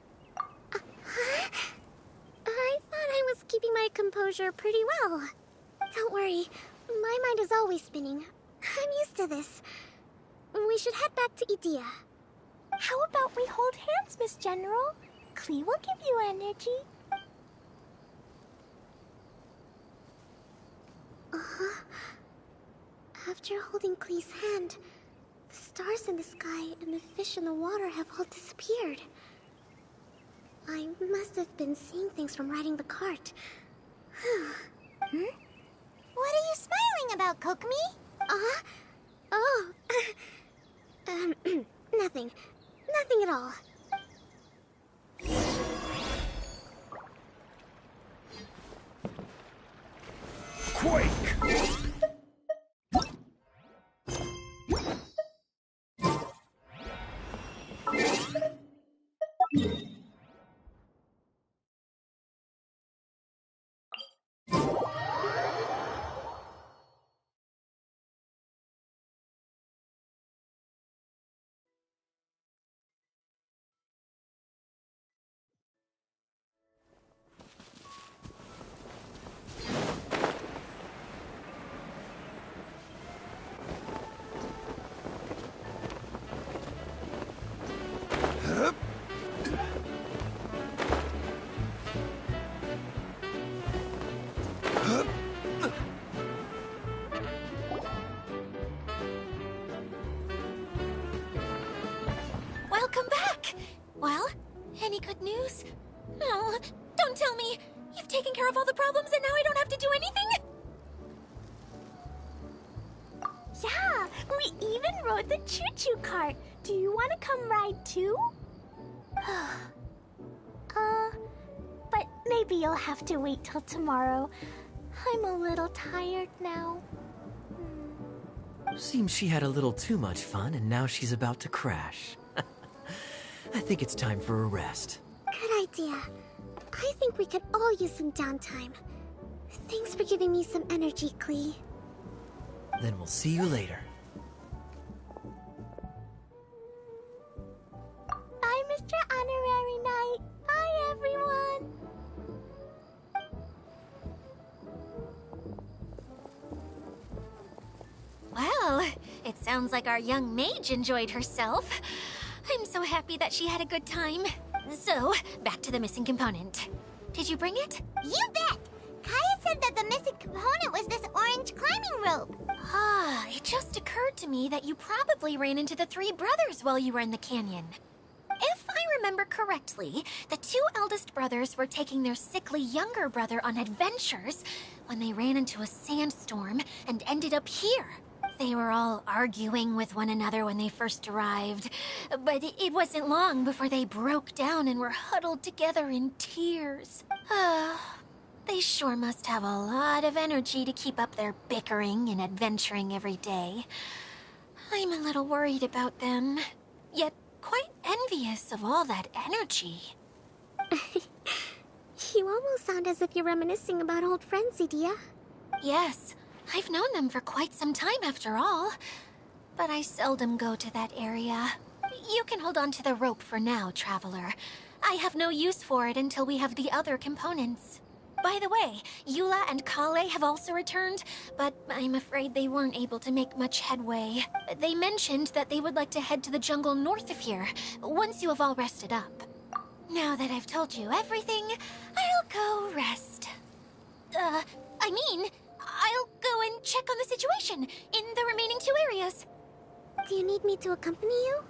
I thought I was keeping my composure pretty well. Don't worry, my mind is always spinning. I'm used to this. We should head back to Idia. How about we hold hands, Miss General? Klee will give you energy. After holding Klee's hand, the stars in the sky and the fish in the water have all disappeared. I must have been seeing things from riding the cart. What are you smiling about, Kokomi? Nothing. Nothing at all. Quake! Welcome back! Well, any good news? Oh, don't tell me! You've taken care of all the problems and now I don't have to do anything? Yeah, we even rode the choo-choo cart. Do you want to come ride too? But maybe you'll have to wait till tomorrow. I'm a little tired now. Seems she had a little too much fun and now she's about to crash. I think it's time for a rest. Good idea. I think we could all use some downtime. Thanks for giving me some energy, Klee. Then we'll see you later. Bye, Mr. Honorary Knight. Bye, everyone. Well, it sounds like our young mage enjoyed herself. I'm so happy that she had a good time. So, back to the missing component. Did you bring it? You bet! Kaya said that the missing component was this orange climbing rope. It just occurred to me that you probably ran into the three brothers while you were in the canyon. If I remember correctly, the two eldest brothers were taking their sickly younger brother on adventures when they ran into a sandstorm and ended up here. They were all arguing with one another when they first arrived, but it wasn't long before they broke down and were huddled together in tears. They sure must have a lot of energy to keep up their bickering and adventuring every day. I'm a little worried about them, yet quite envious of all that energy. You almost sound as if you're reminiscing about old friends, Edea. Yes, I've known them for quite some time after all. But I seldom go to that area. You can hold on to the rope for now, Traveler. I have no use for it until we have the other components. By the way, Eula and Kale have also returned, but I'm afraid they weren't able to make much headway. They mentioned that they would like to head to the jungle north of here, once you have all rested up. Now that I've told you everything, I'll go rest. I'll go and check on the situation in the remaining 2 areas. Do you need me to accompany you?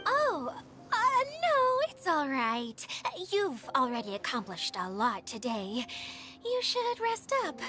Oh, no, it's all right. You've already accomplished a lot today. You should rest up.